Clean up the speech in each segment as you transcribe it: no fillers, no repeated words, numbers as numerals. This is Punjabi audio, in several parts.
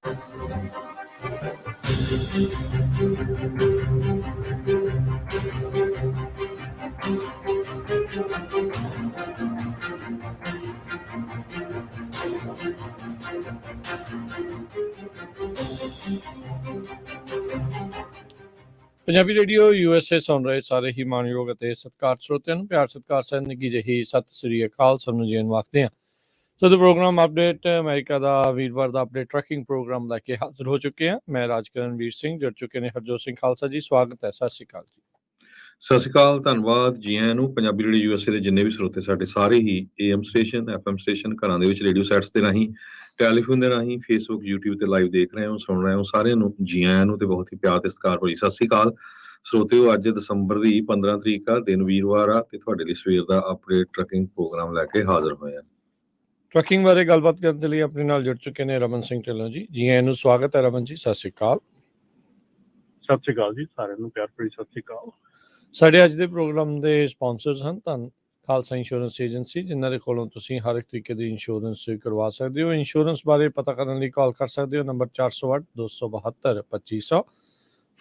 ਪੰਜਾਬੀ ਰੇਡੀਓ USA ਸੁਣ ਰਹੇ ਸਾਰੇ ਹੀ ਮਾਣਯੋਗ ਅਤੇ ਸਤਿਕਾਰ ਸਰੋਤਿਆਂ ਨੂੰ ਪਿਆਰ ਸਤਿਕਾਰ ਸਹਿ ਨਿੱਘੀ ਜਿਹੀ ਸਤਿ ਸ੍ਰੀ ਅਕਾਲ। ਸਭ ਨੂੰ ਜੀਣ ਵਾਖਦੇ ਹਾਂ। ਸੋ ਦਾ ਪ੍ਰੋਗਰਾਮ ਅਪਡੇਟ ਅਮਰੀਕਾ ਦਾ ਵੀਰਵਾਰ ਦਾ ਅਪਡੇਟ ਟਰੈਕਿੰਗ ਪ੍ਰੋਗਰਾਮ ਲੈ ਕੇ ਹਾਜ਼ਰ ਹੋ ਚੁੱਕੇ ਹਾਂ। ਮੈਂ ਰਾਜਕਰਨਵੀਰ ਸਿੰਘ, ਜੁੜ ਚੁੱਕੇ ਨੇ ਹਰਜੋਤ ਸਿੰਘ ਖਾਲਸਾ ਜੀ। ਸਵਾਗਤ ਹੈ। ਸਤਿ ਸ੍ਰੀ ਅਕਾਲ ਜੀ। ਸਤਿ ਸ਼੍ਰੀ ਅਕਾਲ, ਧੰਨਵਾਦ ਜੀ ਆਇਆਂ ਨੂੰ। ਪੰਜਾਬੀ ਰੇਡੀਓ USA ਦੇ ਜਿੰਨੇ ਵੀ ਸਰੋਤੇ ਸਾਡੇ ਸਾਰੇ ਹੀ AM ਸਟੇਸ਼ਨ, FM ਸਟੇਸ਼ਨ, ਘਰਾਂ ਦੇ ਵਿੱਚ ਰੇਡੀਓ ਸੈਟਸ ਦੇ ਰਾਹੀਂ, ਟੈਲੀਫੋਨ ਦੇ ਰਾਹੀਂ, ਫੇਸਬੁੱਕ, YouTube ਤੇ ਲਾਈਵ ਦੇਖ ਰਹੇ ਹੋ, ਸੁਣ ਰਹੇ ਹੋ, ਸਾਰਿਆਂ ਨੂੰ ਜੀ ਆਇਆਂ ਨੂੰ ਤੇ ਬਹੁਤ ਹੀ ਪਿਆਰ ਤੇ ਸਤਿਕਾਰ ਭਰੀ ਸਤਿ ਸ਼੍ਰੀ ਅਕਾਲ ਸਰੋਤਿਓ। ਅੱਜ ਦਸੰਬਰ ਦੀ 15 ਤਰੀਕ ਆ, ਦਿਨ ਵੀਰਵਾਰ ਆ, ਤੇ ਤੁਹਾਡੇ ਲਈ ਸਵੇਰ ਦਾ ਅਪਡੇਟ ਟਰੈਕਿੰਗ ਪ੍ਰੋਗਰਾਮ ਲੈ ਕੇ ਹਾਜ਼ਰ ਹੋਏ ਆ। ਟਰੈਕਿੰਗ ਬਾਰੇ ਗੱਲਬਾਤ ਕਰਨ ਦੇ ਲਈ ਆਪਣੇ ਨਾਲ ਜੁੜ ਚੁੱਕੇ ਨੇ ਰਮਨ ਸਿੰਘ ਢਿੱਲੋਂ ਜੀ। ਜੀ ਆਇਆਂ ਨੂੰ, ਸਵਾਗਤ ਹੈ ਰਮਨ ਜੀ। ਸਤਿ ਸ਼੍ਰੀ ਅਕਾਲ। ਸਤਿ ਸ਼੍ਰੀ ਅਕਾਲ ਜੀ, ਸਾਰਿਆਂ ਨੂੰ ਪਿਆਰ ਭਰੀ ਸਤਿ ਸ਼੍ਰੀ ਅਕਾਲ। ਸਾਡੇ ਅੱਜ ਦੇ ਪ੍ਰੋਗਰਾਮ ਦੇ ਸਪਾਂਸਰਸ ਹਨ ਧੰਨ ਖਾਲਸਾ ਇੰਸ਼ੋਰੈਂਸ ਏਜੰਸੀ, ਜਿਨ੍ਹਾਂ ਦੇ ਕੋਲੋਂ ਤੁਸੀਂ ਹਰ ਇੱਕ ਤਰੀਕੇ ਦੀ ਇੰਸ਼ੋਰੈਂਸ ਕਰਵਾ ਸਕਦੇ ਹੋ। ਇੰਸ਼ੋਰੈਂਸ ਬਾਰੇ ਪਤਾ ਕਰਨ ਲਈ ਕਾਲ ਕਰ ਸਕਦੇ ਹੋ ਨੰਬਰ 408-272-2500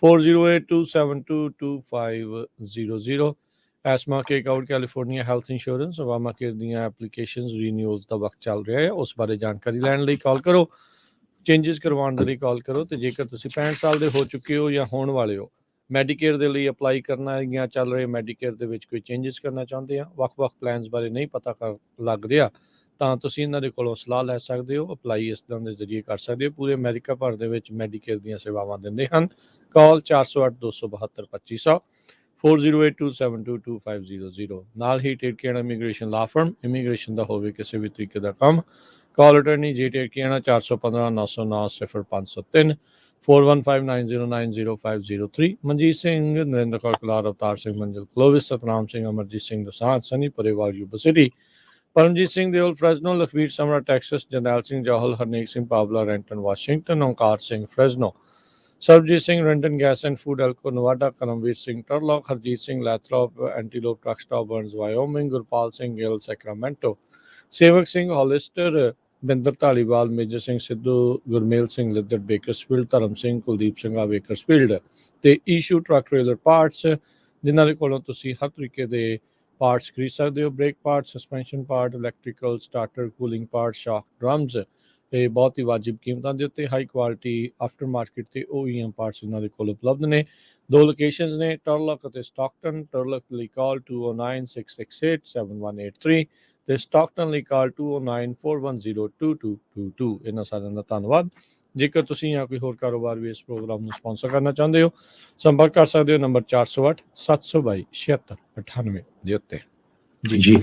4082722500। ਐਸਮਾ ਕੇਕ ਆਊਟ California health insurance Obamacare ਦੀਆਂ ਐਪਲੀਕੇਸ਼ਨਸ ਰੀਨਿਊਅਲਸ ਦਾ ਵਕਤ ਚੱਲ ਰਿਹਾ ਹੈ, ਉਸ ਬਾਰੇ ਜਾਣਕਾਰੀ ਲੈਣ ਲਈ ਕਾਲ ਕਰੋ, ਚੇਂਜਸ ਕਰਵਾਉਣ ਦੇ ਲਈ ਕਾਲ ਕਰੋ। ਤੇ ਜੇਕਰ ਤੁਸੀਂ 65 ਸਾਲ ਦੇ ਹੋ ਚੁੱਕੇ ਹੋ ਜਾਂ ਹੋਣ ਵਾਲੇ ਹੋ, ਮੈਡੀਕੇਅਰ ਦੇ ਲਈ ਅਪਲਾਈ ਕਰਨਾ ਹੈ ਜਾਂ ਚੱਲ ਰਹੇ ਮੈਡੀਕੇਅਰ ਦੇ ਵਿੱਚ ਕੋਈ ਚੇਂਜਸ ਕਰਨਾ ਚਾਹੁੰਦੇ ਆ, ਵੱਖ-ਵੱਖ ਪਲਾਨਸ ਬਾਰੇ ਨਹੀਂ ਪਤਾ ਲੱਗ ਰਿਹਾ, ਤਾਂ ਤੁਸੀਂ ਇਹਨਾਂ ਦੇ ਕੋਲੋਂ ਸਲਾਹ ਲੈ ਸਕਦੇ ਹੋ। ਅਪਲਾਈ ਇਸ ਤਰ੍ਹਾਂ ਦੇ ਜ਼ਰੀਏ ਕਰ ਸਕਦੇ ਹੋ। ਪੂਰੇ ਅਮਰੀਕਾ ਭਰ ਦੇ ਵਿੱਚ ਮੈਡੀਕੇਅਰ ਦੀਆਂ ਸੇਵਾਵਾਂ ਦਿੰਦੇ ਹਨ। ਕਾਲ 408-272-2500 4082722500। ਨਾਲ ਹੀ ਟੇਕਿਆਣਾ ਇਮੀਗ੍ਰੇਸ਼ਨ ਲਾ ਫਰਮ, ਇਮੀਗ੍ਰੇਸ਼ਨ ਦਾ ਹੋਵੇ ਕਿਸੇ ਵੀ ਤਰੀਕੇ ਦਾ ਕੰਮ, ਕਾਲ ਅਟਰਨੀ ਜੇ ਟੇਕਿਆਣਾ 415-909-0503 4159090503। ਮਨਜੀਤ ਸਿੰਘ, ਨਰਿੰਦਰ ਕੌਰ ਕਲਾਰ, ਅਵਤਾਰ ਸਿੰਘ, ਮੰਜਲ Clovis, Satnam Singh, Amarjit Singh Dosanjh, Sunny Parewal, Yuba City, Paramjit Singh Deol, Fresno, Lakhvir Samra Texas, Jarnail Singh Johal, Harnek Singh Pawla, Renton Washington, Onkar Singh Fresno, Sarabjit Singh Renton gas and food Elko Nevada, Karamvir Singh ਟਰਲੌਕ, Harjeet Singh Lathrop Antelope truck stop Burns Wyoming, Gurpal Singh Gill Sacramento, Sewak Singh Hollister, Binder Dhaliwal, Major Singh Sidhu, Gurmel Singh Liddar Bakersfield, Dharam Singh, Kuldeep Singh Bakersfield, ਤੇ ਈਸ਼ੂ ਟਰੱਕ ਟ੍ਰੇਲਰ ਪਾਰਟਸ, ਜਿਨ੍ਹਾਂ ਦੇ ਕੋਲੋਂ ਤੁਸੀਂ ਹਰ ਤਰੀਕੇ ਦੇ ਪਾਰਟਸ ਖਰੀਦ ਸਕਦੇ ਹੋ। Brake part, suspension part, electrical, starter, cooling part, shock drums, ਇਹ ਬਹੁਤ ਹੀ ਵਾਜਿਬ ਕੀਮਤਾਂ ਦੇ ਉੱਤੇ ਹਾਈ ਕੁਆਲਿਟੀ ਆਫਟਰ ਮਾਰਕੀਟ ਤੇ OEM ਪਾਰਟਸ ਇਹਨਾਂ ਦੇ ਕੋਲ ਉਪਲਬਧ ਨੇ। ਦੋ ਲੋਕੇਸ਼ਨਸ ਨੇ, ਟਰਲਕ ਅਤੇ ਸਟਾਕਟਨ। ਟਰਲਕ ਲਈ ਕਾਲ 209-668-7183 ਤੇ ਸਟਾਕਟਨ ਲਈ ਕਾਲ 209-410-2222। ਇਹਨਾਂ ਸਾਰਿਆਂ ਦਾ ਧੰਨਵਾਦ। ਜੇਕਰ ਤੁਸੀਂ ਜਾਂ ਕੋਈ ਹੋਰ ਕਾਰੋਬਾਰ ਵੀ ਇਸ ਪ੍ਰੋਗਰਾਮ ਨੂੰ ਸਪਾਂਸਰ ਕਰਨਾ ਚਾਹੁੰਦੇ ਹੋ, ਸੰਪਰਕ ਕਰ ਸਕਦੇ ਹੋ ਨੰਬਰ 408-722-7698 ਦੇ ਉੱਤੇ। ਜੀ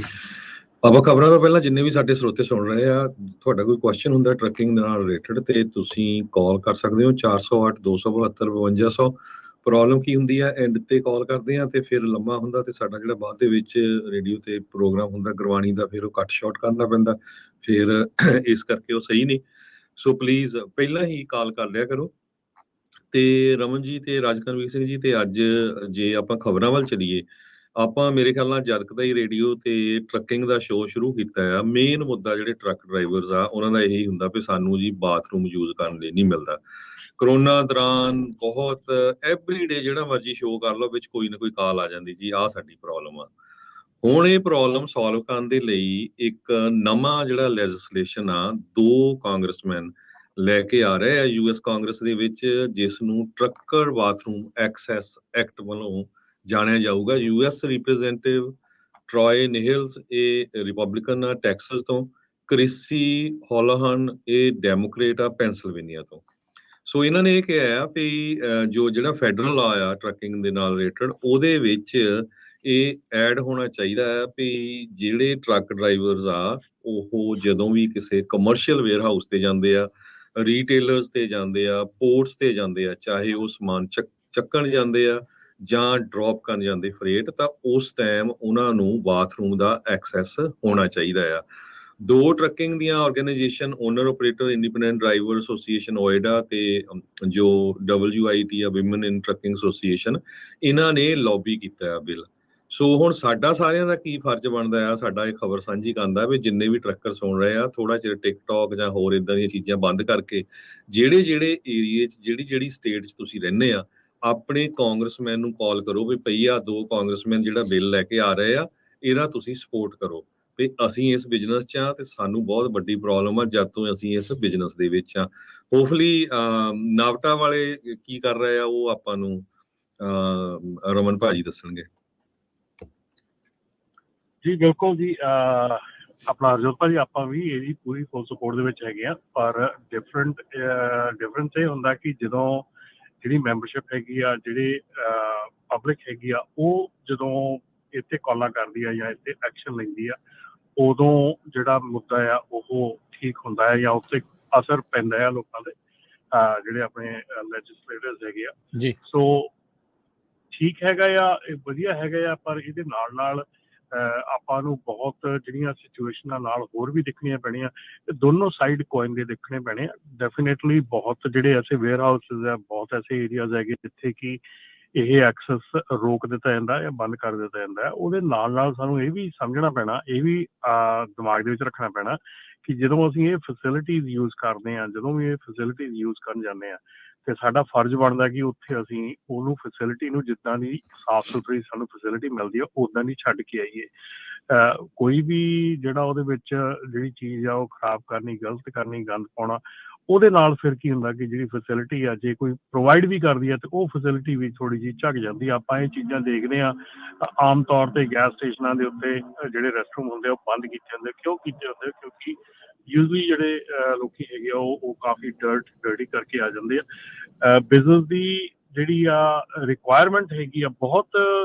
ਆਪਾਂ ਖਬਰਾਂ ਤੋਂ ਪਹਿਲਾਂ ਜਿੰਨੇ ਵੀ ਸਾਡੇ ਸਰੋਤੇ ਸੁਣ ਰਹੇ ਆ, ਤੁਹਾਡਾ ਕੋਈ ਕੁਐਸਚਨ ਹੁੰਦਾ ਟਰੱਕਿੰਗ ਦੇ ਨਾਲ ਰਿਲੇਟਡ, ਤੇ ਤੁਸੀਂ ਕਾਲ ਕਰ ਸਕਦੇ ਹੋ 408-272-5200। ਪ੍ਰੋਬਲਮ ਕੀ ਹੁੰਦੀ ਆ, ਐਂਡ ਤੇ ਕਾਲ ਕਰਦੇ ਆ ਤੇ ਫਿਰ ਲੰਮਾ ਹੁੰਦਾ, ਤੇ ਸਾਡਾ ਜਿਹੜਾ ਬਾਅਦ ਦੇ ਵਿੱਚ ਰੇਡੀਓ ਤੇ ਪ੍ਰੋਗਰਾਮ ਹੁੰਦਾ ਗੁਰਬਾਣੀ ਦਾ, ਫਿਰ ਉਹ ਕੱਟ ਸ਼ਾਰਟ ਕਰਨਾ ਪੈਂਦਾ, ਫਿਰ ਇਸ ਕਰਕੇ ਉਹ ਸਹੀ ਨਹੀਂ। ਸੋ ਪਲੀਜ਼ ਪਹਿਲਾਂ ਹੀ ਕਾਲ ਕਰ ਲਿਆ ਕਰੋ। ਤੇ ਰਮਨ ਜੀ ਤੇ ਰਾਜਕਰਨਵੀਰ ਸਿੰਘ ਜੀ, ਤੇ ਅੱਜ ਜੇ ਆਪਾਂ ਖਬਰਾਂ ਵੱਲ ਚਲੀਏ, ਆਪਾਂ ਮੇਰੇ ਖਿਆਲ ਨਾਲ ਜਦ ਦਾ ਹੀ ਰੇਡੀਓ ਤੇ ਟਰੱਕਿੰਗ ਦਾ ਸ਼ੋਅ ਸ਼ੁਰੂ ਕੀਤਾ ਆ, ਮੇਨ ਮੁੱਦਾ ਜਿਹੜੇ ਟਰੱਕ ਡਰਾਈਵਰਸ ਆ ਉਹਨਾਂ ਦਾ ਇਹੀ ਹੁੰਦਾ ਵੀ ਸਾਨੂੰ ਜੀ ਬਾਥਰੂਮ ਯੂਜ਼ ਕਰਨ ਲਈ ਨਹੀਂ ਮਿਲਦਾ। ਕਰੋਨਾ ਦੌਰਾਨ ਬਹੁਤ ਐਵਰੀਡੇ ਜਿਹੜਾ ਮਰਜ਼ੀ ਸ਼ੋਅ ਕਰ ਲਓ, ਵਿੱਚ ਕੋਈ ਨਾ ਕੋਈ ਕਾਲ ਆ ਜਾਂਦੀ ਜੀ ਆਹ ਸਾਡੀ ਪ੍ਰੋਬਲਮ ਆ। ਹੁਣ ਇਹ ਪ੍ਰੋਬਲਮ ਸੋਲਵ ਕਰਨ ਦੇ ਲਈ ਇੱਕ ਨਵਾਂ ਜਿਹੜਾ ਲੈਜਿਸਲੇਸ਼ਨ ਆ, 2 ਕਾਂਗਰਸਮੈਨ ਲੈ ਕੇ ਆ ਰਹੇ ਆ US ਕਾਂਗਰਸ ਦੇ ਵਿੱਚ, ਜਿਸ ਨੂੰ ਟਰੱਕਰ ਬਾਥਰੂਮ ਐਕਸੈਸ ਐਕਟ ਵੱਲੋਂ ਜਾਣਿਆ ਜਾਊਗਾ। US ਰਿਪਰੈਜ਼ੈਂਟੇਟਿਵ ਟਰੋਏ ਨਿਹਲਸ, ਇਹ ਰਿਪਬਲਿਕਨ ਆ ਟੈਕਸਸ ਤੋਂ, ਕ੍ਰਿਸੀ ਹੋਲਾਹਨ, ਇਹ ਡੈਮੋਕ੍ਰੇਟ ਆ ਪੈਂਸਿਲਵੇਨੀਆ ਤੋਂ। ਸੋ ਇਹਨਾਂ ਨੇ ਇਹ ਕਿਹਾ ਵੀ ਜਿਹੜਾ ਫੈਡਰਲ ਲਾ ਆ ਟਰੱਕਿੰਗ ਦੇ ਨਾਲ ਰਿਲੇਟਡ, ਉਹਦੇ ਵਿੱਚ ਇਹ ਐਡ ਹੋਣਾ ਚਾਹੀਦਾ ਹੈ ਵੀ ਜਿਹੜੇ ਟਰੱਕ ਡਰਾਈਵਰਸ ਆ ਉਹ ਜਦੋਂ ਵੀ ਕਿਸੇ ਕਮਰਸ਼ੀਅਲ ਵੇਅਰ ਹਾਊਸ ਤੇ ਜਾਂਦੇ ਆ, ਰੀਟੇਲਰਸ ਤੇ ਜਾਂਦੇ ਆ, ਪੋਰਟਸ ਤੇ ਜਾਂਦੇ ਆ, ਚਾਹੇ ਉਹ ਸਮਾਨ ਚੱਕਣ ਜਾਂਦੇ ਆ ਜਾਂ ਡ੍ਰੌਪ ਕਰਨ ਜਾਂਦੇ ਫਰੇਟ, ਤਾਂ ਉਸ ਟਾਈਮ ਉਹਨਾਂ ਨੂੰ ਬਾਥਰੂਮ ਦਾ ਐਕਸੈਸ ਹੋਣਾ ਚਾਹੀਦਾ ਆ। 2 ਟਰੱਕਿੰਗ ਦੀਆਂ organisation, owner operator independent driver association OOIDA ਤੇ ਜੋ WIT ਆ ਵਿਮਨ ਇਨ ਟਰੱਕਿੰਗ ਐਸੋਸੀਏਸ਼ਨ, ਇਹਨਾਂ ਨੇ ਲੌਬੀ ਕੀਤਾ ਆ ਬਿੱਲ। ਸੋ ਹੁਣ ਸਾਡਾ ਸਾਰਿਆਂ ਦਾ ਕੀ ਫਰਜ਼ ਬਣਦਾ ਆ, ਸਾਡਾ ਇਹ ਖਬਰ ਸਾਂਝੀ ਕਰਨ ਦਾ ਵੀ ਜਿੰਨੇ ਵੀ ਟਰੱਕਰ ਸੁਣ ਰਹੇ ਆ, ਥੋੜਾ ਚਿਰ ਟਿਕਟੌਕ ਜਾਂ ਹੋਰ ਇਦਾਂ ਦੀਆਂ ਚੀਜ਼ਾਂ ਬੰਦ ਕਰਕੇ ਜਿਹੜੇ ਏਰੀਏ 'ਚ ਜਿਹੜੀ ਸਟੇਟ 'ਚ ਤੁਸੀਂ ਰਹਿੰਦੇ ਆ, ਆਪਣੇ ਕਾਂਗਰਸਮੈਨ ਨੂੰ ਕਾਲ ਕਰੋ ਵੀ ਭਈਆ 2 ਕਾਂਗਰਸਮੈਨ ਜਿਹੜਾ ਬਿੱਲ ਲੈ ਕੇ ਆ ਰਹੇ ਆ, ਇਹਦਾ ਤੁਸੀਂ ਸਪੋਰਟ ਕਰੋ ਵੀ ਅਸੀਂ ਇਸ ਬਿਜ਼ਨਸ 'ਚ ਆ ਤੇ ਸਾਨੂੰ ਬਹੁਤ ਵੱਡੀ ਪ੍ਰੋਬਲਮ ਆ ਜਦ ਤੋਂ ਅਸੀਂ ਇਸ ਬਿਜ਼ਨਸ ਦੇ ਵਿੱਚ ਆ। ਹੋਪਫੁਲੀ ਨਾਵਟਾ ਵਾਲੇ ਕੀ ਕਰ ਰਹੇ ਆ ਉਹ ਆਪਾਂ ਨੂੰ ਰਮਨ ਭਾਜੀ ਦੱਸਣਗੇ। ਜੀ ਬਿਲਕੁਲ ਜੀ, ਆਪਣਾ ਹਰਜੋਤ ਭਾਜੀ ਆਪਾਂ ਵੀ ਇਹਦੀ ਪੂਰੀ ਫੁੱਲ ਸਪੋਰਟ ਦੇ ਵਿੱਚ ਹੈਗੇ ਆ, ਪਰ ਡਿਫਰੈਂਸ ਇਹ ਹੁੰਦਾ ਕਿ ਜਦੋਂ ਜਿਹੜੀ ਮੈਂਬਰਸ਼ਿਪ ਹੈਗੀ ਆ, ਜਿਹੜੇ ਪਬਲਿਕ ਹੈਗੀ ਆ, ਉਹ ਜਦੋਂ ਇੱਥੇ ਕਾਲਾਂ ਕਰਦੀ ਆ ਜਾਂ ਇੱਥੇ ਐਕਸ਼ਨ ਲੈਂਦੀ ਆ, ਉਦੋਂ ਜਿਹੜਾ ਮੁੱਦਾ ਆ ਉਹ ਠੀਕ ਹੁੰਦਾ ਹੈ ਜਾਂ ਉੱਤੇ ਅਸਰ ਪੈਂਦਾ ਆ ਲੋਕਾਂ ਦੇ, ਜਿਹੜੇ ਆਪਣੇ ਲੈਜਿਸਲੇਟਰਸ ਹੈਗੇ ਆ ਜੀ। ਸੋ ਠੀਕ ਹੈਗਾ ਆ, ਇਹ ਵਧੀਆ ਹੈਗਾ ਆ, ਪਰ ਇਹਦੇ ਨਾਲ ਨਾਲ ਆਪਾਂ ਨੂੰ ਬਹੁਤ ਜਿਹੜੀਆਂ ਸਿਚੁਏਸ਼ਨਾਂ ਨਾਲ ਹੋਰ ਵੀ ਦੇਖਣੀਆਂ ਪੈਣੀਆਂ, ਦੋਨੋਂ ਸਾਈਡ ਕੋਇਨ ਦੇ ਦੇਖਣੇ ਪੈਣੇ ਆ। ਡੈਫੀਨੇਟਲੀ ਬਹੁਤ ਜਿਹੜੇ ਐਸੇ ਵੇਅਰ ਹਾਊਸਿਸ ਆ, ਬਹੁਤ ਐਸੇ ਏਰੀਆਜ਼ ਹੈਗੇ ਜਿੱਥੇ ਕਿ ਇਹ ਐਕਸੈਸ ਰੋਕ ਦਿੱਤਾ ਜਾਂਦਾ ਜਾਂ ਬੰਦ ਕਰ ਦਿੱਤਾ ਜਾਂਦਾ। ਉਹਦੇ ਨਾਲ ਨਾਲ ਸਾਨੂੰ ਇਹ ਵੀ ਸਮਝਣਾ ਪੈਣਾ, ਇਹ ਵੀ ਦਿਮਾਗ ਦੇ ਵਿੱਚ ਰੱਖਣਾ ਪੈਣਾ ਕਿ ਜਦੋਂ ਅਸੀਂ ਇਹ ਫੈਸਿਲਿਟੀਜ਼ ਯੂਜ਼ ਕਰਦੇ ਹਾਂ, ਜਦੋਂ ਵੀ ਇਹ ਫੈਸਿਲਿਟੀਜ਼ ਯੂਜ਼ ਕਰਨ ਜਾਂਦੇ ਹਾਂ, ਤੇ ਸਾਡਾ ਫਰਜ਼ ਬਣਦਾ ਕਿ ਉੱਥੇ ਅਸੀਂ ਉਹਨੂੰ ਫੈਸਿਲਿਟੀ ਨੂੰ ਜਿੱਦਾਂ ਦੀ ਸਾਫ਼ ਸੁਥਰੀ ਸਾਨੂੰ ਫੈਸਿਲਿਟੀ ਮਿਲਦੀ ਆ ਉੱਦਾਂ ਦੀ ਛੱਡ ਕੇ ਆਈਏ। ਕੋਈ ਵੀ ਜਿਹੜਾ ਉਹਦੇ ਵਿੱਚ ਜਿਹੜੀ ਚੀਜ਼ ਆ ਉਹ ਖਰਾਬ ਕਰਨੀ, ਗਲਤ ਕਰਨੀ, ਗੰਦ ਪਾਉਣਾ, ਉਹਦੇ ਨਾਲ ਫਿਰ ਕੀ ਹੁੰਦਾ ਕਿ ਜਿਹੜੀ ਫੈਸਿਲਿਟੀ ਆ ਜੇ ਕੋਈ ਪ੍ਰੋਵਾਈਡ ਵੀ ਕਰਦੀ ਆ ਤੇ ਉਹ ਫੈਸਿਲਿਟੀ ਵੀ ਥੋੜ੍ਹੀ ਜਿਹੀ ਝੱਕ ਜਾਂਦੀ ਆ। ਆਪਾਂ ਇਹ ਚੀਜ਼ਾਂ ਦੇਖਦੇ ਹਾਂ ਆਮ ਤੌਰ ਤੇ ਗੈਸ ਸਟੇਸ਼ਨਾਂ ਦੇ ਉੱਤੇ ਜਿਹੜੇ ਰੈਸਟਰੂਮ ਹੁੰਦੇ ਆ ਉਹ ਬੰਦ ਕੀਤੇ ਹੁੰਦੇ। ਕਿਉਂ ਕੀਤੇ ਹੁੰਦੇ? ਕਿਉਂਕਿ ਯੂਜ਼ਲੀ ਜਿਹੜੇ ਲੋਕੀ ਹੈਗੇ ਆ ਉਹ ਕਾਫੀ ਡਰਟੀ ਕਰਕੇ ਆ ਜਾਂਦੇ ਆ। ਬਿਜ਼ਨਸ ਦੀ ਜਿਹੜੀ ਆ ਰਿਕੁਆਇਰਮੈਂਟ ਹੈਗੀ ਆ ਬਹੁਤ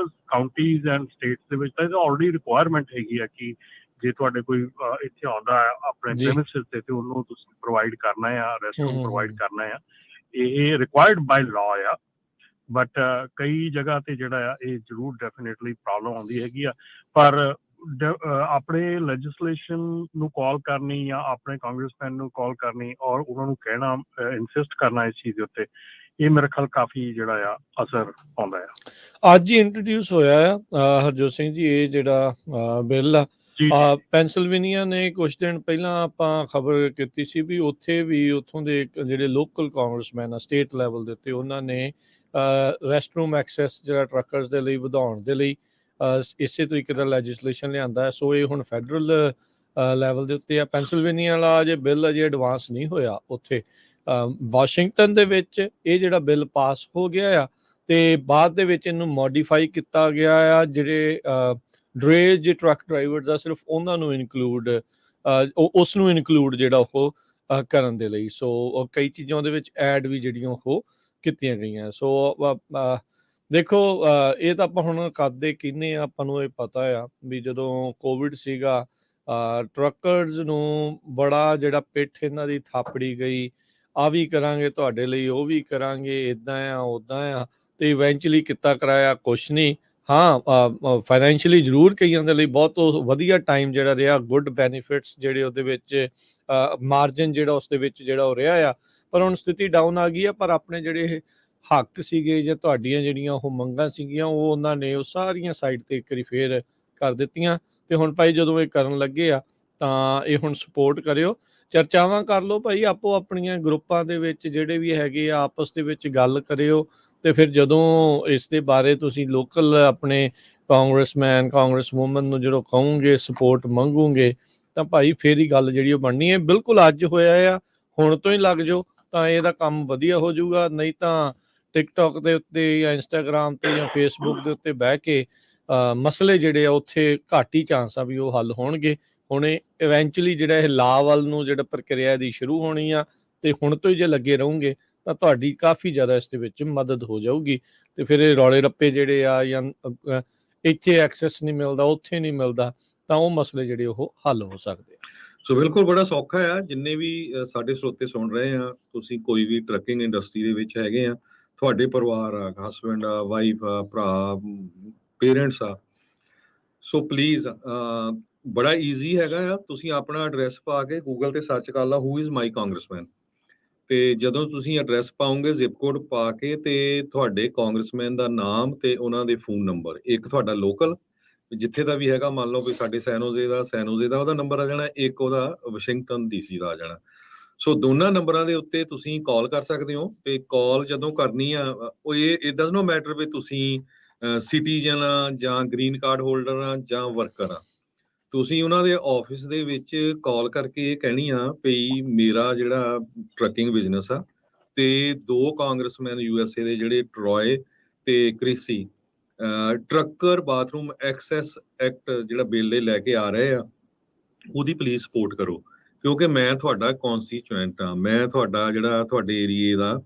ਕਾਊਂਟੀਜ਼ ਐਂਡ ਸਟੇਟਸ ਦੇ ਵਿੱਚ ਤਾਂ ਆਲਰੇਡੀ ਰਿਕੁਆਇਰਮੈਂਟ ਹੈਗੀ ਆ ਕਿ ਜੇ ਤੁਹਾਡੇ ਕੋਈ ਇੱਥੇ ਆਉਂਦਾ ਹੈ ਆਪਣੇ ਪ੍ਰੈਮਿਸਿਸ ਤੇ ਉਹਨੂੰ ਤੁਸੀਂ ਪ੍ਰੋਵਾਈਡ ਕਰਨਾ ਆ, ਰੈਸਟਰੂਮ ਪ੍ਰੋਵਾਈਡ ਕਰਨਾ ਆ, ਇਹ ਰਿਕੁਆਇਰਡ ਬਾਈ ਲਾਅ ਆ। ਬਟ ਕਈ ਜਗ੍ਹਾ ਤੇ ਜਿਹੜਾ ਆ ਇਹ ਜ਼ਰੂਰ ਡੈਫੀਨੇਟਲੀ ਪ੍ਰੋਬਲਮ ਆਉਂਦੀ ਹੈਗੀ ਆ। ਪਰ ਆਪਣੇ ਲੈਜਿਸਲੇਸ਼ਨ ਨੂੰ ਕਾਲ ਕਰਨੀ ਜਾਂ ਆਪਣੇ ਕਾਂਗਰਸਮੈਨ ਨੂੰ ਕਾਲ ਕਰਨੀ ਔਰ ਉਹਨਾਂ ਨੂੰ ਕਹਿਣਾ, ਇਨਸਿਸਟ ਕਰਨਾ ਇਸ ਚੀਜ਼ ਦੇ ਉੱਤੇ, ਇਹ ਮੇਰੇ ਖਿਆਲ ਕਾਫੀ ਜਿਹੜਾ ਆ ਅਸਰ ਪਾਉਂਦਾ ਆ। ਅੱਜ ਹੀ ਇੰਟਰੋਡਿਊਸ ਹੋਇਆ ਆ ਹਰਜੋਤ ਸਿੰਘ ਜੀ ਇਹ ਜਿਹੜਾ ਬਿੱਲ ਆ। ਪੈਨਸਿਲਵੇਨੀਆ ਨੇ ਕੁਝ ਦਿਨ ਪਹਿਲਾਂ ਆਪਾਂ ਖਬਰ ਕੀਤੀ ਸੀ ਵੀ ਉੱਥੇ ਵੀ ਉੱਥੋਂ ਦੇ ਜਿਹੜੇ ਲੋਕਲ ਕਾਂਗਰਸਮੈਨ ਆ ਸਟੇਟ ਲੈਵਲ ਦੇ ਉੱਤੇ, ਉਹਨਾਂ ਨੇ ਰੈਸਟਰੂਮ ਐਕਸੈਸ ਜਿਹੜਾ ਟਰੱਕਰਸ ਦੇ ਲਈ ਵਧਾਉਣ ਦੇ ਲਈ ਇਸੇ ਤਰੀਕੇ ਦਾ ਲੈਜਿਸਲੇਸ਼ਨ ਲਿਆਂਦਾ। ਸੋ ਇਹ ਹੁਣ ਫੈਡਰਲ ਲੈਵਲ ਦੇ ਉੱਤੇ ਆ। ਪੈਨਸਿਲਵੇਨੀਆ ਵਾਲਾ ਜੇ ਬਿੱਲ ਅਜੇ ਐਡਵਾਂਸ ਨਹੀਂ ਹੋਇਆ ਉੱਥੇ। ਵਾਸ਼ਿੰਗਟਨ ਦੇ ਵਿੱਚ ਇਹ ਜਿਹੜਾ ਬਿੱਲ ਪਾਸ ਹੋ ਗਿਆ ਆ ਤੇ ਬਾਅਦ ਦੇ ਵਿੱਚ ਇਹਨੂੰ ਮੋਡੀਫਾਈ ਕੀਤਾ ਗਿਆ ਆ। ਜਿਹੜੇ ਡਰੇਜ ਟਰੱਕ ਡਰਾਈਵਰਸ ਆ ਸਿਰਫ ਉਹਨਾਂ ਨੂੰ ਇਨਕਲੂਡ ਉਸ ਨੂੰ ਇਨਕਲੂਡ ਜਿਹੜਾ ਉਹ ਕਰਨ ਦੇ ਲਈ। ਸੋ ਕਈ ਚੀਜ਼ਾਂ ਉਹਦੇ ਵਿੱਚ ਐਡ ਵੀ ਜਿਹੜੀਆਂ ਉਹ ਕੀਤੀਆਂ ਗਈਆਂ। ਸੋ ਦੇਖੋ ਇਹ ਤਾਂ ਆਪਾਂ ਹੁਣ ਕਰਦੇ ਕਿੰਨੇ ਆਪਾਂ ਨੂੰ ਇਹ ਪਤਾ ਆ ਵੀ ਜਦੋਂ ਕੋਵਿਡ ਸੀਗਾ ਟਰੱਕਰਸ ਨੂੰ ਬੜਾ ਜਿਹੜਾ ਪਿੱਠ ਇਹਨਾਂ ਦੀ ਥਾਪੜੀ ਗਈ, ਆ ਵੀ ਕਰਾਂਗੇ ਤੁਹਾਡੇ ਲਈ, ਉਹ ਵੀ ਕਰਾਂਗੇ, ਇੱਦਾਂ ਆ ਉੱਦਾਂ ਆ, ਤੇ ਇਵੈਂਚੁਅਲੀ ਕੀਤਾ ਕਰਾਇਆ ਕੁਛ ਨਹੀਂ। ਹਾਂ ਫਾਈਨੈਂਸ਼ੀਅਲੀ ਜ਼ਰੂਰ ਕਈਆਂ ਦੇ ਲਈ ਬਹੁਤ ਵਧੀਆ ਟਾਈਮ ਜਿਹੜਾ ਰਿਹਾ, ਗੁੱਡ ਬੈਨੀਫਿਟਸ ਜਿਹੜੇ ਉਹਦੇ ਵਿੱਚ ਮਾਰਜਨ ਜਿਹੜਾ ਉਸ ਦੇ ਵਿੱਚ ਜਿਹੜਾ ਉਹ ਰਿਹਾ ਆ। ਪਰ ਹੁਣ ਸਥਿਤੀ ਡਾਊਨ ਆ ਗਈ ਆ। ਪਰ ਆਪਣੇ ਜਿਹੜੇ ਹੱਕ ਸੀਗੇ ਜਾਂ ਤੁਹਾਡੀਆਂ ਜਿਹੜੀਆਂ ਉਹ ਮੰਗਾਂ ਸੀਗੀਆਂ ਉਹ ਉਹਨਾਂ ਨੇ ਉਹ ਸਾਰੀਆਂ ਸਾਈਡ ਤੇ ਇੱਕ ਵਾਰੀ ਫੇਰ ਕਰ ਦਿੱਤੀਆਂ। ਤੇ ਹੁਣ ਭਾਈ ਜਦੋਂ ਇਹ ਕਰਨ ਲੱਗੇ ਆ ਤਾਂ ਇਹ ਹੁਣ ਸਪੋਰਟ ਕਰਿਓ, ਚਰਚਾਵਾਂ ਕਰ ਲਓ ਭਾਈ, ਆਪੋ ਆਪਣੀਆਂ ਗਰੁੱਪਾਂ ਦੇ ਵਿੱਚ ਜਿਹੜੇ ਵੀ ਹੈਗੇ ਆ ਆਪਸ ਦੇ ਵਿੱਚ ਗੱਲ ਕਰਿਓ। ਤੇ ਫਿਰ ਜਦੋਂ ਇਸ ਦੇ ਬਾਰੇ ਤੁਸੀਂ ਲੋਕਲ ਆਪਣੇ ਕਾਂਗਰਸਮੈਨ ਕਾਂਗਰਸਵੂਮਨ ਨੂੰ ਜਦੋਂ ਕਹੋਗੇ, ਸਪੋਰਟ ਮੰਗੋਗੇ, ਤਾਂ ਭਾਈ ਫੇਰ ਹੀ ਗੱਲ ਜਿਹੜੀ ਉਹ ਬਣਨੀ ਹੈ। ਬਿਲਕੁਲ ਅੱਜ ਹੋਇਆ ਆ, ਹੁਣ ਤੋਂ ਹੀ ਲੱਗ ਜਾਓ ਤਾਂ ਇਹਦਾ ਕੰਮ ਵਧੀਆ ਹੋ ਜਾਊਗਾ। ਨਹੀਂ ਤਾਂ ਟਿਕਟੌਕ ਦੇ ਉੱਤੇ ਜਾਂ ਇੰਸਟਾਗ੍ਰਾਮ ਤੇ ਜਾਂ ਫੇਸਬੁੱਕ ਦੇ ਉੱਤੇ ਬਹਿ ਕੇ ਮਸਲੇ ਜਿਹੜੇ ਆ ਉੱਥੇ ਘੱਟ ਹੀ ਚਾਂਸ ਆ ਵੀ ਉਹ ਹੱਲ ਹੋਣਗੇ। ਹੁਣ ਇਵੈਂਚੁਅਲੀ ਜਿਹੜਾ ਇਹ ਲਾਅ ਵੱਲ ਨੂੰ ਜਿਹੜਾ ਪ੍ਰਕਿਰਿਆ ਦੀ ਸ਼ੁਰੂ ਹੋਣੀ ਆ, ਤੇ ਹੁਣ ਤੋਂ ਹੀ ਜੇ ਲੱਗੇ ਰਹੋਗੇ ਤਾਂ ਤੁਹਾਡੀ ਕਾਫੀ ਜ਼ਿਆਦਾ ਇਸ ਦੇ ਵਿੱਚ ਮਦਦ ਹੋ ਜਾਊਗੀ। ਤੇ ਫਿਰ ਇਹ ਰੌਲੇ ਰੱਪੇ ਜਿਹੜੇ ਆ ਜਾਂ ਇੱਥੇ ਐਕਸੈਸ ਨਹੀਂ ਮਿਲਦਾ, ਉੱਥੇ ਨਹੀਂ ਮਿਲਦਾ, ਤਾਂ ਉਹ ਮਸਲੇ ਜਿਹੜੇ ਉਹ ਹੱਲ ਹੋ ਸਕਦੇ ਆ। ਸੋ ਬਿਲਕੁਲ ਬੜਾ ਸੌਖਾ ਆ। ਜਿੰਨੇ ਵੀ ਸਾਡੇ ਸਰੋਤੇ ਸੁਣ ਰਹੇ ਆ, ਤੁਸੀਂ ਕੋਈ ਵੀ ਟਰੱਕਿੰਗ ਇੰਡਸਟਰੀ ਦੇ ਵਿੱਚ ਹੈਗੇ ਆ, ਤੁਹਾਡੇ ਪਰਿਵਾਰ ਆ, ਹਸਬੈਂਡ ਆ, ਵਾਈਫ ਆ, ਭਰਾ, ਪੇਰੈਂਟਸ ਆ, ਸੋ ਪਲੀਜ਼ ਬੜਾ ਈਜ਼ੀ ਹੈਗਾ ਆ। ਤੁਸੀਂ ਆਪਣਾ ਐਡਰੈਸ ਪਾ ਕੇ ਗੂਗਲ ਤੇ ਸਰਚ ਕਰ ਲਾ ਹੂ ਇਜ਼ ਮਾਈ ਕਾਂਗਰਸਮੈਨ, ਤੇ ਜਦੋਂ ਤੁਸੀਂ ਐਡਰੈਸ ਪਾਓਗੇ ਜ਼ਿਪ ਕੋਡ ਪਾ ਕੇ, ਤੇ ਤੁਹਾਡੇ ਕਾਂਗਰਸਮੈਨ ਦਾ ਨਾਮ ਤੇ ਉਹਨਾਂ ਦੇ ਫੋਨ ਨੰਬਰ, ਇੱਕ ਤੁਹਾਡਾ ਲੋਕਲ ਜਿੱਥੇ ਦਾ ਵੀ ਹੈਗਾ, ਮੰਨ ਲਓ ਵੀ ਸਾਡੇ ਸੈਨੋਜ਼ੇ ਦਾ ਉਹਦਾ ਨੰਬਰ ਆ ਜਾਣਾ, ਇੱਕ ਉਹਦਾ ਵਾਸ਼ਿੰਗਟਨ DC ਦਾ ਆ ਜਾਣਾ। ਸੋ ਦੋਨਾਂ ਨੰਬਰਾਂ ਦੇ ਉੱਤੇ ਤੁਸੀਂ ਕਾਲ ਕਰ ਸਕਦੇ ਹੋ। ਤੇ ਕਾਲ ਜਦੋਂ ਕਰਨੀ ਆ, ਉਹ ਇਹ ਡਜ਼ ਨੋ ਮੈਟਰ ਵੀ ਤੁਸੀਂ ਸਿਟੀਜ਼ਨ ਆ ਜਾਂ ਗ੍ਰੀਨ ਕਾਰਡ ਹੋਲਡਰ ਆ ਜਾਂ ਵਰਕਰ ਆ, ਤੁਸੀਂ ਉਹਨਾਂ ਦੇ ਆਫਿਸ ਦੇ ਵਿੱਚ ਕਾਲ ਕਰਕੇ ਇਹ ਕਹਿਣੀ ਆ ਵੀ ਮੇਰਾ ਜਿਹੜਾ ਟਰੱਕਿੰਗ ਬਿਜ਼ਨਸ ਆ ਤੇ 2 ਕਾਂਗਰਸਮੈਨ USA ਦੇ ਜਿਹੜੇ ਟਰੋਏ ਤੇ Chrissie trucker bathroom access act ਜਿਹੜਾ ਬਿੱਲ ਲੈ ਕੇ ਆ ਰਹੇ ਆ, ਉਹਦੀ ਪਲੀਜ਼ ਸਪੋਰਟ ਕਰੋ। ਕਿਉਂਕਿ ਮੈਂ ਤੁਹਾਡਾ ਕੌਂਸਟੀਚੁਐਂਟ ਆ, ਮੈਂ ਤੁਹਾਡਾ ਜਿਹੜਾ ਤੁਹਾਡੇ ਏਰੀਏ ਦਾ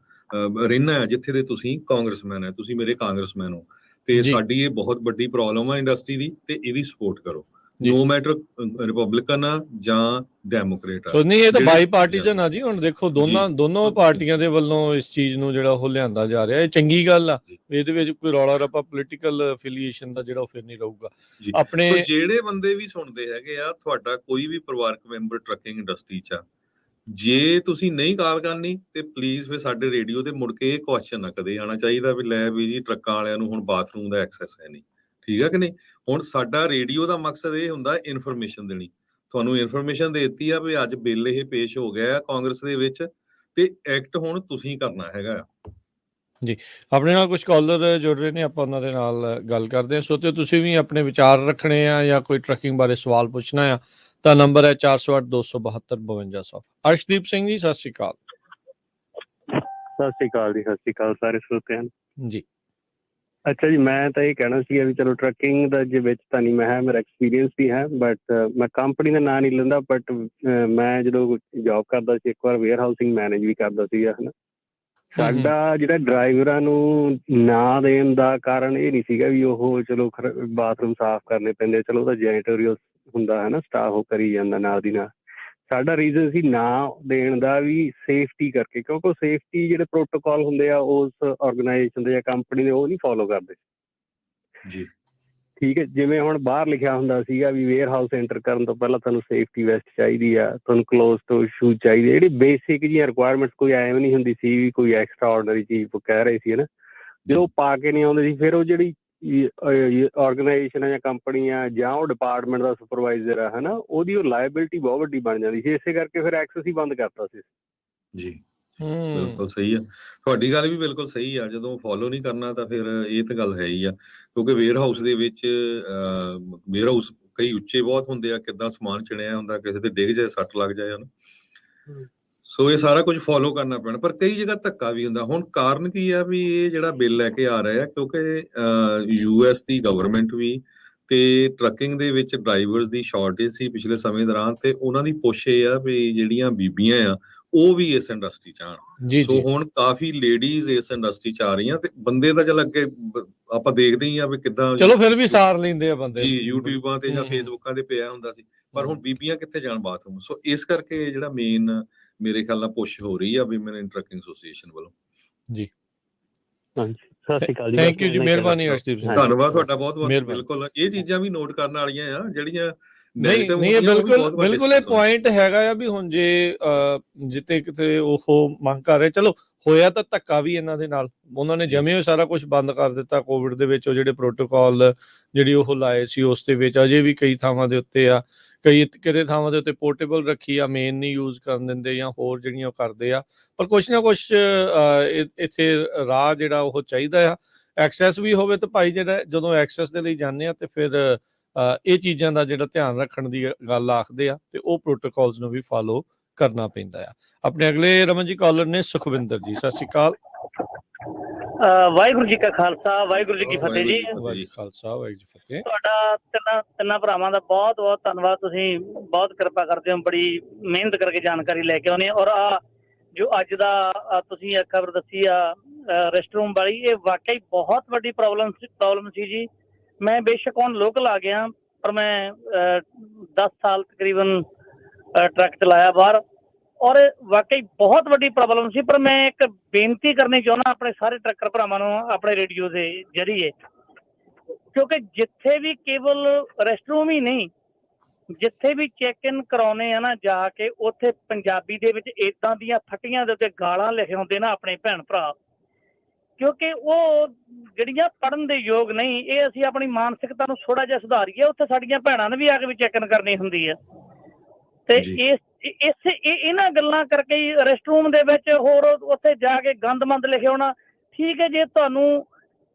ਰਹਿਣਾ, ਜਿੱਥੇ ਦੇ ਤੁਸੀਂ ਕਾਂਗਰਸਮੈਨ ਹੈ, ਤੁਸੀਂ ਮੇਰੇ ਕਾਂਗਰਸਮੈਨ ਹੋ, ਤੇ ਸਾਡੀ ਇਹ ਬਹੁਤ ਵੱਡੀ ਪ੍ਰੋਬਲਮ ਆ ਇੰਡਸਟਰੀ ਦੀ, ਤੇ ਇਹਦੀ ਸਪੋਰਟ ਕਰੋ, ਨੋ ਮੈਟਰ ਰਿਪਬਲਿਕਨ ਆ ਜਾਂ ਡੈਮੋਕ੍ਰੇਟ ਆ। ਸੋ ਨਹੀਂ, ਇਹ ਤਾਂ ਬਾਈ ਪਾਰਟੀਜ਼ਨ ਆ ਜੀ। ਹੁਣ ਦੇਖੋ ਦੋਨੋਂ ਪਾਰਟੀਆਂ ਦੇ ਵੱਲੋਂ ਇਸ ਚੀਜ਼ ਨੂੰ ਜਿਹੜਾ ਉਹ ਲਿਆਂਦਾ ਜਾ ਰਿਹਾ, ਇਹ ਚੰਗੀ ਗੱਲ ਆ। ਇਹਦੇ ਵਿੱਚ ਕੋਈ ਰੌਲਾ ਰੱਪਾ ਪੋਲੀਟੀਕਲ ਅਫੀਲੀਏਸ਼ਨ ਦਾ ਜਿਹੜਾ ਉਹ ਫਿਰ ਨਹੀਂ ਰਹੂਗਾ। ਆਪਣੇ ਜਿਹੜੇ ਬੰਦੇ ਵੀ ਸੁਣਦੇ ਹੈਗੇ ਆ, ਤੁਹਾਡਾ ਕੋਈ ਵੀ ਪਰਿਵਾਰਕ ਮੈਂਬਰ ਟਰੱਕਿੰਗ ਇੰਡਸਟਰੀ 'ਚ ਆ, ਜੇ ਤੁਸੀਂ ਨਹੀਂ ਕਾਲ ਕਰਨੀ ਤੇ ਪਲੀਜ਼ ਫਿਰ ਸਾਡੇ ਰੇਡੀਓ ਤੇ ਮੁੜ ਕੇ ਇਹ ਕੁਐਸਚਨ ਨਾ ਕਦੇ ਆਉਣਾ ਚਾਹੀਦਾ ਵੀ ਲੈ ਵੀ ਜੀ ਟਰੱਕਾਂ ਵਾਲਿਆਂ ਨੂੰ ਹੁਣ ਬਾਥਰੂਮ ਦਾ ਐਕਸੈਸ ਹੈ ਨਹੀਂ। ਠੀਕ ਹੈ ਕਿ ਨਹੀਂ? ਹੁਣ ਸਾਡਾ ਰੇਡੀਓ ਦਾ ਮਕਸਦ ਇਹ ਹੁੰਦਾ ਇਨਫੋਰਮੇਸ਼ਨ ਦੇਣੀ। ਤੁਹਾਨੂੰ ਇਨਫੋਰਮੇਸ਼ਨ ਦੇ ਦਿੱਤੀ ਆ ਵੀ ਅੱਜ ਬਿੱਲ ਇਹ ਪੇਸ਼ ਹੋ ਗਿਆ ਕਾਂਗਰਸ ਦੇ ਵਿੱਚ, ਤੇ ਐਕਟ ਹੁਣ ਤੁਸੀਂ ਕਰਨਾ ਹੈਗਾ ਜੀ। ਆਪਣੇ ਨਾਲ ਕੁਝ ਕਾਲਰ ਜੁੜ ਰਹੇ ਨੇ, ਆਪਾਂ ਉਹਨਾਂ ਦੇ ਨਾਲ ਗੱਲ ਕਰਦੇ ਹਾਂ। ਸੋ ਤੇ ਤੁਸੀਂ ਵੀ ਆਪਣੇ ਵਿਚਾਰ ਰੱਖਣੇ ਆ ਜਾਂ ਕੋਈ ਟਰੱਕਿੰਗ ਬਾਰੇ ਸਵਾਲ ਪੁੱਛਣਾ ਆ ਤਾਂ ਨੰਬਰ ਹੈ 408-272-5200। ਅਰਸ਼ਦੀਪ ਸਿੰਘ ਜੀ, ਸਤਿ ਸ਼੍ਰੀ ਅਕਾਲ। ਸਤਿ ਸ਼੍ਰੀ ਅਕਾਲ ਜੀ, ਸਤਿ ਸ਼੍ਰੀ ਅਕਾਲ ਸਾਰੇ ਸਰੋਤਿਆਂ ਨੂੰ ਜੀ। ਅੱਛਾ ਜੀ, ਮੈਂ ਤਾਂ ਇਹ ਕਹਿਣਾ ਸੀਗਾ ਵੀ ਚਲੋ ਟਰੱਕਿੰਗ ਦਾ ਜੇ ਵਿੱਚ ਤਾਂ ਨਹੀਂ ਮੈਂ ਹੈ, ਮੇਰਾ ਐਕਸਪੀਰੀਅੰਸ ਵੀ ਹੈ, ਬਟ ਮੈਂ ਕੰਪਨੀ ਦਾ ਨਾਂ ਨਹੀਂ ਲੈਂਦਾ, ਬਟ ਮੈਂ ਜਦੋਂ ਜੌਬ ਕਰਦਾ ਸੀ, ਇੱਕ ਵਾਰ ਵੇਅਰ ਹਾਊਸਿੰਗ ਮੈਨੇਜ ਵੀ ਕਰਦਾ ਸੀਗਾ, ਹੈ ਨਾ। ਸਾਡਾ ਜਿਹੜਾ ਡਰਾਈਵਰਾਂ ਨੂੰ ਨਾਂ ਦੇਣ ਦਾ ਕਾਰਨ ਇਹ ਨਹੀਂ ਸੀਗਾ ਵੀ ਉਹ ਚਲੋ ਬਾਥਰੂਮ ਸਾਫ਼ ਕਰਨੇ ਪੈਂਦੇ, ਚਲੋ ਉਹਦਾ ਜੈਨੀਟੋਰੀਅਲ ਹੁੰਦਾ ਹੈ ਨਾ, ਸਟਾਫ ਉਹ ਕਰੀ ਜਾਂਦਾ ਨਾਲ ਦੀ ਨਾਲ। ਸਾਡਾ ਰੀਜ਼ਨ ਸੀ ਨਾਂ ਦੇਣ ਦਾ ਵੀ ਸੇਫਟੀ ਕਰਕੇ, ਕਿਉਂਕਿ ਸੇਫਟੀ ਜਿਹੜੇ ਪ੍ਰੋਟੋਕਾਲ ਹੁੰਦੇ ਆ ਉਸ ਆਰਗੇਨਾਈਜੇਸ਼ਨ ਦੇ ਜਾਂ ਕੰਪਨੀ ਦੇ, ਉਹ ਨਹੀਂ ਫੋਲੋ ਕਰਦੇ ਜੀ। ਠੀਕ ਹੈ, ਜਿਵੇਂ ਹੁਣ ਬਾਹਰ ਲਿਖਿਆ ਹੁੰਦਾ ਸੀਗਾ ਵੀ ਵੇਅਰ ਹਾਊਸ ਐਂਟਰ ਕਰਨ ਤੋਂ ਪਹਿਲਾਂ ਤੁਹਾਨੂੰ ਸੇਫਟੀ ਵੈਸਟ ਚਾਹੀਦੀ ਆ, ਤੁਹਾਨੂੰ ਕਲੋਜ਼ ਟੋ ਸ਼ੂਜ਼ ਚਾਹੀਦੇ, ਜਿਹੜੀ ਬੇਸਿਕ ਜਿਹੀਆਂ ਰਿਕੁਆਇਰਮੈਂਟਸ ਕੋਈ ਐਵੇਂ ਨਹੀਂ ਹੁੰਦੀ ਸੀ ਵੀ ਕੋਈ ਐਕਸਟਰਾ ਆਰਡੀਨਰੀ ਚੀਜ਼ ਕਹਿ ਰਹੇ ਸੀ, ਹੈ ਨਾ। ਜਦੋਂ ਉਹ ਪਾ ਕੇ ਨਹੀਂ ਆਉਂਦੇ ਸੀ, ਫਿਰ ਉਹ ਜਿਹੜੀ ਆਰਗੇਨਾਈਜੇਸ਼ਨ ਆ ਜਾਂ ਕੰਪਨੀ ਆ ਜਾਂ ਉਹ ਡਿਪਾਰਟਮੈਂਟ ਦਾ ਸੁਪਰਵਾਈਜ਼ਰ ਆ, ਹੈ ਨਾ, ਉਹਦੀ ਉਹ ਲਾਇਬਿਲਿਟੀ ਬਹੁਤ ਵੱਡੀ ਬਣ ਜਾਂਦੀ ਸੀ। ਇਸੇ ਕਰਕੇ ਫਿਰ ਐਕਸੈਸ ਹੀ ਬੰਦ ਕਰਤਾ ਸੀ ਜੀ। ਬਿਲਕੁਲ ਸਹੀ ਆ, ਤੁਹਾਡੀ ਗੱਲ ਵੀ ਬਿਲਕੁਲ ਸਹੀ ਆ। ਜਦੋਂ ਫੋਲੋ ਨਹੀਂ ਕਰਨਾ ਤਾਂ ਫਿਰ ਇਹ ਤਾਂ ਗੱਲ ਹੈ ਹੀ ਆ, ਕਿਉਂਕਿ ਵੇਅਰ ਹਾਊਸ ਦੇ ਵਿੱਚ ਵੇਅਰ ਹਾਊਸ ਕਈ ਉੱਚੇ ਬਹੁਤ ਹੁੰਦੇ ਆ, ਕਿੱਦਾਂ ਸਮਾਨ ਚਿਣਿਆ ਹੁੰਦਾ, ਕਿਸੇ ਤੇ ਡਿੱਗ ਜਾਏ, ਸੱਟ ਲੱਗ ਜਾਏ, ਹਨਾ। ਸੋ ਇਹ ਸਾਰਾ ਕੁਝ ਫੋਲੋ ਕਰਨਾ ਪੈਣਾ, ਪਰ ਕਈ ਜਗ੍ਹਾ ਧੱਕਾ ਵੀ ਹੁੰਦਾ। ਹੁਣ ਕਾਰਨ ਕੀ ਆ ਵੀ ਇਹ ਜਿਹੜਾ ਬਿੱਲ ਲੈ ਕੇ ਆ ਰਹੇ ਆ, ਕਿਉਂਕਿ US ਦੀ ਗਵਰਨਮੈਂਟ ਵੀ ਤੇ ਟਰੱਕਿੰਗ ਦੇ ਵਿੱਚ ਡਰਾਈਵਰਸ ਦੀ ਸ਼ਾਰਟੇਜ ਸੀ ਪਿਛਲੇ ਸਮੇਂ ਦੌਰਾਨ, ਤੇ ਉਹਨਾਂ ਦੀ ਪੁੱਛ ਇਹ ਆ ਵੀ ਜਿਹੜੀਆਂ ਬੀਬੀਆਂ ਆ ਉਹ ਵੀ ਇਸ ਇੰਡਸਟਰੀ 'ਚ ਆਉਣ। ਸੋ ਹੁਣ ਕਾਫੀ ਲੇਡੀਜ਼ ਇਸ ਇੰਡਸਟਰੀ 'ਚ ਆ ਰਹੀਆਂ, ਤੇ ਬੰਦੇ ਤਾਂ ਚੱਲ ਅੱਗੇ ਆਪਾਂ ਦੇਖਦੇ ਹੀ ਆ ਵੀ ਕਿੱਦਾਂ, ਚਲੋ ਫਿਰ ਵੀ ਸਾਰ ਲੈਂਦੇ ਆ ਬੰਦੇ ਜੀ, ਯੂਟਿਊਬਾਂ ਤੇ ਜਾਂ ਫੇਸਬੁੱਕਾਂ ਤੇ ਪਿਆ ਹੁੰਦਾ ਸੀ, ਪਰ ਹੁਣ ਬੀਬੀਆਂ ਕਿੱਥੇ ਜਾਣ ਬਾਥਰੂਮ। ਸੋ ਇਸ ਕਰਕੇ ਜਿਹੜਾ ਮੇਨ ਮੇਰੇ ਖਿਆਲ ਨਾਲ ਪੁਸ਼ ਹੋ ਰਹੀ ਆ ਵਿਮਨ ਇਨ ਟਰੱਕਿੰਗ ਐਸੋਸੀਏਸ਼ਨ ਵੱਲੋਂ। ਜੀ, ਹਾਂਜੀ, ਸਤਿ ਸ਼੍ਰੀ ਅਕਾਲ ਜੀ, ਥੈਂਕ ਯੂ ਜੀ, ਮਿਹਰਬਾਨੀ ਅਰਸ਼ਦੀਪ ਸਿੰਘ, ਧੰਨਵਾਦ ਤੁਹਾਡਾ ਬਹੁਤ ਬਹੁਤ। ਬਿਲਕੁਲ ਇਹ ਚੀਜ਼ਾਂ ਵੀ ਨੋਟ ਕਰਨ ਵਾਲੀਆਂ ਆ ਜਿਹੜੀਆਂ ਨਹੀਂ, ਬਿਲਕੁਲ ਇਹ ਪੁਆਇੰਟ ਹੈਗਾ ਆ ਵੀ ਹੁਣ ਜੇ ਜਿੱਤੇ ਕਿਤੇ ਉਹ ਮੰਗ ਕਰ ਰਹੇ, ਚਲੋ ਹੋਇਆ ਤਾਂ ਧੱਕਾ ਵੀ ਇਹਨਾਂ ਦੇ ਨਾਲ, ਉਹਨਾਂ ਨੇ ਜਮੇ ਹੋਏ ਸਾਰਾ ਕੁਝ ਬੰਦ ਕਰ ਦਿੱਤਾ ਕੋਵਿਡ ਦੇ ਵਿੱਚ। ਉਹ ਜਿਹੜੇ ਪ੍ਰੋਟੋਕਾਲ ਜਿਹੜੀ ਉਹ ਲਾਏ ਸੀ, ਉਸ ਦੇ ਵਿੱਚ ਅਜੇ ਵੀ ਕਈ ਥਾਵਾਂ ਦੇ ਉੱਤੇ ਆ, ਕਈ ਕਿਤੇ ਥਾਵਾਂ ਦੇ ਉੱਤੇ ਪੋਰਟੇਬਲ ਰੱਖੀ ਆ, ਮੇਨ ਨਹੀਂ ਯੂਜ਼ ਕਰਨ ਦਿੰਦੇ ਜਾਂ ਹੋਰ ਜਿਹੜੀਆਂ ਉਹ ਕਰਦੇ ਆ। ਪਰ ਕੁਛ ਨਾ ਕੁਛ ਇੱਥੇ ਰਾਹ ਜਿਹੜਾ ਉਹ ਚਾਹੀਦਾ ਆ, ਐਕਸੈਸ ਵੀ ਹੋਵੇ। ਤਾਂ ਭਾਈ ਜਿਹੜਾ ਜਦੋਂ ਐਕਸੈਸ ਦੇ ਲਈ ਜਾਂਦੇ ਆ ਤੇ ਫਿਰ ਇਹ ਚੀਜ਼ਾਂ ਦਾ ਜਿਹੜਾ ਧਿਆਨ ਰੱਖਣ ਦੀ ਗੱਲ ਆਖਦੇ ਆ, ਤੇ ਉਹ ਪ੍ਰੋਟੋਕਾਲਸ ਨੂੰ ਵੀ ਫਾਲੋ ਕਰਨਾ ਪੈਂਦਾ ਆ। ਆਪਣੇ ਅਗਲੇ ਰਮਨ ਜੀ ਕਾਲਰ ਨੇ ਸੁਖਵਿੰਦਰ ਜੀ, ਸਤਿ ਸ਼੍ਰੀ ਅਕਾਲ। ਵਾਹਿਗੁਰੂ ਜੀ ਕਾ ਖਾਲਸਾ, ਵਾਹਿਗੁਰੂ ਜੀ ਕੀ ਫਤਿਹ ਜੀ। ਖਾਲਸਾ, ਵਾਹਿਗੁਰੂ ਜੀ ਫਤਿਹ। ਤੁਹਾਡਾ ਤਿੰਨਾਂ ਭਰਾਵਾਂ ਦਾ ਬਹੁਤ ਬਹੁਤ ਧੰਨਵਾਦ, ਤੁਸੀਂ ਬਹੁਤ ਕਿਰਪਾ ਕਰਦੇ ਹੋ, ਬੜੀ ਮਿਹਨਤ ਕਰਕੇ ਜਾਣਕਾਰੀ ਲੈ ਕੇ ਆਉਂਦੇ। ਔਰ ਜੋ ਅੱਜ ਦਾ ਤੁਸੀਂ ਖਬਰ ਦੱਸੀ ਆ ਰੈਸਟਰੂਮ ਵਾਲੀ, ਇਹ ਵਾਕਈ ਬਹੁਤ ਵੱਡੀ ਪ੍ਰੋਬਲਮ ਸੀ ਜੀ। ਮੈਂ ਬੇਸ਼ੱਕ ਹੁਣ ਲੋਕਲ ਆ ਗਿਆ, ਪਰ ਮੈਂ 10 ਸਾਲ ਤਕਰੀਬਨ ਟਰੱਕ ਚਲਾਇਆ ਬਾਹਰ, ਔਰ ਵਾਕਈ ਬਹੁਤ ਵੱਡੀ ਪ੍ਰੋਬਲਮ ਸੀ। ਪਰ ਮੈਂ ਇੱਕ ਬੇਨਤੀ ਕਰਨੀ ਚਾਹੁੰਦਾ ਆਪਣੇ ਸਾਰੇ ਟਰੱਕਰ ਭਰਾਵਾਂ ਨੂੰ ਆਪਣੇ ਰੇਡੀਓ ਦੇ ਜ਼ਰੀਏ, ਕਿਉਂਕਿ ਜਿੱਥੇ ਵੀ ਕੇਵਲ ਰੈਸਟਰੂਮ ਹੀ ਨਹੀਂ, ਜਿੱਥੇ ਵੀ ਚੈੱਕ ਇਨ ਕਰਾਉਣੇ ਆ ਨਾ ਜਾ ਕੇ, ਉੱਥੇ ਪੰਜਾਬੀ ਦੇ ਵਿੱਚ ਏਦਾਂ ਦੀਆਂ ਫੱਟੀਆਂ ਦੇ ਉੱਤੇ ਗਾਲਾਂ ਲਿਖੇ ਹੁੰਦੇ ਨਾ ਆਪਣੇ ਭੈਣ ਭਰਾ, ਕਿਉਂਕਿ ਉਹ ਜਿਹੜੀਆਂ ਪੜ੍ਹਨ ਦੇ ਯੋਗ ਨਹੀਂ। ਇਹ ਅਸੀਂ ਆਪਣੀ ਮਾਨਸਿਕਤਾ ਨੂੰ ਥੋੜਾ ਜਿਹਾ ਸੁਧਾਰੀਏ। ਉੱਥੇ ਸਾਡੀਆਂ ਭੈਣਾਂ ਨੇ ਵੀ ਆ ਕੇ ਵੀ ਚੈੱਕ ਕਰਨੀ ਹੁੰਦੀ ਹੈ ਤੇ ਇਹਨਾਂ ਗੱਲਾਂ ਕਰਕੇ ਹੀ ਰੈਸਟਰੂਮ ਦੇ ਵਿੱਚ ਹੋਰ ਉੱਥੇ ਜਾ ਕੇ ਗੰਦਮੰਦ ਲਿਖਿਆ ਹੋਣਾ। ਠੀਕ ਹੈ, ਜੇ ਤੁਹਾਨੂੰ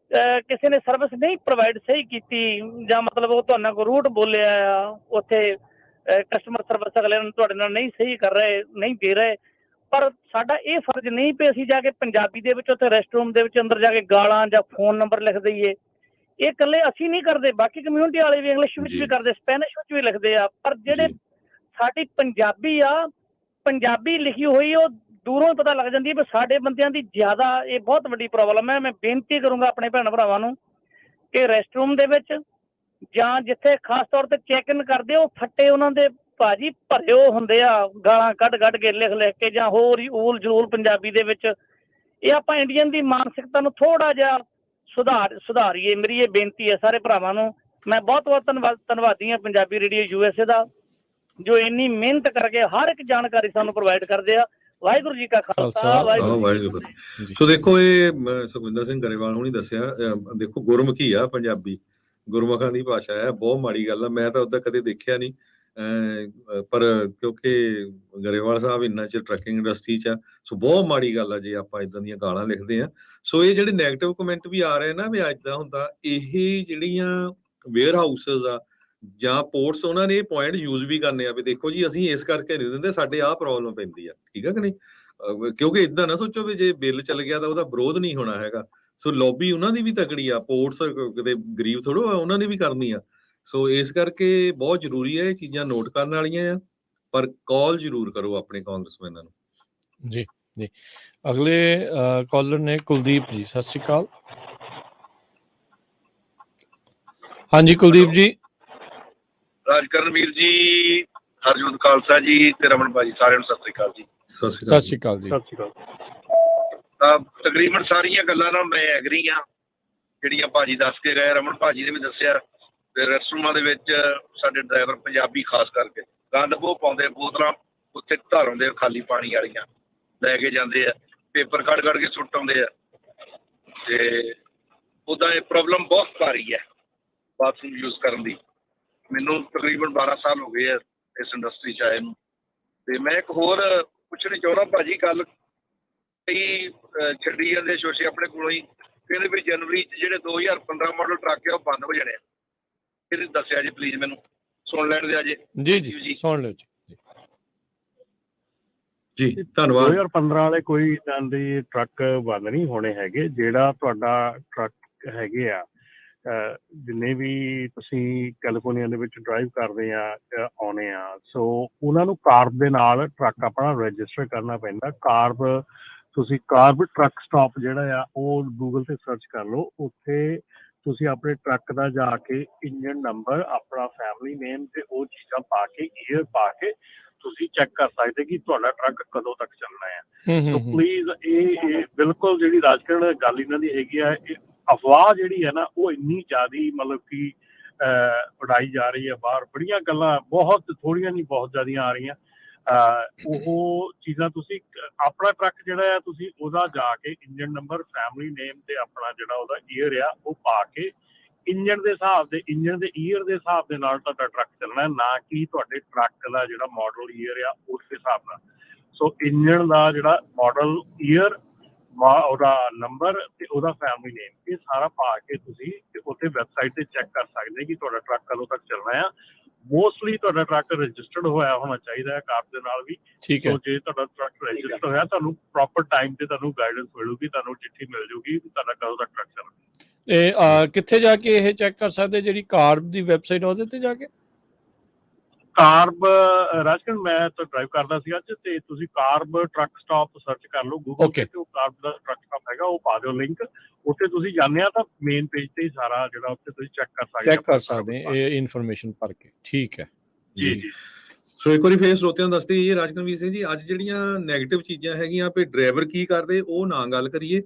ਕਿਸੇ ਨੇ ਸਰਵਿਸ ਨਹੀਂ ਪ੍ਰੋਵਾਈਡ ਸਹੀ ਕੀਤੀ ਜਾਂ ਮਤਲਬ ਉਹ ਤੁਹਾਡੇ ਨਾਲ ਕੋਈ ਰੂਟ ਬੋਲਿਆ ਆ, ਉੱਥੇ ਕਸਟਮਰ ਸਰਵਿਸ ਅਗਲੇ ਨੂੰ ਤੁਹਾਡੇ ਨਾਲ ਨਹੀਂ ਸਹੀ ਕਰ ਰਹੇ, ਨਹੀਂ ਦੇ ਰਹੇ, ਪਰ ਸਾਡਾ ਇਹ ਫਰਜ਼ ਨਹੀਂ ਵੀ ਅਸੀਂ ਜਾ ਕੇ ਪੰਜਾਬੀ ਦੇ ਵਿੱਚ ਉੱਥੇ ਰੈਸਟਰੂਮ ਦੇ ਵਿੱਚ ਅੰਦਰ ਜਾ ਕੇ ਗਾਲਾਂ ਜਾਂ ਫੋਨ ਨੰਬਰ ਲਿਖ ਦਈਏ। ਇਹ ਇਕੱਲੇ ਅਸੀਂ ਨਹੀਂ ਕਰਦੇ, ਬਾਕੀ ਕਮਿਊਨਿਟੀ ਵਾਲੇ ਵੀ ਇੰਗਲਿਸ਼ ਵਿੱਚ ਵੀ ਕਰਦੇ, ਸਪੈਨਿਸ਼ ਵਿੱਚ ਵੀ ਲਿਖਦੇ ਆ। ਪਰ ਜਿਹੜੇ ਸਾਡੀ ਪੰਜਾਬੀ ਆ, ਪੰਜਾਬੀ ਲਿਖੀ ਹੋਈ ਉਹ ਦੂਰੋਂ ਹੀ ਪਤਾ ਲੱਗ ਜਾਂਦੀ ਹੈ ਵੀ ਸਾਡੇ ਬੰਦਿਆਂ ਦੀ ਜ਼ਿਆਦਾ ਇਹ ਬਹੁਤ ਵੱਡੀ ਪ੍ਰੋਬਲਮ ਹੈ। ਮੈਂ ਬੇਨਤੀ ਕਰੂੰਗਾ ਆਪਣੇ ਭੈਣ ਭਰਾਵਾਂ ਨੂੰ ਕਿ ਰੈਸਟਰੂਮ ਦੇ ਵਿੱਚ ਜਾਂ ਜਿੱਥੇ ਖਾਸ ਤੌਰ ਤੇ ਚੈੱਕ ਇਨ ਕਰਦੇ ਉਹ ਫੱਟੇ ਉਹਨਾਂ ਦੇ ਭਾਜੀ ਭਰੇ ਉਹ ਹੁੰਦੇ ਆ, ਗਾਲਾਂ ਕੱਢ ਕੇ ਲਿਖ ਕੇ ਜਾਂ ਹੋਰ ਹੀ ਊਲ ਜਲੂਲ ਪੰਜਾਬੀ ਦੇ ਵਿੱਚ। ਇਹ ਆਪਾਂ ਇੰਡੀਅਨ ਦੀ ਮਾਨਸਿਕਤਾ ਨੂੰ ਥੋੜਾ ਜਿਹਾ ਸੁਧਾਰੀਏ। ਮੇਰੀ ਇਹ ਬੇਨਤੀ ਹੈ ਸਾਰੇ ਭਰਾਵਾਂ ਨੂੰ। ਮੈਂ ਬਹੁਤ ਧੰਨਵਾਦੀ ਹਾਂ ਪੰਜਾਬੀ ਰੇਡੀਓ USA ਦਾ, ਜੋ ਇੰਨੀ ਮਿਹਨਤ ਕਰਕੇ ਹਰ ਇੱਕ ਜਾਣਕਾਰੀ ਸਾਨੂੰ ਪ੍ਰੋਵਾਈਡ ਕਰਦੇ ਆ। ਵਾਹਿਗੁਰੂ ਜੀ ਕਾ ਖਾਲਸਾ, ਵਾਹਿਗੁਰੂ ਜੀ ਕੀ ਫਤਿਹ। ਸੋ ਦੇਖੋ, ਇਹ ਸੁਖਵਿੰਦਰ ਸਿੰਘ ਗਰੇਵਾਲ ਹੁਣੀ ਦੱਸਿਆ, ਦੇਖੋ ਗੁਰਮੁਖੀ ਆ ਪੰਜਾਬੀ, ਗੁਰਮੁਖਾਂ ਦੀ ਭਾਸ਼ਾ ਹੈ। ਬਹੁਤ ਮਾੜੀ ਗੱਲ ਆ, ਮੈਂ ਤਾਂ ਉਦਾਂ ਕਦੇ ਦੇਖਿਆ ਨਹੀਂ, ਪਰ ਕਿਉਂਕਿ ਗਰੇਵਾਲ ਸਾਹਿਬ ਇੰਨਾ ਚਿਰ ਟਰੱਕਿੰਗ ਇੰਡਸਟਰੀ 'ਚ ਆ, ਸੋ ਬਹੁਤ ਮਾੜੀ ਗੱਲ ਆ ਜੇ ਆਪਾਂ ਇੱਦਾਂ ਦੀਆਂ ਗਾਲਾਂ ਲਿਖਦੇ ਹਾਂ। ਸੋ ਇਹ ਜਿਹੜੇ ਨੈਗੇਟਿਵ ਕਮੈਂਟ ਵੀ ਆ ਰਹੇ ਨਾ ਵੀ ਏਦਾਂ ਹੁੰਦਾ, ਇਹ ਜਿਹੜੀਆਂ ਵੇਅਰ ਹਾਊਸਿਸ ਆ ਜਾਂ ਪੋਰਟਸ, ਉਹਨਾਂ ਨੇ ਇਹ ਪੁਆਇੰਟ ਯੂਜ਼ ਵੀ ਕਰਨੇ ਆ ਵੀ ਦੇਖੋ ਜੀ ਅਸੀਂ ਇਸ ਕਰਕੇ ਨਹੀਂ ਦਿੰਦੇ, ਸਾਡੇ ਆਹ ਪ੍ਰੋਬਲਮ ਪੈਂਦੀ ਆ, ਠੀਕ ਆ ਕਿ ਨਹੀਂ। ਕਿਉਂਕਿ ਏਦਾਂ ਨਾ ਸੋਚੋ ਵੀ ਜੇ ਬਿੱਲ ਚੱਲ ਗਿਆ ਤਾਂ ਉਹਦਾ ਵਿਰੋਧ ਨਹੀਂ ਹੋਣਾ ਹੈਗਾ। ਸੋ ਲੌਬੀ ਉਹਨਾਂ ਦੀ ਵੀ ਤਕੜੀ ਆ, ਪੋਰਟਸ ਕਿਤੇ ਗਰੀਬ ਥੋੜ੍ਹਾ ਉਹਨਾਂ ਨੇ ਵੀ ਕਰਨੀ ਆ। ਸੋ ਇਸ ਕਰਕੇ ਬਹੁਤ ਜ਼ਰੂਰੀ ਹੈ, ਇਹ ਚੀਜ਼ਾਂ ਨੋਟ ਕਰਨ ਵਾਲੀਆਂ ਆ, ਪਰ ਕਾਲ ਜ਼ਰੂਰ ਕਰੋ ਆਪਣੇ ਕਾਂਗਰਸਮੈਨਾਂ ਨੂੰ। ਜੀ ਜੀ, ਅਗਲੇ ਕਾਲਰ ਨੇ ਕੁਲਦੀਪ ਜੀ, ਸਤਿ ਸ਼੍ਰੀ ਅਕਾਲ। ਹਾਂਜੀ ਕੁਲਦੀਪ ਜੀ। ਰਾਜਕਰਨ ਵੀਰ ਜੀ, ਹਰਜੋਤ ਖਾਲਸਾ ਜੀ ਤੇ ਰਮਨ ਭਾਜੀ, ਸਾਰਿਆਂ ਨੂੰ ਸਤਿ ਸ੍ਰੀ ਅਕਾਲ ਜੀ। ਸਤਿ ਸ਼੍ਰੀ ਅਕਾਲ ਜੀ। ਸਤਿ ਸ਼੍ਰੀ ਅਕਾਲ। ਤਕਰੀਬਨ ਸਾਰੀਆਂ ਗੱਲਾਂ ਨਾਲ ਮੈਂ ਐਗਰੀ ਹਾਂ ਜਿਹੜੀਆਂ ਭਾਜੀ ਦੱਸ ਕੇ ਗਏ, ਰਮਨ ਭਾਜੀ ਨੇ ਵੀ ਦੱਸਿਆ। ਤੇ ਰੈਸਟਰੂਮਾਂ ਦੇ ਵਿੱਚ ਸਾਡੇ ਡਰਾਈਵਰ ਪੰਜਾਬੀ ਖਾਸ ਕਰਕੇ ਗੰਦ ਬਹੁਤ ਪਾਉਂਦੇ, ਬੋਤਲਾਂ ਉੱਥੇ ਧਰ ਆਉਂਦੇ ਖਾਲੀ ਪਾਣੀ ਵਾਲੀਆਂ ਲੈ ਕੇ ਜਾਂਦੇ ਆ, ਪੇਪਰ ਕੱਢ ਕੇ ਸੁੱਟ ਆਉਂਦੇ ਆ। ਤੇ ਉੱਦਾਂ ਇਹ ਪ੍ਰੋਬਲਮ ਬਹੁਤ ਆ ਰਹੀ ਹੈ ਬਾਥਰੂਮ ਯੂਜ਼ ਕਰਨ ਦੀ। ਮੈਨੂੰ ਤਕਰੀਬਨ 12 ਸਾਲ ਹੋ ਗਏ ਆ ਇਸ ਇੰਡਸਟਰੀ 'ਚ ਆਏ ਨੂੰ। ਤੇ ਮੈਂ ਇੱਕ ਹੋਰ ਪੁੱਛਣੀ ਚਾਹੁੰਦਾ ਭਾਜੀ, ਗੱਲ ਕਈ ਛੱਡੀ ਜਾਂਦੇ ਸ਼ੋਸ਼ੇ ਆਪਣੇ ਕੋਲੋਂ ਹੀ, ਕਹਿੰਦੇ ਵੀ ਜਨਵਰੀ 'ਚ ਜਿਹੜੇ 2015 ਮਾਡਲ ਟਰੱਕ ਆ ਉਹ ਬੰਦ ਹੋ ਜਾਣੇ ਆ। ਇਹ ਦੱਸਿਆ ਜੀ ਪਲੀਜ਼, ਮੈਨੂੰ ਸੁਣ ਲੈਣ ਦਿਆ ਜੇ। ਜੀ ਜੀ ਸੁਣ ਲਿਓ ਜੀ। ਜੀ ਧੰਨਵਾਦ। 2015 ਵਾਲੇ ਕੋਈ ਇੱਦਾਂ ਦੇ ਟਰੱਕ ਬੰਦ ਨਹੀਂ ਹੋਣੇ ਹੈਗੇ। ਜਿਹੜਾ ਤੁਹਾਡਾ ਟਰੱਕ ਹੈਗੇ ਆ, ਜਿੰਨੇ ਵੀ ਤੁਸੀਂ ਕੈਲੀਫੋਰਨੀਆ ਦੇ ਵਿੱਚ ਡਰਾਈਵ ਕਰਦੇ ਆ ਆਉਣੇ ਆ, ਸੋ ਉਹਨਾਂ ਨੂੰ ਕਾਰਬ ਦੇ ਨਾਲ ਟਰੱਕ ਆਪਣਾ ਰਜਿਸਟਰ ਕਰਨਾ ਪੈਂਦਾ। ਤੁਸੀਂ ਕਾਰਬ ਟਰੱਕ ਸਟਾਪ ਜਿਹੜਾ ਆ ਉਹ ਗੂਗਲ ਤੇ ਸਰਚ ਕਰ ਲਓ। ਉੱਥੇ ਤੁਸੀਂ ਆਪਣੇ ਟਰੱਕ ਦਾ ਜਾ ਕੇ ਇੰਜਨ ਨੰਬਰ, ਆਪਣਾ ਫੈਮਿਲੀ ਨੇਮ ਤੇ ਉਹ ਚੀਜ਼ਾਂ ਪਾ ਕੇ, ਈਅਰ ਪਾ ਕੇ ਤੁਸੀਂ ਚੈੱਕ ਕਰ ਸਕਦੇ ਕਿ ਤੁਹਾਡਾ ਟਰੱਕ ਕਦੋਂ ਤੱਕ ਚੱਲਣਾ ਹੈ। ਸੋ ਪਲੀਜ਼ ਇਹ ਬਿਲਕੁਲ ਜਿਹੜੀ ਰਾਜਕਰਨ ਗੱਲ ਇਹਨਾਂ ਦੀ ਹੈਗੀ ਆ, ਇਹ ਅਫਵਾਹ ਜਿਹੜੀ ਹੈ ਨਾ ਉਹ ਇੰਨੀ ਜ਼ਿਆਦਾ ਮਤਲਬ ਕਿ ਉਡਾਈ ਜਾ ਰਹੀ ਹੈ ਬਾਹਰ। ਬੜੀਆਂ ਗੱਲਾਂ, ਬਹੁਤ ਥੋੜ੍ਹੀਆਂ ਨਹੀਂ ਬਹੁਤ ਜ਼ਿਆਦੀਆਂ ਆ ਰਹੀਆਂ। ਉਹ ਚੀਜ਼ਾਂ ਤੁਸੀਂ ਆਪਣਾ ਟਰੱਕ ਜਿਹੜਾ ਆ ਤੁਸੀਂ ਉਹਦਾ ਜਾ ਕੇ ਇੰਜਨ ਨੰਬਰ, ਫੈਮਿਲੀ ਨੇਮ ਤੇ ਆਪਣਾ ਜਿਹੜਾ ਉਹਦਾ ਈਅਰ ਆ ਉਹ ਪਾ ਕੇ ਇੰਜਨ ਦੇ ਹਿਸਾਬ ਦੇ, ਇੰਜਨ ਦੇ ਈਅਰ ਦੇ ਹਿਸਾਬ ਦੇ ਨਾਲ ਤੁਹਾਡਾ ਟਰੱਕ ਚੱਲਣਾ, ਨਾ ਕਿ ਤੁਹਾਡੇ ਟਰੱਕ ਦਾ ਜਿਹੜਾ ਮਾਡਲ ਈਅਰ ਆ ਉਸ ਹਿਸਾਬ ਨਾਲ। ਸੋ ਇੰਜਨ ਦਾ ਜਿਹੜਾ ਮਾਡਲ ਈਅਰ, ਉਹਦਾ ਨੰਬਰ ਤੇ ਉਹਦਾ ਫੈਮਿਲੀ ਨੇਮ, ਇਹ ਸਾਰਾ ਪਾ ਕੇ ਤੁਸੀਂ ਉੱਥੇ ਵੈਬਸਾਈਟ ਤੇ ਚੈੱਕ ਕਰ ਸਕਦੇ ਕਿ ਤੁਹਾਡਾ ਟਰੱਕ ਕਦੋਂ ਤੱਕ ਚੱਲਣਾ ਆ। ਮੋਸਟਲੀ ਤੁਹਾਡਾ ਟਰੱਕ ਰਜਿਸਟਰਡ ਹੋਇਆ ਹੋਣਾ ਚਾਹੀਦਾ ਹੈ ਕਾਰਬ ਦੇ ਨਾਲ ਵੀ। ਠੀਕ ਹੈ। ਜੇ ਤੁਹਾਡਾ ਟਰੱਕ ਰਜਿਸਟਰ ਹੋਇਆ, ਤੁਹਾਨੂੰ ਪ੍ਰੋਪਰ ਟਾਈਮ ਤੇ ਤੁਹਾਨੂੰ ਗਾਈਡੈਂਸ ਮਿਲੂਗੀ, ਤੁਹਾਨੂੰ ਚਿੱਠੀ ਮਿਲ ਜੂਗੀ ਤੁਹਾਡਾ ਕਦੋਂ ਤੱਕ ਟਰੱਕ ਚੱਲਣਾ। ਇਹ ਕਿੱਥੇ ਜਾ ਕੇ ਇਹ ਚੈੱਕ ਕਰ ਸਕਦੇ, ਜਿਹੜੀ ਕਾਰਬ ਦੀ ਵੈਬਸਾਈਟ ਉਹਦੇ ਤੇ ਜਾ ਕੇ? ਕਾਰਬ ਰਾਜਕਰਨ, ਮੈਂ ਤਾਂ ਡਰਾਈਵ ਕਰਦਾ ਸੀ ਅੱਜ, ਤੇ ਤੁਸੀਂ ਕਾਰਬ ਟਰੱਕ ਸਟਾਪ ਸਰਚ ਕਰ ਲਓ ਗੂਗਲ ਤੇ, ਉਹ ਕਾਰਬ ਦਾ ਟਰੱਕ ਸਟਾਪ ਹੈਗਾ, ਉਹ ਪਾ ਦਿਓ ਲਿੰਕ। ਉੱਥੇ ਤੁਸੀਂ ਜਾਂਦੇ ਆ ਤਾਂ ਮੇਨ ਪੇਜ ਤੇ ਹੀ ਸਾਰਾ ਜਿਹੜਾ ਉੱਥੇ ਤੁਸੀਂ ਚੈੱਕ ਕਰ ਸਕਦੇ ਇਹ ਇਨਫੋਰਮੇਸ਼ਨ ਭਰ ਕੇ। ਠੀਕ ਹੈ ਜੀ। ਸੋ ਇੱਕ ਵਾਰੀ ਫੇਰ ਸਰੋਤਿਆਂ ਨੂੰ ਦੱਸਦੇ ਜੀ ਰਾਜਕਨਵੀਰ ਸਿੰਘ ਜੀ, ਅੱਜ ਜਿਹੜੀਆਂ ਨੈਗੇਟਿਵ ਚੀਜ਼ਾਂ ਹੈਗੀਆਂ ਵੀ ਡਰਾਈਵਰ ਕੀ ਕਰਦੇ ਉਹ ਨਾ ਗੱਲ ਕਰੀਏ,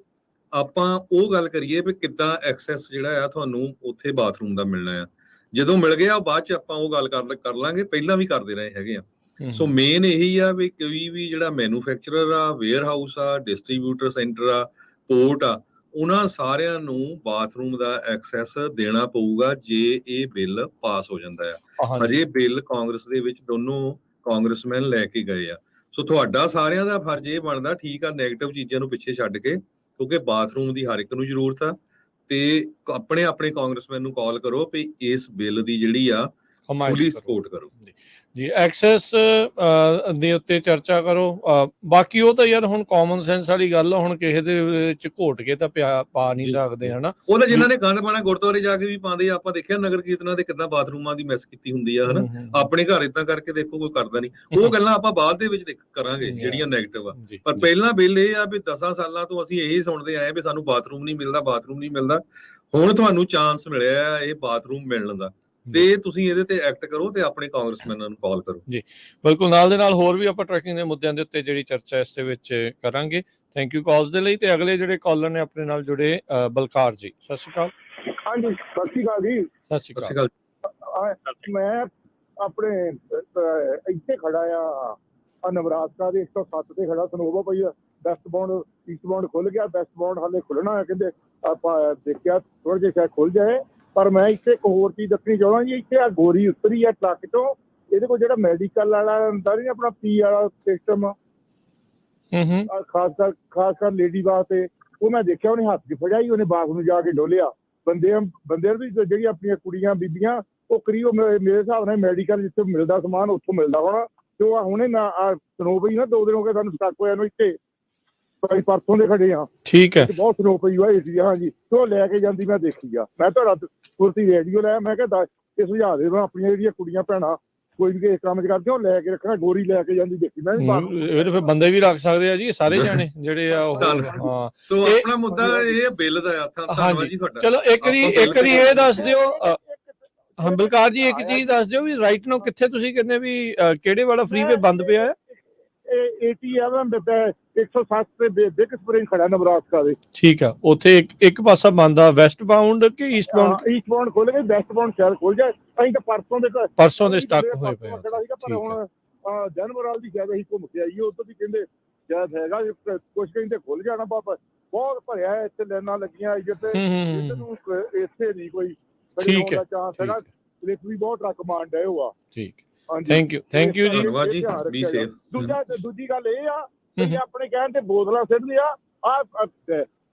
ਆਪਾਂ ਉਹ ਗੱਲ ਕਰੀਏ ਵੀ ਕਿੱਦਾਂ ਐਕਸੈਸ ਜਿਹੜਾ ਆ ਤੁਹਾਨੂੰ ਉੱਥੇ ਬਾਥਰੂਮ ਦਾ ਮਿਲਣਾ ਆ। ਜਦੋਂ ਮਿਲ ਗਿਆ ਬਾਅਦ ਚ ਆਪਾਂ ਉਹ ਗੱਲ ਕਰ ਲਾਂਗੇ, ਪਹਿਲਾਂ ਵੀ ਕਰਦੇ ਰਹੇ ਹੈਗੇ ਆ। ਸੋ ਮੇਨ ਇਹੀ ਆ ਵੀ ਕੋਈ ਵੀ ਜਿਹੜਾ ਮੈਨੂਫੈਕਚਰਰ ਆ, ਵੇਅਰ ਹਾਊਸ ਆ, ਡਿਸਟਰੀਬਿਊਟਰ ਸੈਂਟਰ ਆ, ਪੋਰਟ ਆ, ਉਹਨਾਂ ਸਾਰਿਆਂ ਨੂੰ ਬਾਥਰੂਮ ਦਾ ਐਕਸੈਸ ਦੇਣਾ ਪਊਗਾ ਜੇ ਇਹ ਬਿੱਲ ਪਾਸ ਹੋ ਜਾਂਦਾ ਆ। ਹਜੇ ਬਿੱਲ ਕਾਂਗਰਸ ਦੇ ਵਿੱਚ ਦੋਨੋਂ ਕਾਂਗਰਸਮੈਨ ਲੈ ਕੇ ਗਏ ਆ। ਸੋ ਤੁਹਾਡਾ ਸਾਰਿਆਂ ਦਾ ਫਰਜ਼ ਇਹ ਬਣਦਾ, ਠੀਕ ਆ, ਨੈਗੇਟਿਵ ਚੀਜ਼ਾਂ ਨੂੰ ਪਿੱਛੇ ਛੱਡ ਕੇ, ਕਿਉਂਕਿ ਬਾਥਰੂਮ ਦੀ ਹਰ ਇੱਕ ਨੂੰ ਜ਼ਰੂਰਤ ਆ, ਤੇ ਆਪਣੇ ਆਪਣੇ ਕਾਂਗਰਸਮੈਨ ਨੂੰ ਕਾਲ ਕਰੋ ਵੀ ਇਸ ਬਿੱਲ ਦੀ ਜਿਹੜੀ ਆ ਫੁੱਲੀ ਸਪੋਰਟ ਕਰੋ ਜੀ। ਐਕਸੈਸ ਦੇ ਉੱਤੇ ਚਰਚਾ ਕਰੋ। ਬਾਕੀ ਉਹ ਤਾਂ ਯਾਰ ਹੁਣ ਕਾਮਨ ਸੈਂਸ ਵਾਲੀ ਗੱਲ ਆ, ਹੁਣ ਕਿਸੇ ਦੇ ਵਿੱਚ ਘੋਟ ਕੇ ਤਾਂ ਪਾ ਨਹੀਂ ਸਕਦੇ ਹਨਾ। ਉਹ ਤਾਂ ਜਿਨ੍ਹਾਂ ਨੇ ਗੰਦ ਪਾਣਾ ਗੁਰਦੁਆਰੇ ਜਾ ਕੇ ਵੀ ਪਾਉਂਦੇ ਆ। ਆਪਾਂ ਦੇਖਿਆ ਨਗਰ ਕੀਰਤਨਾਂ ਤੇ ਕਿੱਦਾਂ ਬਾਥਰੂਮਾਂ ਦੀ ਮੈਸ ਕੀਤੀ ਹੁੰਦੀ ਆ ਹਨਾ। ਆਪਣੇ ਘਰ ਏਦਾਂ ਕਰਕੇ ਦੇਖੋ, ਕੋਈ ਕਰਦਾ ਨਹੀਂ। ਉਹ ਗੱਲਾਂ ਆਪਾਂ ਬਾਅਦ ਦੇ ਵਿੱਚ ਕਰਾਂਗੇ ਜਿਹੜੀਆਂ ਨੈਗੇਟਿਵ ਆ। ਪਰ ਪਹਿਲਾਂ ਬਿੱਲ ਇਹ ਆ ਵੀ 10 ਸਾਲਾਂ ਤੋਂ ਅਸੀਂ ਇਹੀ ਸੁਣਦੇ ਆਏ ਵੀ ਸਾਨੂੰ ਬਾਥਰੂਮ ਨਹੀਂ ਮਿਲਦਾ, ਬਾਥਰੂਮ ਨਹੀਂ ਮਿਲਦਾ। ਹੁਣ ਤੁਹਾਨੂੰ ਚਾਂਸ ਮਿਲਿਆ ਇਹ ਬਾਥਰੂਮ ਮਿਲਣ ਦਾ, ਤੇ ਤੁਸੀਂ ਇਹਦੇ ਤੇ ਐਕਟ ਕਰੋ ਤੇ ਆਪਣੇ ਕਾਂਗਰਸਮੈਨਾਂ ਨੂੰ ਕਾਲ ਕਰੋ। ਜੀ ਬਿਲਕੁਲ। ਨਾਲ ਦੇ ਨਾਲ ਹੋਰ ਵੀ ਆਪਾਂ ਟਰੈਕਿੰਗ ਦੇ ਮੁੱਦਿਆਂ ਦੇ ਉੱਤੇ ਜਿਹੜੀ ਚਰਚਾ ਇਸ ਦੇ ਵਿੱਚ ਕਰਾਂਗੇ। ਥੈਂਕ ਯੂ ਕਾਲਸ ਦੇ ਲਈ। ਤੇ ਅਗਲੇ ਜਿਹੜੇ ਕਾਲਰ ਨੇ ਆਪਣੇ ਨਾਲ ਜੁੜੇ, ਬਲਕਾਰ ਜੀ, ਸਤਿ ਸ਼੍ਰੀ ਅਕਾਲ। ਹਾਂਜੀ, ਸਤਿ ਸ਼੍ਰੀ ਅਕਾਲ ਜੀ। ਸਤਿ ਸ਼੍ਰੀ ਅਕਾਲ। ਮੈਂ ਆਪਣੇ ਇੱਥੇ ਖੜਾ ਆ ਨਵਰਾਤਰਾ ਦੇ 107 ਤੇ ਖੜਾ। ਸਨੋਵਾ ਪਈ ਆ। ਵੈਸਟ ਬਾਉਂਡ ਈਸਟ ਬਾਉਂਡ ਖੁੱਲ ਗਿਆ, ਵੈਸਟ ਬਾਉਂਡ ਹਾਲੇ ਖੁੱਲਣਾ ਹੈ ਕਹਿੰਦੇ। ਆਪਾਂ ਦੇਖਿਆ ਥੋੜਾ ਜਿਹਾ ਸ਼ਾਇਦ ਖੁੱਲ ਜਾਏ। ਪਰ ਮੈਂ ਇੱਥੇ ਇੱਕ ਹੋਰ ਚੀਜ਼ ਦੱਸਣੀ ਚਾਹੁੰਦਾ ਜੀ। ਇੱਥੇ ਆ ਗੋਰੀ ਉਤਰੀ ਆ ਟਰੱਕ ਤੋਂ, ਇਹਦੇ ਕੋਲ ਜਿਹੜਾ ਮੈਡੀਕਲ ਵਾਲਾ ਹੁੰਦਾ ਨਹੀਂ ਆਪਣਾ ਪੀ ਵਾਲਾ ਸਿਸਟਮ, ਖਾਸ ਕਰ ਲੇਡੀ ਵਾਸਤੇ, ਉਹ ਮੈਂ ਦੇਖਿਆ ਉਹਨੇ ਹੱਥ 'ਚ ਫੜਿਆ ਹੀ, ਉਹਨੇ ਬਾਪ ਨੂੰ ਜਾ ਕੇ ਡੋਲਿਆ। ਬੰਦਿਆਂ ਵੀ ਜਿਹੜੀ ਆਪਣੀਆਂ ਕੁੜੀਆਂ ਬੀਬੀਆਂ ਉਹ ਕਰੀਬ ਮੇਰੇ ਹਿਸਾਬ ਨਾਲ ਮੈਡੀਕਲ ਜਿੱਥੇ ਮਿਲਦਾ ਸਮਾਨ ਉੱਥੋਂ ਮਿਲਦਾ ਹੋਣਾ। ਤੇ ਉਹ ਹੁਣੇ ਨਾ ਸਨੋ ਪਈ ਨਾ, 2 ਦਿਨ ਹੋ ਗਏ ਸਾਨੂੰ ਸਟੱਕ ਹੋਇਆ ਨੂੰ ਇੱਥੇ। ਪਰਸੋਂ ਦੇ ਖੜੇ ਆ। ਠੀਕ ਹੈ। ਬਹੁਤ ਸਨੋ ਪਈ ਹੋਈ ਸੀ। ਹਾਂਜੀ, ਤੇ ਉਹ ਲੈ ਕੇ ਜਾਂਦੀ ਮੈਂ ਦੇਖੀ ਆ। ਮੈਂ ਤੁਹਾਡਾ ਕੁਰਸੀ ਰੇਡੀਓ ਲਿਆ, ਮੈਂ ਕਿਹਾ ਇਹ ਸੁਝਾਅ ਦੇ ਦੋ ਆਪਣੀਆਂ ਜਿਹੜੀਆਂ ਕੁੜੀਆਂ ਭੈਣਾਂ ਕੋਈ ਵੀ ਇਸ ਕੰਮ 'ਚ ਕਰਦੇ ਉਹ ਲੈ ਕੇ ਰੱਖਣਾ। ਗੋਰੀ ਲੈ ਕੇ ਜਾਂਦੀ ਦੇਖੀ ਮੈਂ। ਇਹ ਫਿਰ ਬੰਦੇ ਵੀ ਰੱਖ ਸਕਦੇ ਆ ਜੀ, ਸਾਰੇ ਜਾਣੇ ਜਿਹੜੇ ਆ ਉਹ। ਹਾਂ, ਸੋ ਆਪਣਾ ਮੁੱਦਾ ਇਹ ਬਿੱਲ ਦਾ ਆ। ਧੰਨਵਾਦ ਜੀ ਤੁਹਾਡਾ। ਚਲੋ ਇੱਕ ਵਾਰੀ ਇਹ ਦੱਸ ਦਿਓ ਬਲਕਾਰ ਜੀ, ਇੱਕ ਚੀਜ਼ ਦੱਸ ਦਿਓ ਵੀ ਰਾਈਟ ਨਾਓ ਕਿੱਥੇ ਤੁਸੀਂ ਕਹਿੰਦੇ ਵੀ ਕਿਹੜੇ ਵਾਲਾ ਫਰੀਵੇ ਬੰਦ ਪਿਆ ਹੈ? 107 ਤੇ ਬਿਗ ਸਪਰਿੰਗ ਖੜਾ ਨਵਰਾਤਰਾ ਦੇ। ਠੀਕ ਆ। ਉੱਥੇ ਇੱਕ ਪਾਸਾ ਬੰਦ ਆ, ਵੈਸਟ ਬਾਉਂਡ ਕਿ ਈਸਟ ਬਾਉਂਡ? ਈਸਟ ਬਾਉਂਡ ਖੁੱਲ ਗਏ, ਵੈਸਟ ਬਾਉਂਡ ਸ਼ਾਇਦ ਖੁੱਲ ਜਾਏ। ਅਸੀਂ ਤਾਂ ਪਰਸੋਂ ਦੇ ਸਟਕ ਹੋਏ ਪਏ ਸੀਗਾ। ਪਰ ਹੁਣ ਜਨਵਰਾਲ ਦੀ ਸ਼ਾਇਦ ਅਸੀਂ ਘੁੰਮ ਕੇ ਆਈਏ, ਉੱਧਰ ਵੀ ਕਹਿੰਦੇ ਸ਼ਾਇਦ ਹੈਗਾ ਕੁਛ, ਕਹਿੰਦੇ ਖੁੱਲ ਜਾਣਾ। ਬਹੁਤ ਭਰਿਆ ਇੱਥੇ, ਲਾਈਨਾਂ ਲੱਗੀਆਂ ਇੱਥੇ ਨਹੀਂ ਕੋਈ ਚਾਂਸ ਹੈਗਾ। ਸਲਿੱਪ ਵੀ ਬਹੁਤ ਟਰੱਕ ਮਾਰਨ ਡਏ ਹੋਆ। ਠੀਕ, ਥੈਂਕ ਯੂ ਜੀ। ਧੰਨਵਾਦ ਜੀ, ਬੀ ਸੇਫ। ਦੂਜੀ ਗੱਲ ਇਹ ਆ ਕਿ ਆਪਣੇ ਕਹਿਣ ਤੇ ਬੋਤਲਾਂ ਸਿੱਧਦੇ ਆ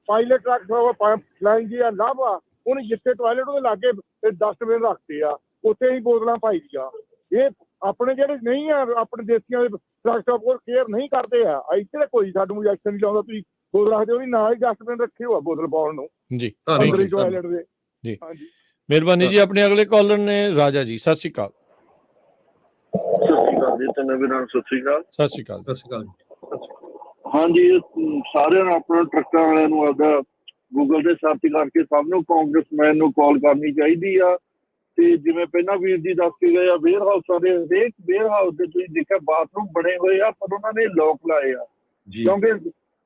ਪਾਇਲਟ ਟਰੱਕ ਫਲਾਈਂਗ ਜੀ ਲਾਭ ਆ, ਉਹਨੇ ਜਿੱਥੇ ਟਾਇਲਟ ਉਹਦੇ ਲਾਗੇ ਡਸਟਬਿਨ ਰੱਖਦੇ ਆ, ਉੱਥੇ ਹੀ ਬੋਤਲਾਂ ਪਾਈ ਦੀਆਂ। ਇਹ ਆਪਣੇ ਜਿਹੜੇ ਨਹੀਂ ਆ ਆਪਣੇ ਦੇਸੀਆਂ ਦੇ ਟਰੱਕ ਸਟਾਪ ਕੋਲ ਕੇਅਰ ਨਹੀਂ ਕਰਦੇ ਆ। ਇੱਥੇ ਤਾਂ ਕੋਈ ਸਾਨੂੰ ਐਕਸ਼ਨ ਨਹੀਂ ਲਾਉਂਦਾ। ਤੁਸੀਂ ਬੋਤਲ ਰੱਖਦੇ ਹੋ, ਨਾਲ ਹੀ ਡਸਟਬਿਨ ਰੱਖੇ ਹੋ ਬੋਤਲ ਪਾਉਣ ਨੂੰ ਜੀ ਟਾਇਲਟ ਦੇ। ਜੀ ਮਿਹਰਬਾਨੀ ਜੀ। ਆਪਣੇ ਅਗਲੇ ਕਾਲਰ ਨੇ ਰਾਜਾ ਜੀ, ਸਤਿ ਸ਼੍ਰੀ ਅਕਾਲ। ਸਤਿ ਸ਼੍ਰੀ ਅਕਾਲ ਜੀ। ਸਤਿ ਸ਼੍ਰੀ ਅਕਾਲ। ਸਤਿ ਸ਼੍ਰੀ ਅਕਾਲ। ਸਤਿ ਸ਼੍ਰੀ ਅਕਾਲ। ਹਾਂਜੀ, ਸਾਰਿਆਂ ਨੂੰ ਆਪਣਾ ਟਰੱਕਾਂ ਵਾਲਿਆਂ ਨੂੰ ਆਪਦਾ ਗੂਗਲ ਤੇ ਸਰਚ ਕਰਕੇ ਸਭ ਨੂੰ ਕਾਂਗਰਸਮੈਨ ਨੂੰ ਕਾਲ ਕਰਨੀ ਚਾਹੀਦੀ ਆ। ਤੇ ਜਿਵੇਂ ਪਹਿਲਾਂ ਵੀਰ ਜੀ ਦੱਸ ਕੇ ਗਏ ਆ, ਵੇਅਰ ਹਾਊਸਾਂ ਦੇ ਹਰੇਕ ਵੇਅਰ ਹਾਊਸ ਦੇ ਤੁਸੀਂ ਦੇਖਿਆ ਬਾਥਰੂਮ ਬਣੇ ਹੋਏ ਆ, ਪਰ ਉਹਨਾਂ ਨੇ ਲੋਕ ਲਾਏ ਆ। ਕਿਉਂਕਿ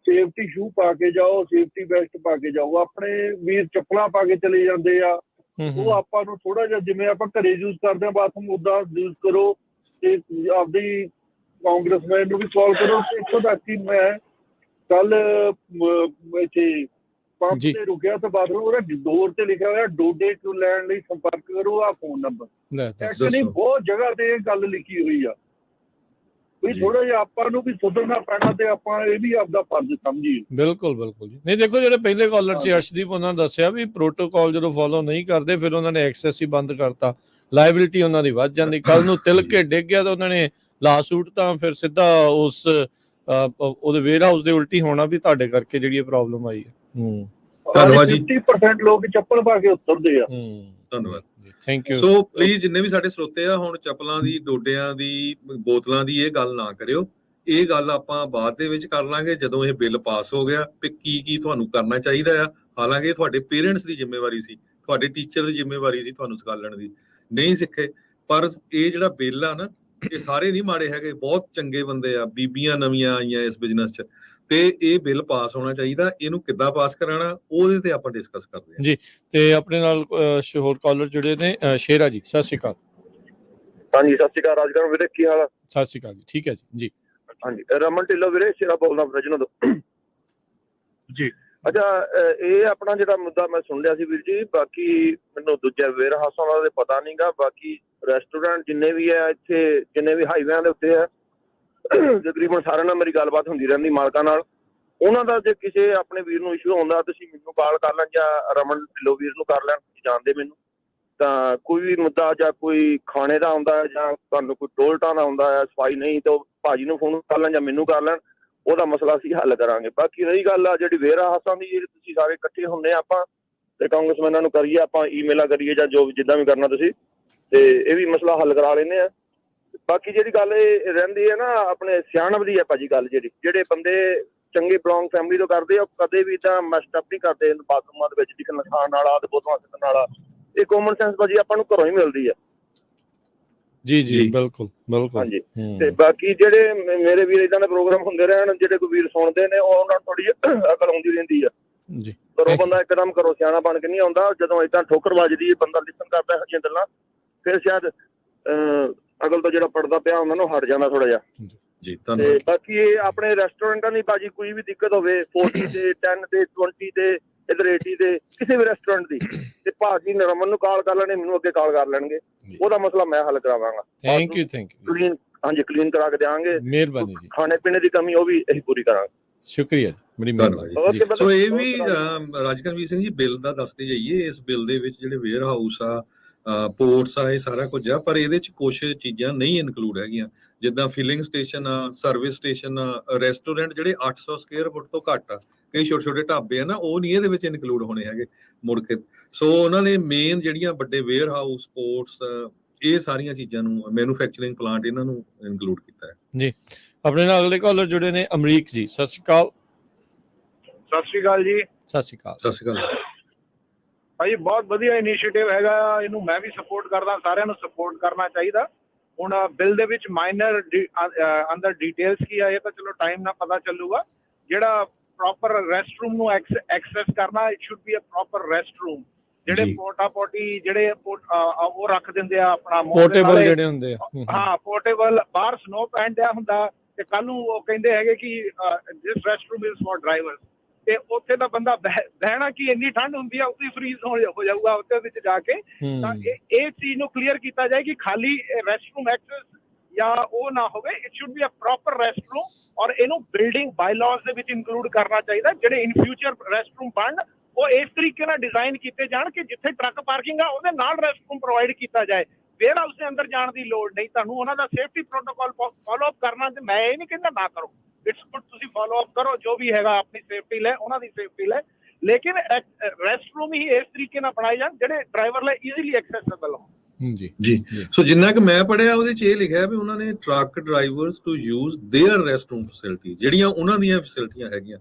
ਸੇਫਟੀ ਸ਼ੂ ਪਾ ਕੇ ਜਾਓ, ਸੇਫਟੀ ਵੈਸਟ ਪਾ ਕੇ ਜਾਓ। ਆਪਣੇ ਵੀਰ ਚੱਪਲਾਂ ਪਾ ਕੇ ਚਲੇ ਜਾਂਦੇ ਆ। ਉਹ ਆਪਾਂ ਨੂੰ ਥੋੜਾ ਜਿਹਾ, ਜਿਵੇਂ ਆਪਾਂ ਘਰੇ ਯੂਜ਼ ਕਰਦੇ ਹਾਂ ਬਾਥਰੂਮ, ਓਦਾਂ ਯੂਜ਼ ਕਰੋ। ਤੇ ਆਪਦੀ ਕਾਂਗਰਸਮੈਨ ਨੂੰ ਵੀ ਕਾਲ ਕਰੋ। ਇੱਥੋਂ ਤੱਕ ਕਿ ਮੈਂ ਕੱਲ ਇੱਥੇ ਪੰਪ ਤੇ ਰੁਕਿਆ ਤਾਂ ਬਾਥਰੂਮ ਉਹਦਾ ਡੋਰ ਤੇ ਲਿਖਿਆ ਹੋਇਆ ਡੋਡੇ ਟੂ ਲੈਣ ਲਈ ਸੰਪਰਕ ਕਰੋ, ਆਹ ਫੋਨ ਨੰਬਰ। ਐਕਚੁਅਲੀ ਬਹੁਤ ਜਗ੍ਹਾ ਤੇ ਇਹ ਗੱਲ ਲਿਖੀ ਹੋਈ ਆ। ਵੀ ਥੋੜਾ ਜਿਹਾ ਆਪਾਂ ਨੂੰ ਵੀ ਸੁਧਰਨਾ ਪੈਣਾ ਤੇ ਆਪਾਂ ਇਹ ਵੀ ਆਪਦਾ ਫਰਜ਼ ਸਮਝੀਏ। ਬਿਲਕੁਲ ਜੀ। ਨਹੀਂ ਦੇਖੋ, ਜਿਹੜੇ ਪਹਿਲੇ ਕਾਲਰ ਸੀ ਅਰਸ਼ਦੀਪ, ਉਹਨਾਂ ਨੇ ਦੱਸਿਆ ਵੀ ਪ੍ਰੋਟੋਕਾਲ ਜਦੋਂ ਫੋਲੋ ਨਹੀਂ ਕਰਦੇ ਫਿਰ ਉਹਨਾਂ ਨੇ ਐਕਸੈਸ ਹੀ ਬੰਦ ਕਰਤਾ, ਲਾਇਬਿਲਿਟੀ ਉਹਨਾਂ ਦੀ ਵੱਧ ਜਾਂਦੀ। ਕੱਲ ਨੂੰ ਤਿਲਕ ਕੇ ਡਿੱਗ ਗਿਆ ਤਾਂ ਉਹਨਾਂ ਨੇ ਲਾ ਸੂਟ ਤਾਂ ਫਿਰ ਸਿੱਧਾ ਉਸ ਉਹਦੇ ਵੇਅਰ ਹਾਊਸ ਦੇ ਉਲਟੀ ਹੋਣਾ ਵੀ ਤੁਹਾਡੇ ਕਰਕੇ ਜਿਹੜੀ ਪ੍ਰੋਬਲਮ ਆਈ ਹੈ। ਧੰਨਵਾਦ ਜੀ। 50% ਲੋਕ ਚੱਪਲ ਪਾ ਕੇ ਉਤਰਦੇ ਆ। ਧੰਨਵਾਦ, ਥੈਂਕ ਯੂ। ਸੋ ਪਲੀਜ਼ ਜਿੰਨੇ ਵੀ ਸਾਡੇ ਸਰੋਤੇ ਆ, ਹੁਣ ਚੱਪਲਾਂ ਦੀ, ਡੋਡਿਆਂ ਦੀ, ਬੋਤਲਾਂ ਦੀ ਇਹ ਗੱਲ ਨਾ ਕਰਿਓ। ਇਹ ਗੱਲ ਆਪਾਂ ਬਾਅਦ ਦੇ ਵਿੱਚ ਕਰ ਲਾਂਗੇ ਜਦੋਂ ਇਹ ਬਿੱਲ ਪਾਸ ਹੋ ਗਿਆ ਵੀ ਕੀ ਤੁਹਾਨੂੰ ਕਰਨਾ ਚਾਹੀਦਾ ਆ। ਹਾਲਾਂਕਿ ਤੁਹਾਡੇ ਪੇਰੈਂਟਸ ਦੀ ਜ਼ਿੰਮੇਵਾਰੀ ਸੀ, ਤੁਹਾਡੇ ਟੀਚਰ ਦੀ ਜ਼ਿੰਮੇਵਾਰੀ ਸੀ ਤੁਹਾਨੂੰ ਸਿਖਾਉਣ ਦੀ, ਨਹੀਂ ਸਿੱਖੇ। ਪਰ ਇਹ ਜਿਹੜਾ ਬਿੱਲ ਆ ਨਾ, ਇਹ ਸਾਰੇ ਨਹੀਂ ਮਾੜੇ ਹੈਗੇ, ਬਹੁਤ ਚੰਗੇ ਬੰਦੇ ਆ, ਬੀਬੀਆਂ ਨਵੀਆਂ ਆਈਆਂ ਇਸ ਬਿਜ਼ਨਸ 'ਚ, ਤੇ ਇਹ ਬਿੱਲ ਪਾਸ ਹੋਣਾ ਚਾਹੀਦਾ। ਇਹਨੂੰ ਕਿੱਦਾਂ ਪਾਸ ਕਰਾਉਣਾ ਉਹਦੇ ਤੇ ਆਪਾਂ ਡਿਸਕਸ ਕਰਦੇ ਹਾਂ ਜੀ। ਤੇ ਆਪਣੇ ਨਾਲ ਹੋਰ ਕਾਲਰ ਜੁੜੇ ਨੇ, ਸ਼ੇਰਾ ਜੀ, ਸਤਿ ਸ਼੍ਰੀ ਅਕਾਲ। ਹਾਂਜੀ, ਸਤਿ ਸ਼੍ਰੀ ਅਕਾਲ ਰਾਜਗੁਰੂ ਵੀਰੇ, ਕੀ ਹਾਲ ਆ? ਸਤਿ ਸ਼੍ਰੀ ਅਕਾਲ ਜੀ, ਠੀਕ ਹੈ ਜੀ। ਹਾਂਜੀ, ਰਮਨ ਢਿੱਲੋਂ ਵੀਰੇ, ਸ਼ੇਰਾ ਬੋਲਦਾ ਰਜਨਾ ਤੋਂ ਜੀ। ਅੱਛਾ, ਇਹ ਆਪਣਾ ਜਿਹੜਾ ਮੁੱਦਾ ਮੈਂ ਸੁਣ ਲਿਆ ਸੀ ਵੀਰ ਜੀ, ਬਾਕੀ ਮੈਨੂੰ ਦੂਜੇ ਵੇਅਰ ਹਾਊਸਾਂ ਦਾ ਤੇ ਪਤਾ ਨਹੀਂਗਾ। ਬਾਕੀ ਰੈਸਟੋਰੈਂਟ ਜਿੰਨੇ ਵੀ ਆ ਇੱਥੇ, ਜਿੰਨੇ ਵੀ ਹਾਈਵੇਆਂ ਦੇ ਉੱਤੇ ਆ, ਤਕਰੀਬਨ ਸਾਰਿਆਂ ਨਾਲ ਮੇਰੀ ਗੱਲਬਾਤ ਹੁੰਦੀ ਰਹਿੰਦੀ ਮਾਲਕਾਂ ਨਾਲ। ਉਹਨਾਂ ਦਾ ਜੇ ਕਿਸੇ ਆਪਣੇ ਵੀਰ ਨੂੰ ਇਸ਼ੂ ਆਉਂਦਾ, ਤੁਸੀਂ ਮੈਨੂੰ ਕਾਲ ਕਰ ਲੈਣ ਜਾਂ ਰਮਨ ਢਿੱਲੋਂ ਵੀਰ ਨੂੰ ਕਰ ਲੈਣ, ਜਾਣਦੇ ਮੈਨੂੰ। ਤਾਂ ਕੋਈ ਵੀ ਮੁੱਦਾ ਜਾਂ ਕੋਈ ਖਾਣੇ ਦਾ ਆਉਂਦਾ ਜਾਂ ਤੁਹਾਨੂੰ ਕੋਈ ਟੋਲਟਾਂ ਦਾ ਆਉਂਦਾ ਹੈ, ਸਫਾਈ ਨਹੀਂ, ਤਾਂ ਭਾਜੀ ਨੂੰ ਫੋਨ ਕਰ ਲੈਣ ਜਾਂ ਮੈਨੂੰ ਕਰ ਲੈਣ, ਉਹਦਾ ਮਸਲਾ ਅਸੀਂ ਹੱਲ ਕਰਾਂਗੇ। ਬਾਕੀ ਰਹੀ ਗੱਲ ਆ ਜਿਹੜੀ ਵੇਅਰ ਹਾਊਸਾਂ ਦੀ, ਜਿਹੜੀ ਤੁਸੀਂ ਸਾਰੇ ਇਕੱਠੇ ਹੁੰਦੇ ਆਪਾਂ ਤੇ ਕਾਂਗਰਸਮੈਨਾਂ ਨੂੰ ਕਰੀਏ, ਆਪਾਂ ਈਮੇਲਾਂ ਕਰੀਏ ਜਾਂ ਜੋ ਜਿੱਦਾਂ ਵੀ ਕਰਨਾ ਤੁਸੀਂ, ਤੇ ਇਹ ਵੀ ਮਸਲਾ ਹੱਲ ਕਰਾ ਲੈਂਦੇ ਆ। ਬਾਕੀ ਜਿਹੜੀ ਗੱਲ ਇਹ ਰਹਿੰਦੀ ਹੈ ਨਾ, ਆਪਣੇ ਸਿਆਣਪ ਦੀ ਹੈ ਭਾਜੀ ਗੱਲ, ਜਿਹੜੇ ਬੰਦੇ ਚੰਗੇ ਬਿਲੋਂਗ ਫੈਮਿਲੀ ਤੋਂ ਕਰਦੇ ਆ, ਉਹ ਕਦੇ ਵੀ ਤਾਂ ਮੈਸਟਅਪ ਨਹੀਂ ਕਰਦੇ ਬਾਥਰੂਮਾਂ ਦੇ ਵਿੱਚ ਡਿੱਕਣ ਖਾਣ ਵਾਲਾ ਤੇ ਬੋਤਲਾਂ ਸਿੱਟਣ ਵਾਲਾ। ਇਹ ਕਾਮਨ ਸੈਂਸ ਭਾਜੀ ਆਪਾਂ ਨੂੰ ਘਰੋਂ ਹੀ ਮਿਲਦੀ ਹੈ। ਜੀ ਜੀ ਬਿਲਕੁਲ ਬਿਲਕੁਲ। ਹਾਂਜੀ, ਤੇ ਬਾਕੀ ਜਿਹੜੇ ਮੇਰੇ ਵੀਰ ਇਦਾਂ ਦੇ ਪ੍ਰੋਗਰਾਮ ਹੁੰਦੇ ਰਹਿਣ, ਜਿਹੜੇ ਕੋਈ ਵੀਰ ਸੁਣਦੇ ਨੇ, ਉਹ ਉਹਨਾਂ ਨੂੰ ਥੋੜੀ ਅਕਲ ਆਉਂਦੀ ਰਹਿੰਦੀ ਆ ਜੀ। ਘਰੋਂ ਬੰਦਾ ਇੱਕਦਮ ਘਰੋਂ ਸਿਆਣਾ ਬਣ ਕੇ ਨਹੀਂ ਆਉਂਦਾ। ਜਦੋਂ ਏਦਾਂ ਠੋਕਰ ਵੱਜਦੀ ਹੈ, ਬੰਦਾ ਲਿਸਨ ਕਰਦਾ ਇਹੋ ਜਿਹੀਆਂ ਗੱਲਾਂ, ਫਿਰ ਸ਼ਾਇਦ ਅਕਲ ਤੋਂ ਜਿਹੜਾ ਪੜਦਾ ਪਿਆ ਹੁੰਦਾ ਨਾ, ਉਹ ਹਟ ਜਾਂਦਾ ਥੋੜਾ ਜਿਹਾ ਜੀ। ਤੇ ਬਾਕੀ ਇਹ ਆਪਣੇ ਰੈਸਟੋਰੈਂਟਾਂ ਦੀ ਭਾਜੀ ਕੋਈ ਵੀ ਦਿੱਕਤ ਹੋਵੇ, 40 ਤੇ 10 ਤੇ 20 ਤੇ ਇੱਧਰ 80 ਤੇ ਕਿਸੇ ਵੀ ਰੈਸਟੋਰੈਂਟ ਦੀ, ਤੇ ਭਾਜੀ ਰਮਨ ਨੂੰ ਕਾਲ ਕਰ ਲੈਣੇ, ਮੈਨੂੰ ਅੱਗੇ ਕਾਲ ਕਰ ਲੈਣਗੇ, ਉਹਦਾ ਮਸਲਾ ਮੈਂ ਹੱਲ ਕਰਾਵਾਂਗਾ। ਥੈਂਕ ਯੂ ਕਲੀਨ, ਹਾਂਜੀ ਕਲੀਨ ਕਰਾ ਕੇ ਦੇਵਾਂਗੇ। ਮਿਹਰਬਾਨੀ ਜੀ। ਖਾਣੇ ਪੀਣੇ ਦੀ ਕਮੀ ਉਹ ਵੀ ਅਸੀਂ ਪੂਰੀ ਕਰਾਂਗੇ। ਸ਼ੁਕਰੀਆ ਜੀ, ਬੜੀ ਮਿਹਰਬਾਨੀ। ਸੋ ਇਹ ਵੀ ਰਾਜਕਰਮਵੀਰ ਸਿੰਘ ਜੀ ਬਿੱਲ ਦਾ ਦੱਸਦੇ ਜਾਈਏ। ਇਸ ਬਿੱਲ ਦੇ ਵਿੱਚ ਜਿਹੜੇ ਵੇਅਰ ਹਾਊਸ ਆ, ਪੋਰਟਸ ਆ, ਇਹ ਸਾਰਾ ਕੁਝ ਆ, ਪਰ ਇਹਦੇ ਚ ਕੁਝ ਚੀਜ਼ਾਂ ਨਹੀਂ ਇਨਕਲੂਡ ਹੈਗੀਆਂ, ਜਿੱਦਾਂ ਫਿਲਿੰਗ ਸਟੇਸ਼ਨ ਆ, ਸਰਵਿਸ ਸਟੇਸ਼ਨ ਆ, ਰੈਸਟੋਰੈਂਟ ਜਿਹੜੇ 800 ਸਕੁਅਰ ਫੁੱਟ ਤੋਂ ਘੱਟ ਆ, ਕਈ ਛੋਟੇ ਛੋਟੇ ਢਾਬੇ ਆ ਨਾ, ਉਹ ਨਹੀਂ ਇਹਦੇ ਵਿੱਚ ਇਨਕਲੂਡ ਹੋਣੇ ਹੈਗੇ ਮੁੜ ਕੇ। ਸੋ ਉਹਨਾਂ ਨੇ ਮੇਨ ਜਿਹੜੀਆਂ ਵੱਡੇ ਵੇਅਰ ਹਾਊਸ, ਪੋਰਟਸ, ਇਹ ਸਾਰੀਆਂ ਚੀਜ਼ਾਂ ਨੂੰ, ਮੈਨੂਫੈਕਚਰਿੰਗ ਪਲਾਂਟ, ਇਹਨਾਂ ਨੂੰ ਇਨਕਲੂਡ ਕੀਤਾ ਹੈ ਜੀ। ਆਪਣੇ ਨਾਲ ਅਗਲੇ ਕਾਲਰ ਜੁੜੇ ਨੇ, ਅਮਰੀਕ ਜੀ। ਸਤਿ ਸ਼੍ਰੀ ਅਕਾਲ। ਸਤਿ ਸ਼੍ਰੀ ਅਕਾਲ ਜੀ। ਸਤਿ ਸ਼੍ਰੀ ਅਕਾਲ। ਸਤਿ ਸ਼੍ਰੀ ਅਕਾਲ ਭਾਈ, ਬਹੁਤ ਵਧੀਆ ਇਨੀਸ਼ੀਏਟਿਵ ਹੈਗਾ, ਇਹਨੂੰ ਮੈਂ ਵੀ ਸਪੋਰਟ ਕਰਦਾ, ਸਾਰਿਆਂ ਨੂੰ ਸਪੋਰਟ ਕਰਨਾ ਚਾਹੀਦਾ। ਹੁਣ ਬਿੱਲ ਦੇ ਵਿੱਚ ਮਾਈਨਰ ਅੰਦਰ ਡਿਟੇਲਸ ਕੀ ਆ, ਇਹ ਤਾਂ ਚਲੋ ਟਾਈਮ ਨਾਲ ਪਤਾ ਚੱਲੂਗਾ। ਜਿਹੜਾ ਪ੍ਰੋਪਰ ਰੈਸਟ ਰੂਮ ਨੂੰ ਐਕਸੈਸ ਕਰਨਾ, it should be a proper rest room. ਜਿਹੜੇ ਪੋਟਾ ਪੋਟੀ ਜਿਹੜੇ ਉਹ ਰੱਖ ਦਿੰਦੇ ਆ ਆਪਣਾ ਪੋਰਟੇਬਲ ਜਿਹੜੇ ਹੁੰਦੇ ਆ, ਹਾਂ ਪੋਰਟੇਬਲ, ਬਾਹਰ ਸਨੋ ਪੈਣ ਡਿਆ ਹੁੰਦਾ ਤੇ ਕੱਲ ਨੂੰ ਉਹ ਕਹਿੰਦੇ ਹੈਗੇ ਕਿ this rest room is for drivers, ਤੇ ਉੱਥੇ ਦਾ ਬੰਦਾ ਬਹਿਣਾ ਕਿ ਇੰਨੀ ਠੰਡ ਹੁੰਦੀ ਆ, ਉੱਥੇ ਫਰੀਜ਼ ਹੋ ਜਾਊਗਾ ਉੱਥੇ ਵਿੱਚ ਜਾ ਕੇ। ਤਾਂ ਇਹ ਚੀਜ਼ ਨੂੰ ਕਲੀਅਰ ਕੀਤਾ ਜਾਏ ਕਿ ਖਾਲੀ ਰੈਸਟ ਰੂਮ ਐਕਸੈਸ ਜਾਂ ਉਹ ਨਾ ਹੋਵੇ, it should be a proper rest room. ਔਰ ਇਹਨੂੰ ਬਿਲਡਿੰਗ ਬਾਈਲਾਜ਼ ਦੇ ਵਿੱਚ ਇਨਕਲੂਡ ਕਰਨਾ ਚਾਹੀਦਾ। ਜਿਹੜੇ ਇਨ ਫਿਊਚਰ ਰੈਸਟ ਰੂਮ ਬਣਨ, ਉਹ ਇਸ ਤਰੀਕੇ ਨਾਲ ਡਿਜ਼ਾਈਨ ਕੀਤੇ ਜਾਣ ਕਿ ਜਿੱਥੇ ਟਰੱਕ ਪਾਰਕਿੰਗ ਆ, ਉਹਦੇ ਨਾਲ ਰੈਸਟ ਰੂਮ ਪ੍ਰੋਵਾਈਡ ਕੀਤਾ ਜਾਏ। ਵੇਅਰ ਹਾਊਸ ਦੇ ਅੰਦਰ ਜਾਣ ਦੀ ਲੋੜ ਨਹੀਂ ਤੁਹਾਨੂੰ। ਉਹਨਾਂ ਦਾ ਸੇਫਟੀ ਪ੍ਰੋਟੋਕਾਲ ਫੋਲੋ ਅਪ ਕਰਨਾ, ਤੇ ਮੈਂ ਇਹ ਨਹੀਂ ਕਹਿੰਦਾ ਨਾ ਕਰੋ, ਇਟਸ ਗੁੱਡ, ਤੁਸੀਂ ਫੋਲੋ ਅਪ ਕਰੋ, ਜੋ ਵੀ ਹੈਗਾ ਆਪਣੀ ਸੇਫਟੀ ਲੈ, ਉਹਨਾਂ ਦੀ ਸੇਫਟੀ ਲੈ, ਲੇਕਿਨ ਰੈਸਟ ਰੂਮ ਹੀ ਇਸ ਤਰੀਕੇ ਨਾਲ ਬਣਾਏ ਜਾਣ ਜਿਹੜੇ ਡਰਾਈਵਰ ਲਈ ਈਜ਼ੀਲੀ ਐਕਸੈਸਿਬਲ ਹੋ। ਜੀ ਜੀ। ਸੋ ਜਿੰਨਾ ਕਿ ਮੈਂ ਪੜਿਆ, ਉਹਦੇ ਚ ਇਹ ਲਿਖਿਆ ਵੀ ਉਹਨਾਂ ਨੇ truck drivers to use their rest room facility, ਜਿਹੜੀਆਂ ਉਹਨਾਂ ਦੀਆਂ ਫੈਸਿਲਿਟੀਆਂ ਹੈਗੀਆਂ।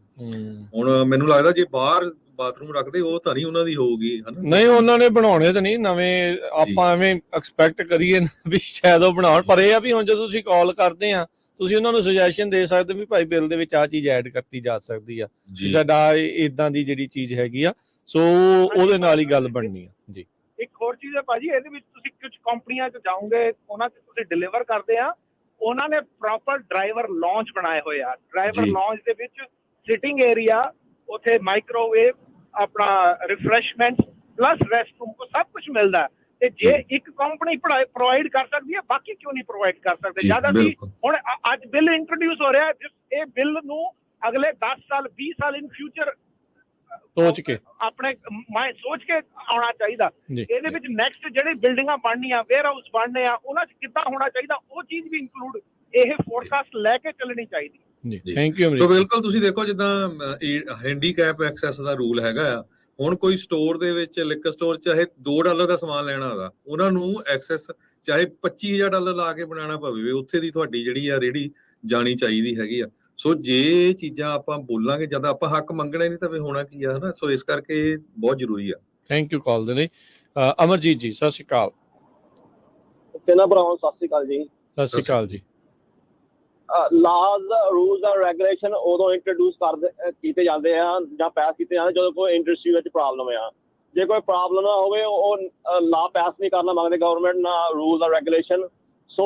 ਹੁਣ ਮੈਨੂੰ ਲੱਗਦਾ ਜੇ ਬਾਹਰ ਬਾਥਰੂਮ ਰੱਖਦੇ, ਉਹ ਤਾਂ ਨਹੀਂ ਉਹਨਾਂ ਦੀ ਹੋਊਗੀ, ਹਨਾ? ਨਹੀਂ, ਉਹਨਾਂ ਨੇ ਬਣਾਉਣੇ ਤਾਂ ਨਹੀਂ ਨਵੇਂ, ਆਪਾਂ ਐਵੇਂ ਐਕਸਪੈਕਟ ਕਰੀਏ ਵੀ ਸ਼ਾਇਦ ਉਹ ਬਣਾਉਣ। ਪਰ ਇਹ ਆ ਵੀ ਹੁਣ ਜਦੋਂ ਤੁਸੀਂ ਕਾਲ ਕਰਦੇ ਆ, ਤੁਸੀਂ ਉਹਨਾਂ ਨੂੰ ਸੁਜੈਸ਼ਨ ਦੇ ਸਕਦੇ ਵੀ ਭਾਈ ਬਿੱਲ ਦੇ ਵਿੱਚ ਆਹ ਚੀਜ਼ ਐਡ ਕਰਤੀ ਜਾ ਸਕਦੀ ਆ, ਸਾਡਾ ਇਦਾਂ ਦੀ ਜਿਹੜੀ ਚੀਜ਼ ਹੈਗੀ ਆ, ਸੋ ਉਹਦੇ ਨਾਲ ਹੀ ਗੱਲ ਬਣਨੀ ਆ ਜੀ। ਇੱਕ ਹੋਰ ਚੀਜ਼ ਹੈ ਭਾਜੀ, ਇਹਦੇ ਵਿੱਚ ਤੁਸੀਂ ਕੁਝ ਕੰਪਨੀਆਂ 'ਚ ਜਾਓਗੇ, ਉਹਨਾਂ 'ਚ ਤੁਸੀਂ ਡਿਲੀਵਰ ਕਰਦੇ ਆ, ਉਹਨਾਂ ਨੇ ਪ੍ਰੋਪਰ ਡਰਾਈਵਰ ਲੌਂਜ ਬਣਾਏ ਹੋਏ ਆ। ਡਰਾਈਵਰ ਲੌਂਜ ਦੇ ਵਿੱਚ ਸਿਟਿੰਗ ਏਰੀਆ, ਉੱਥੇ ਮਾਈਕ੍ਰੋਵੇਵ, ਆਪਣਾ ਰਿਫਰੈਸ਼ਮੈਂਟ ਪਲੱਸ ਰੈਸਟ ਰੂਮ, ਸਭ ਕੁਝ ਮਿਲਦਾ। ਤੇ ਜੇ ਇੱਕ ਕੰਪਨੀ ਪ੍ਰੋਵਾਈਡ ਕਰ ਸਕਦੀ ਹੈ, ਬਾਕੀ ਕਿਉਂ ਨਹੀਂ ਪ੍ਰੋਵਾਈਡ ਕਰ ਸਕਦੇ? ਜਦ ਅਸੀਂ ਹੁਣ ਅੱਜ ਬਿੱਲ ਇੰਟਰੋਡਿਊਸ ਹੋ ਰਿਹਾ, ਇਹ ਬਿੱਲ ਨੂੰ ਅਗਲੇ 10 ਸਾਲ 20 ਸਾਲ ਇਨ ਫਿਊਚਰ ਸੋਚ ਕੇ ਆਪਣੇ ਮਾਈਂਡ ਸੋਚ ਕੇ ਆਉਣਾ ਚਾਹੀਦਾ। ਇਹਦੇ ਵਿੱਚ ਨੈਕਸਟ ਜਿਹੜੇ ਬਿਲਡਿੰਗਾਂ ਬਣਨੀਆਂ, ਵੇਅਰ ਹਾਊਸ ਬਣਨੇ ਆ, ਉਹਨਾਂ 'ਚ ਕਿੱਦਾਂ ਹੋਣਾ ਚਾਹੀਦਾ, ਉਹ ਚੀਜ਼ ਵੀ ਇਨਕਲੂਡ ਇਹ ਫੋਰਕਾਸਟ ਲੈ ਕੇ ਚੱਲਣੀ ਚਾਹੀਦੀ। Thank you. ਸੋ ਬਿਲਕੁਲ, ਤੁਸੀਂ ਦੇਖੋ ਜਿੱਦਾਂ ਹੈਂਡੀਕੈਪ ਐਕਸੈਸ ਦਾ ਰੂਲ ਹੈਗਾ ਆ। ਹੁਣ ਕੋਈ ਸਟੋਰ ਦੇ ਵਿੱਚ, ਲਿਕਰ ਸਟੋਰ, ਚਾਹੇ $2 ਦਾ ਸਮਾਨ ਲੈਣਾ ਹੈਗਾ, ਉਹਨਾਂ ਨੂੰ ਐਕਸੈਸ ਚਾਹੇ $25,000 ਲਾ ਕੇ ਬਣਾਉਣਾ ਪਵੇ, ਉੱਥੇ ਦੀ ਤੁਹਾਡੀ ਜਿਹੜੀ ਆ ਰੇਹੜੀ ਜਾਣੀ ਚਾਹੀਦੀ ਹੈਗੀ ਆ। ਸੋ ਜੇ ਚੀਜ਼ਾਂ ਆਪਾਂ ਬੋਲਾਂਗੇ, ਜਦ ਆਪਾਂ ਹੱਕ ਮੰਗਣਾ ਨਹੀਂ ਤਾਂ ਹੋਣਾ ਕੀ ਆ, ਹਨਾ? ਸੋ ਇਸ ਕਰਕੇ ਬਹੁਤ ਜ਼ਰੂਰੀ ਆ। ਥੈਂਕ ਯੂ ਕਾਲ ਦੇ ਲਈ। ਅਮਰਜੀਤ ਜੀ, ਸਤਿ ਸ਼੍ਰੀ ਅਕਾਲ। ਕਿਹਨਾਂ ਭਰਾਵਾਂ, ਸਤਿ ਸ਼੍ਰੀ ਅਕਾਲ ਜੀ। ਸਤਿ ਸ਼੍ਰੀ ਅਕਾਲ ਜੀ। ਲਾਜ਼, ਰੂਲਸ ਐਂਡ ਰੈਗੂਲੇਸ਼ਨ ਉਦੋਂ ਇੰਟਰੋਡਿਊਸ ਕੀਤੇ ਜਾਂਦੇ ਆ ਜਾਂ ਪਾਸ ਕੀਤੇ ਜਾਂਦੇ ਜਦੋਂ ਕੋਈ ਇੰਡਸਟਰੀ ਵਿੱਚ ਪ੍ਰੋਬਲਮ ਆ। ਜੇ ਕੋਈ ਪ੍ਰੋਬਲਮ ਨਾ ਹੋਵੇ, ਉਹ ਲਾ ਪਾਸ ਨਹੀਂ ਕਰਨਾ ਮੰਗਦੇ ਗਵਰਨਮੈਂਟ, ਨਾ ਰੂਲਸ ਐਂਡ ਰੈਗੂਲੇਸ਼ਨ। ਸੋ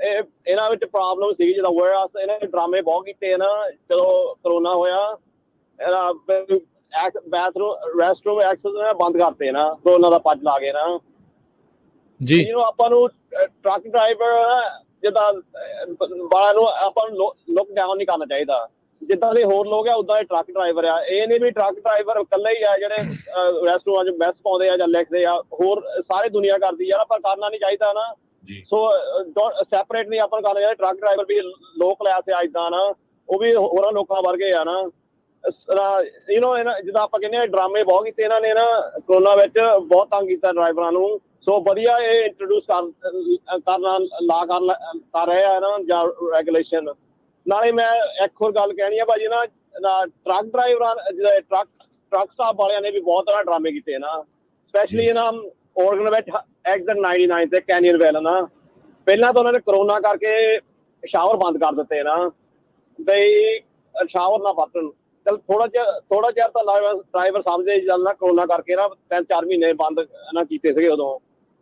ਇਹਨਾਂ ਵਿੱਚ ਪ੍ਰੋਬਲਮ ਸੀਗੀ ਜਦੋਂ ਵੇਅਰ ਹਾਊਸ, ਇਹਨਾਂ ਨੇ ਡਰਾਮੇ ਬਹੁਤ ਕੀਤੇ ਨਾ। ਜਦੋਂ ਕਰੋਨਾ ਹੋਇਆ, ਰੈਸਟਰੂਮ ਐਕਸੈਸ ਬੰਦ ਕਰਤੇ ਨਾ, ਦੋਨਾਂ ਦਾ ਪੱਜ ਲਾ ਕੇ ਨਾ ਜੀ ਜਿਹਨੂੰ ਆਪਾਂ ਨੂੰ ਟਰੱਕ ਡਰਾਈਵਰ ਜਿੱਦਾਂ ਵਾਲਿਆਂ ਨੂੰ ਆਪਾਂ ਨੂੰ ਲੁੱਕ ਡਾਊਨ ਨਹੀਂ ਕਰਨਾ ਚਾਹੀਦਾ। ਜਿੱਦਾਂ ਦੇ ਹੋਰ ਲੋਕ ਆ ਉਦਾਂ ਦੇ ਟਰੱਕ ਡਰਾਈਵਰ ਆ। ਇਹ ਨਹੀਂ ਵੀ ਟਰੱਕ ਡਰਾਈਵਰ ਇਕੱਲੇ ਹੀ ਆ ਜਿਹੜੇ ਰੈਸਟਰੂਮਾਂ 'ਚ ਮੈਸ ਪਾਉਂਦੇ ਆ ਜਾਂ ਲਿਖਦੇ ਆ, ਹੋਰ ਸਾਰੀ ਦੁਨੀਆ ਕਰਦੀ ਆ, ਪਰ ਕਰਨਾ ਨਹੀਂ ਚਾਹੀਦਾ ਨਾ। ਸੋ ਸੈਪਰੇਟ ਨਹੀਂ ਆਪਾਂ ਨੂੰ ਕਰਨਾ ਚਾਹੀਦਾ। ਟਰੱਕ ਡਰਾਈਵਰ ਵੀ ਲੋਕ ਕਲਾਸ ਆ ਇੱਦਾਂ ਨਾ, ਉਹ ਵੀ ਹੋਰਾਂ ਲੋਕਾਂ ਵਰਗੇ ਆ ਨਾ। ਜਿੱਦਾਂ ਆਪਾਂ ਕਹਿੰਦੇ ਆ ਡਰਾਮੇ ਬਹੁਤ ਕੀਤੇ ਇਹਨਾਂ ਨੇ ਨਾ ਕਰੋਨਾ ਵਿੱਚ, ਬਹੁਤ ਤੰਗ ਕੀਤਾ ਡਰਾਈਵਰਾਂ ਨੂੰ। ਸੋ ਵਧੀਆ ਇਹ ਇੰਟਰੋਡਿਊਸ ਕਰਨਾ ਲਾ ਕਰ ਰਹੇ ਆ ਨਾ ਜਾਂ ਰੈਗੂਲੇਸ਼ਨ। ਨਾਲੇ ਮੈਂ ਇੱਕ ਹੋਰ ਗੱਲ ਕਹਿਣੀ ਆ ਭਾਜੀ ਨਾ, ਟਰੱਕ ਡਰਾਈਵਰਾਂ ਟਰੱਕ ਸਟਾਫ ਵਾਲਿਆਂ ਨੇ ਵੀ ਬਹੁਤ ਤਰ੍ਹਾਂ ਡਰਾਮੇ ਕੀਤੇ ਨਾ, ਸਪੈਸ਼ਲੀ ਇਹਨਾਂ ਔਰਗਨ ਵਿੱਚ ਐਗਜ਼ਿਟ 99 ਤੇ ਕੈਨੀਅਨ ਵੈਲ ਨਾ। ਪਹਿਲਾਂ ਤਾਂ ਉਹਨਾਂ ਨੇ ਕਰੋਨਾ ਕਰਕੇ ਸ਼ਾਵਰ ਬੰਦ ਕਰ ਦਿੱਤੇ ਨਾ, ਬਈ ਸ਼ਾਵਰ ਨਾ ਵਰਤਣ। ਚਲ ਥੋੜਾ ਚਿਰ ਤਾਂ ਡਰਾਈਵਰ ਸਮਝਦੇ ਚੱਲ ਨਾ, ਕਰੋਨਾ ਕਰਕੇ ਨਾ 3-4 ਮਹੀਨੇ ਬੰਦ ਨਾ ਕੀਤੇ ਸੀਗੇ ਉਦੋਂ,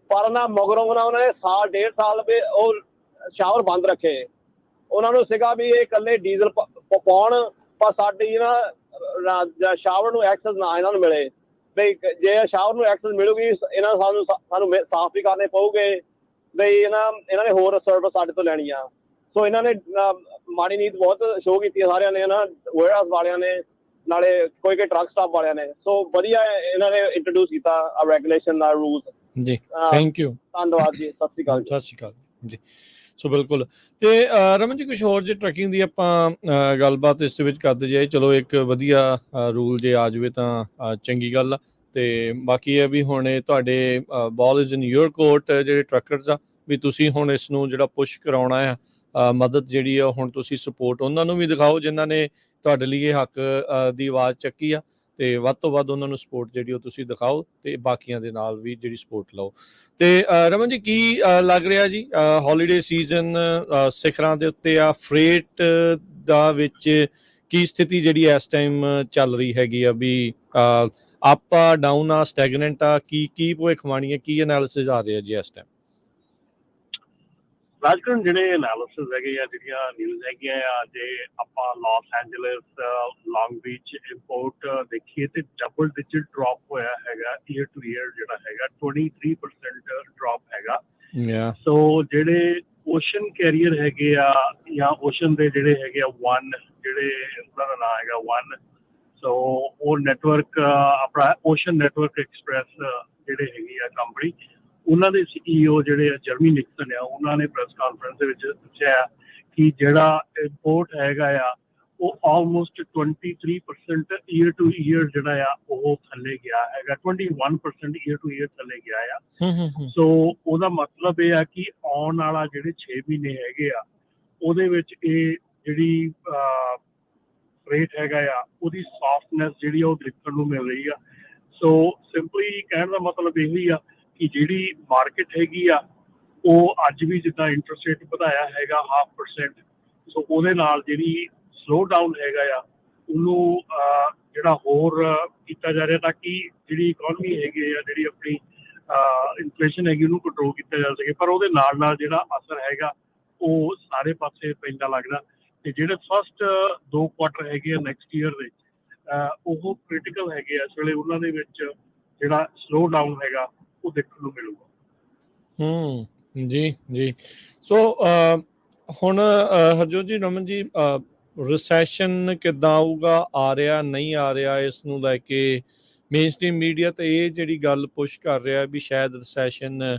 ਪਰ ਨਾ ਮਗਰੋਂ ਨਾ ਉਹਨਾਂ ਨੇ ਸਾਲ 1.5 ਸਾਲ ਵੀ ਉਹ ਸ਼ਾਵਰ ਬੰਦ ਰੱਖੇ। ਉਹਨਾਂ ਨੂੰ ਸੀਗਾ ਵੀ ਇਹ ਇਕੱਲੇ ਡੀਜ਼ਲ ਪਾਉਣ, ਪਰ ਸਾਡੀ ਨਾ ਸ਼ਾਵਰ ਨੂੰ ਐਕਸੈਸ ਨਾ ਇਹਨਾਂ ਨੂੰ ਮਿਲੇ। ਬਈ ਜੇ ਸ਼ਾਵਰ ਨੂੰ ਐਕਸੈਸ ਮਿਲੂਗੀ ਇਹਨਾਂ ਸਾਨੂੰ ਸਾਫ਼ ਵੀ ਕਰਨੇ ਪਊਗੇ, ਬਈ ਇਹਨਾਂ ਨੇ ਹੋਰ ਸਰਵਿਸ ਸਾਡੇ ਤੋਂ ਲੈਣੀ ਆ। ਸੋ ਇਹਨਾਂ ਨੇ ਮਾੜੀ ਨੀਤ ਬਹੁਤ ਸ਼ੋਅ ਕੀਤੀ ਹੈ ਸਾਰਿਆਂ ਨੇ ਨਾ, ਵੇਅਰਹਾਊਸ ਵਾਲਿਆਂ ਨੇ, ਨਾਲੇ ਕੋਈ ਟਰੱਕ ਸਟਾਫ ਵਾਲਿਆਂ ਨੇ। ਸੋ ਵਧੀਆ ਇਹਨਾਂ ਨੇ ਇੰਟਰੋਡਿਊਸ ਕੀਤਾ ਰੈਗੂਲੇਸ਼ਨ ਦਾ ਰੂਲਸ ਜੀ। ਥੈਂਕ ਯੂ, ਧੰਨਵਾਦ ਜੀ, ਸਤਿ ਸ਼੍ਰੀ ਅਕਾਲ। ਸਤਿ ਸ਼੍ਰੀ ਅਕਾਲ ਜੀ। ਸੋ ਬਿਲਕੁਲ। ਤੇ ਰਮਨ ਜੀ ਕੁਛ ਹੋਰ ਜੇ ਟਰੱਕਿੰਗ ਦੀ ਆਪਾਂ ਗੱਲਬਾਤ ਇਸ ਦੇ ਵਿੱਚ ਕਰਦੇ ਜਾਏ, ਚਲੋ ਇੱਕ ਵਧੀਆ ਰੂਲ ਜੇ ਆ ਜਾਵੇ ਤਾਂ ਚੰਗੀ ਗੱਲ ਆ। ਤੇ ਬਾਕੀ ਇਹ ਵੀ ਹੁਣ ਤੁਹਾਡੇ ਬਾਲ ਇਜ਼ ਇਨ ਯੂਰ ਕੋਰਟ, ਜਿਹੜੇ ਟਰੱਕਰਸ ਆ ਵੀ ਤੁਸੀਂ ਹੁਣ ਇਸ ਨੂੰ ਜਿਹੜਾ ਪੁਸ਼ ਕਰਾਉਣਾ ਆ, ਮਦਦ ਜਿਹੜੀ ਆ ਹੁਣ ਤੁਸੀਂ ਸਪੋਰਟ ਉਹਨਾਂ ਨੂੰ ਵੀ ਦਿਖਾਓ ਜਿਨ੍ਹਾਂ ਨੇ ਤੁਹਾਡੇ ਲਈ ਇਹ ਹੱਕ ਦੀ ਆਵਾਜ਼ ਚੱਕੀ ਆ, ਤੇ ਵੱਧ ਤੋਂ ਵੱਧ ਉਹਨਾਂ ਨੂੰ ਸਪੋਰਟ ਜਿਹੜੀ ਉਹ ਤੁਸੀਂ ਦਿਖਾਓ ਤੇ ਬਾਕੀਆਂ ਦੇ ਨਾਲ ਵੀ ਜਿਹੜੀ ਸਪੋਰਟ ਲਓ। ਤੇ ਰਮਨ ਜੀ ਕੀ ਲੱਗ ਰਿਹਾ ਜੀ, ਹੌਲੀਡੇ ਸੀਜ਼ਨ ਸਿਖਰਾਂ ਦੇ ਉੱਤੇ ਆ, ਫਰੇਟ ਦਾ ਵਿੱਚ ਕੀ ਸਥਿਤੀ ਜਿਹੜੀ ਇਸ ਟਾਈਮ ਚੱਲ ਰਹੀ ਹੈਗੀ ਆ, ਵੀ ਅਪ ਆ, ਡਾਊਨ ਆ, ਸਟੈਗਨੈਂਟ ਆ, ਕੀ ਭਵਿੱਖਬਾਣੀ ਹੈ, ਕੀ ਐਨਾਲਿਸਿਸ ਆ ਰਿਹਾ ਜੀ ਇਸ ਟਾਈਮ? ਰਾਜਕਰਨ ਜਿਹੜੇ ਐਨਾਲਿਸਿਸ ਹੈਗੇ ਆ, ਜਿਹੜੀਆਂ ਨਿਊਜ਼ ਹੈਗੀਆਂ ਆ, ਜੇ ਆਪਾਂ ਲਾਸ ਐਂਜਲਸ, ਲੌਂਗ ਬੀਚ ਇੰਪੋਰਟ ਦੇਖੀਏ ਤੇ ਡਬਲ ਡਿਜਿਟ ਡ੍ਰੌਪ ਹੋਇਆ ਹੈਗਾ ਈਅਰ ਟੂ ਈਅਰ, ਜਿਹੜਾ ਹੈਗਾ 23% ਡ੍ਰੌਪ ਹੈਗਾ। ਸੋ ਜਿਹੜੇ ਓਸ਼ਨ ਕੈਰੀਅਰ ਹੈਗੇ ਆ ਜਾਂ ਓਸ਼ਨ ਦੇ ਜਿਹੜੇ ਹੈਗੇ ਆ ਵਨ, ਜਿਹੜੇ ਉਹਨਾਂ ਦਾ ਨਾਂ ਹੈਗਾ ਵਨ, ਸੋ ਉਹ ਨੈਟਵਰਕ ਆਪਣਾ ਓਸ਼ਨ ਨੈਟਵਰਕ ਐਕਸਪ੍ਰੈਸ ਜਿਹੜੇ ਹੈਗੀ ਆ ਕੰਪਨੀ, ਉਹਨਾਂ ਦੇ CEO ਜਿਹੜੇ ਆ ਜਰਮੀ ਨਿਕਸਨ ਆ, ਉਹਨਾਂ ਨੇ ਪ੍ਰੈਸ ਕਾਨਫਰੰਸ ਦੇ ਵਿੱਚ ਦੱਸਿਆ ਕਿ ਜਿਹੜਾ ਇੰਪੋਰਟ ਹੈਗਾ ਆ ਉਹ ਆਲਮੋਸਟ 23% ਈਅਰ ਟੂ ਈਅਰ ਜਿਹੜਾ ਆ ਉਹ ਥੱਲੇ ਗਿਆ ਹੈਗਾ, 21% ਈਅਰ ਟੂ ਈਅਰ ਥੱਲੇ ਗਿਆ ਆ। ਸੋ ਉਹਦਾ ਮਤਲਬ ਇਹ ਆ ਕਿ ਆਉਣ ਵਾਲਾ ਜਿਹੜੇ 6 ਮਹੀਨੇ ਹੈਗੇ ਆ ਉਹਦੇ ਵਿੱਚ ਇਹ ਜਿਹੜੀ ਰੇਟ ਹੈਗਾ ਆ ਉਹਦੀ ਸੌਫਟਨੈਸ ਜਿਹੜੀ ਆ ਉਹ ਦੇਖਣ ਨੂੰ ਮਿਲ ਰਹੀ ਆ। ਸੋ ਸਿੰਪਲੀ ਕਹਿਣ ਦਾ ਮਤਲਬ ਇਹ ਹੀ ਆ ਕਿ ਜਿਹੜੀ ਮਾਰਕੀਟ ਹੈਗੀ ਆ ਉਹ ਅੱਜ ਵੀ ਜਿੱਦਾਂ ਇੰਟਰਸਟ ਰੇਟ ਵਧਾਇਆ ਹੈਗਾ 0.5%, ਸੋ ਉਹਦੇ ਨਾਲ ਜਿਹੜੀ ਸਲੋ ਡਾਊਨ ਹੈਗਾ ਆ ਉਹਨੂੰ ਜਿਹੜਾ ਹੋਰ ਕੀਤਾ ਜਾ ਰਿਹਾ ਤਾਂ ਕਿ ਜਿਹੜੀ ਇਕਨੋਮੀ ਹੈਗੀ ਆ, ਜਿਹੜੀ ਆਪਣੀ ਇਨਫਲੇਸ਼ਨ ਹੈਗੀ ਉਹਨੂੰ ਕੰਟਰੋਲ ਕੀਤਾ ਜਾ ਸਕੇ। ਪਰ ਉਹਦੇ ਨਾਲ ਨਾਲ ਜਿਹੜਾ ਅਸਰ ਹੈਗਾ ਉਹ ਸਾਰੇ ਪਾਸੇ ਪੈਂਦਾ ਲੱਗਦਾ। ਤੇ ਜਿਹੜੇ ਫਸਟ 2 ਕੁਆਟਰ ਹੈਗੇ ਆ ਨੈਕਸਟ ਈਅਰ ਦੇ, ਉਹ ਕ੍ਰਿਟੀਕਲ ਹੈਗੇ ਆ। ਇਸ ਵੇਲੇ ਉਹਨਾਂ ਦੇ ਵਿੱਚ ਜਿਹੜਾ ਸਲੋ ਡਾਊਨ ਹੈਗਾ ਉਹ ਦੇਖਣ ਨੂੰ ਮਿਲੂਗਾ। ਜੀ। ਸੋ ਹੁਣ ਹਰਜੋਤ ਜੀ, ਰਮਨ ਜੀ, ਰਿਸੈਸ਼ਨ ਕਿੱਦਾਂ ਆਊਗਾ, ਆ ਰਿਹਾ ਨਹੀਂ ਆ ਰਿਹਾ, ਇਸ ਨੂੰ ਲੈ ਕੇ ਮੇਨ ਸਟ੍ਰੀਮ ਮੀਡੀਆ ਤੇ ਇਹ ਜਿਹੜੀ ਗੱਲ ਪੁਸ਼ ਕਰ ਰਿਹਾ ਵੀ ਸ਼ਾਇਦ ਰਿਸੈਸ਼ਨ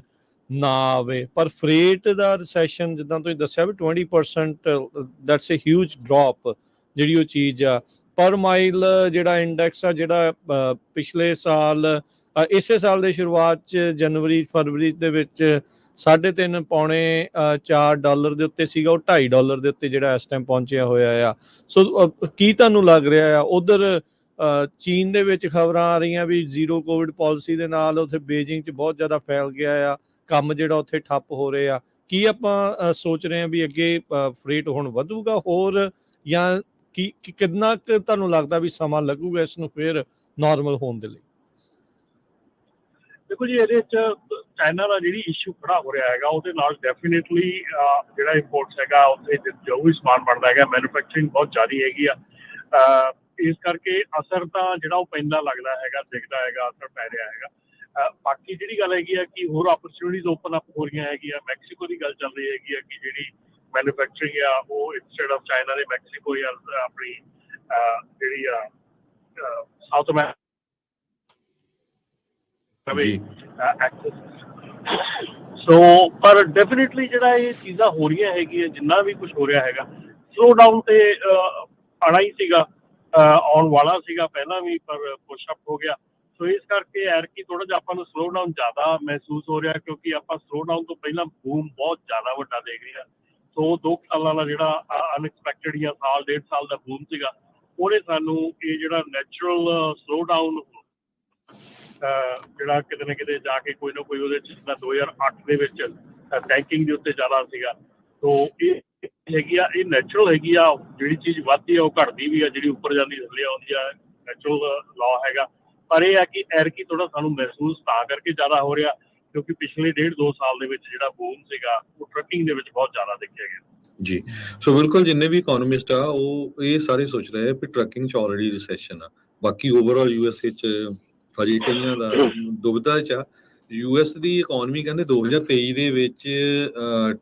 ਨਾ ਆਵੇ, ਪਰ ਫਰੇਟ ਦਾ ਰਿਸੈਸ਼ਨ ਜਿੱਦਾਂ ਤੁਸੀਂ ਦੱਸਿਆ ਵੀ 20% ਦੈਟਸ ਅ ਹਿਊਜ ਡ੍ਰੌਪ ਜਿਹੜੀ ਉਹ ਚੀਜ਼ ਆ। ਪਰ ਮਾਈਲ ਜਿਹੜਾ ਇੰਡੈਕਸ ਆ, ਜਿਹੜਾ ਪਿਛਲੇ ਸਾਲ ਇਸੇ ਸਾਲ ਦੇ ਸ਼ੁਰੂਆਤ 'ਚ ਜਨਵਰੀ ਫਰਵਰੀ ਦੇ ਵਿੱਚ 3.5 ਪੌਣੇ $4 ਦੇ ਉੱਤੇ ਸੀਗਾ, ਉਹ $2.5 ਦੇ ਉੱਤੇ ਜਿਹੜਾ ਇਸ ਟਾਈਮ ਪਹੁੰਚਿਆ ਹੋਇਆ ਆ। ਸੋ ਕੀ ਤੁਹਾਨੂੰ ਲੱਗ ਰਿਹਾ ਆ ਉਧਰ ਚੀਨ ਦੇ ਵਿੱਚ ਖਬਰਾਂ ਆ ਰਹੀਆਂ ਵੀ ਜ਼ੀਰੋ ਕੋਵਿਡ ਪਾਲਿਸੀ ਦੇ ਨਾਲ ਉੱਥੇ ਬੀਜਿੰਗ 'ਚ ਬਹੁਤ ਜ਼ਿਆਦਾ ਫੈਲ ਗਿਆ ਆ, ਕੰਮ ਜਿਹੜਾ ਉੱਥੇ ਠੱਪ ਹੋ ਰਹੇ ਆ। ਕੀ ਆਪਾਂ ਸੋਚ ਰਹੇ ਹਾਂ ਵੀ ਅੱਗੇ ਫਰੇਟ ਹੁਣ ਵਧੂਗਾ ਹੋਰ, ਜਾਂ ਕਿੰਨਾ ਕੁ ਤੁਹਾਨੂੰ ਲੱਗਦਾ ਵੀ ਸਮਾਂ ਲੱਗੂਗਾ ਇਸ ਨੂੰ ਫਿਰ ਨਾਰਮਲ ਹੋਣ ਦੇ ਲਈ? ਦੇਖੋ ਜੀ, ਇਹਦੇ 'ਚ ਚਾਈਨਾ ਦਾ ਜਿਹੜੀ ਇਸ਼ੂ ਖੜਾ ਹੋ ਰਿਹਾ ਹੈਗਾ ਉਹਦੇ ਨਾਲ ਡੈਫੀਨੇਟਲੀ ਜਿਹੜਾ ਇੰਪੋਰਟਸ ਹੈਗਾ ਉੱਥੇ ਜੋ ਵੀ ਸਮਾਨ ਬਣਦਾ ਹੈਗਾ, ਮੈਨੂਫੈਕਚਰਿੰਗ ਬਹੁਤ ਜ਼ਿਆਦਾ ਹੈਗੀ ਆ। ਇਸ ਕਰਕੇ ਅਸਰ ਤਾਂ ਜਿਹੜਾ ਉਹ ਪੈਂਦਾ ਲੱਗਦਾ ਹੈਗਾ, ਦਿਖਦਾ ਹੈਗਾ, ਅਸਰ ਪੈ ਰਿਹਾ ਹੈਗਾ। ਬਾਕੀ ਜਿਹੜੀ ਗੱਲ ਹੈਗੀ ਆ ਕਿ ਹੋਰ ਓਪਰਚੁਨਿਟੀਜ਼ ਓਪਨ ਅਪ ਹੋ ਰਹੀਆਂ ਹੈਗੀਆਂ। ਮੈਕਸੀਕੋ ਦੀ ਗੱਲ ਚੱਲ ਰਹੀ ਹੈਗੀ ਆ ਕਿ ਜਿਹੜੀ ਮੈਨੂਫੈਕਚਰਿੰਗ ਆ ਉਹ ਇੰਸਟੈਡ ਆਫ ਚਾਈਨਾ ਦੇ ਮੈਕਸੀਕੋ ਜਾਂ ਆਪਣੀ ਜਿਹੜੀ ਆ ਸਾਊਥ ਅਮਰੀਕਾ ਸੋ ਪਰ ਡੈਫੀਨੇਟਲੀ ਜਿਹੜਾ ਇਹ ਚੀਜ਼ਾਂ ਹੋ ਰਹੀਆਂ ਹੈਗੀਆਂ, ਜਿੰਨਾ ਵੀ ਕੁਝ ਹੋ ਰਿਹਾ ਹੈਗਾ, ਸਲੋ ਡਾਊਨ ਤੇ ਆਉਣਾ ਹੀ ਸੀਗਾ, ਆਉਣ ਵਾਲਾ ਸੀਗਾ ਪਹਿਲਾਂ ਵੀ, ਪਰ ਪੁਸ਼ ਅਪ ਹੋ ਗਿਆ। ਸੋ ਇਸ ਕਰਕੇ ਐਰਕੀ ਥੋੜਾ ਜਿਹਾ ਆਪਾਂ ਨੂੰ ਸਲੋ ਡਾਊਨ ਜ਼ਿਆਦਾ ਮਹਿਸੂਸ ਹੋ ਰਿਹਾ, ਕਿਉਂਕਿ ਆਪਾਂ ਸਲੋ ਡਾਊਨ ਤੋਂ ਪਹਿਲਾਂ ਬੂਮ ਬਹੁਤ ਜ਼ਿਆਦਾ ਵੱਡਾ ਦੇਖ ਰਹੇ ਹਾਂ। ਸੋ 2 ਸਾਲਾਂ ਦਾ ਜਿਹੜਾ ਅਨਐਕਸਪੈਕਟਡ ਜਾਂ ਸਾਲ 1.5 ਸਾਲ ਦਾ ਬੂਮ ਸੀਗਾ, ਉਹਨੇ ਸਾਨੂੰ ਇਹ ਜਿਹੜਾ ਨੈਚੁਰਲ ਸਲੋ ਡਾਊਨ ਜਿਹੜਾ ਕਿਤੇ ਨਾ ਕਿਤੇ ਜਾ ਕੇ ਕੋਈ ਨਾ ਕੋਈ ਉਹਦੇ 'ਚ ਜਿੱਦਾਂ 2008 ਦੇ ਵਿੱਚ ਬੈਂਕਿੰਗ ਦੇ ਉੱਤੇ ਜ਼ਿਆਦਾ ਸੀਗਾ। ਸੋ ਇਹ ਹੈਗੀ ਆ, ਇਹ ਨੈਚੁਰਲ ਹੈਗੀ ਆ। ਜਿਹੜੀ ਚੀਜ਼ ਵੱਧਦੀ ਆ ਉਹ ਘਟਦੀ ਵੀ ਆ, ਜਿਹੜੀ ਉੱਪਰ ਜਾਂਦੀ ਥੱਲੇ ਆਉਂਦੀ ਆ, ਨੈਚੁਰਲ ਲਾਅ ਹੈਗਾ। ਪਰ ਇਹ ਆ ਕਿ ਐਰਕੀ ਥੋੜਾ ਸਾਨੂੰ ਮਹਿਸੂਸ ਤਾਂ ਕਰਕੇ ਜ਼ਿਆਦਾ ਹੋ ਰਿਹਾ ਕਿਉਂਕਿ ਪਿਛਲੇ 1.5-2 ਸਾਲ ਦੇ ਵਿੱਚ ਜਿਹੜਾ ਬੂਮ ਸੀਗਾ ਉਹ ਟਰੱਕਿੰਗ ਦੇ ਵਿੱਚ ਬਹੁਤ ਜ਼ਿਆਦਾ ਦੇਖਿਆ ਗਿਆ। ਜੀ, ਸੋ ਬਿਲਕੁਲ ਜਿੰਨੇ ਵੀ ਇਕਨੋਮਿਸਟ ਆ ਉਹ ਇਹ ਸਾਰੇ ਸੋਚ ਰਹੇ ਆ ਕਿ ਟਰੱਕਿੰਗ 'ਚ ਆਲਰੇਡੀ ਰਿਸੈਸ਼ਨ ਆ। ਬਾਕੀ ਓਵਰਆਲ ਯੂਐਸਏ 'ਚ ਹਜੇ ਕਈਆਂ ਦਾ ਦੁਬਿਧਾ 'ਚ ਆ। ਯੂਐਸ ਦੀ ਇਕਨੋਮੀ ਕਹਿੰਦੇ 2023 ਦੇ ਵਿੱਚ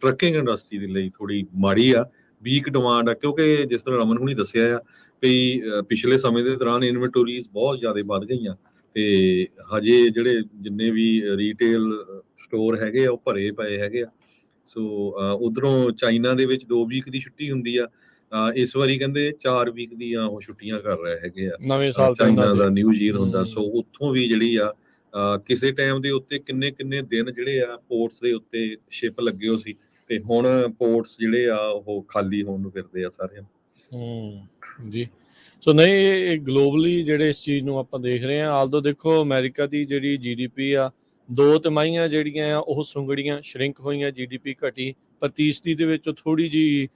ਟਰੱਕਿੰਗ ਇੰਡਸਟਰੀ ਦੇ ਲਈ ਥੋੜੀ ਮਾੜੀ ਆ, ਵੀਕ ਡਿਮਾਂਡ ਆ, ਕਿਉਂਕਿ ਜਿਸ ਤਰ੍ਹਾਂ ਰਮਨ ਹੁਣੀ ਦੱਸਿਆ ਆ ਵੀ ਪਿਛਲੇ ਸਮੇਂ ਦੇ ਦੌਰਾਨ ਇਨਵੈਂਟੋਰੀਜ਼ ਬਹੁਤ ਜ਼ਿਆਦਾ ਵੱਧ ਗਈਆਂ ਤੇ ਹਜੇ ਜਿਹੜੇ ਜਿੰਨੇ ਵੀ ਰੀਟੇਲ ਸਟੋਰ ਹੈਗੇ ਆ ਉਹ ਭਰੇ ਪਏ ਹੈਗੇ ਆ। ਸੋ ਉਧਰੋਂ ਚਾਈਨਾ ਦੇ ਵਿੱਚ 2 ਵੀਕ ਦੀ ਛੁੱਟੀ ਹੁੰਦੀ ਆ, ਇਸ ਵਾਰੀ ਕਹਿੰਦੇ 4 ਵੀਕ ਦੀਆਂ ਉਹ ਛੁੱਟੀਆਂ ਕਰ ਰਹੇ ਹੈਗੇ ਆ। ਨਵੇਂ ਸਾਲ ਚਾਈਨਾ ਦਾ ਨਿਊ ਈਅਰ ਹੁੰਦਾ, ਸੋ ਉੱਥੋਂ ਵੀ ਜਿਹੜੀ ਆ ਕਿਸੇ ਟਾਈਮ ਦੇ ਉੱਤੇ ਕਿੰਨੇ ਦਿਨ ਜਿਹੜੇ ਆ ਪੋਰਟਸ ਦੇ ਉੱਤੇ ਸ਼ਿਪ ਲੱਗੇ ਹੋ ਸੀ ਤੇ ਹੁਣ ਪੋਰਟਸ ਜਿਹੜੇ ਆ ਉਹ ਖਾਲੀ ਹੋਣ ਨੂੰ ਫਿਰਦੇ ਆ ਸਾਰਿਆਂ। ਜੀ, ਸੋ ਨਹੀਂ ਇਹ ਗਲੋਬਲੀ ਜਿਹੜੇ ਇਸ ਚੀਜ਼ ਨੂੰ ਆਪਾਂ ਦੇਖ ਰਹੇ ਹਾਂ। ਆਲਦੋ ਦੇਖੋ ਅਮਰੀਕਾ ਦੀ ਜਿਹੜੀ GDP ਆ 2 ਤਿਮਾਹੀਆਂ ਜਿਹੜੀਆਂ ਆ ਉਹ ਸੁੰਗੜੀਆਂ, ਸ਼ਰਿੰਕ ਹੋਈਆਂ, GDP ਘਟੀ, ਪਰ ਤੀਸਰੀ ਦੇ ਵਿੱਚ ਥੋੜੀ ਜਿਹੀ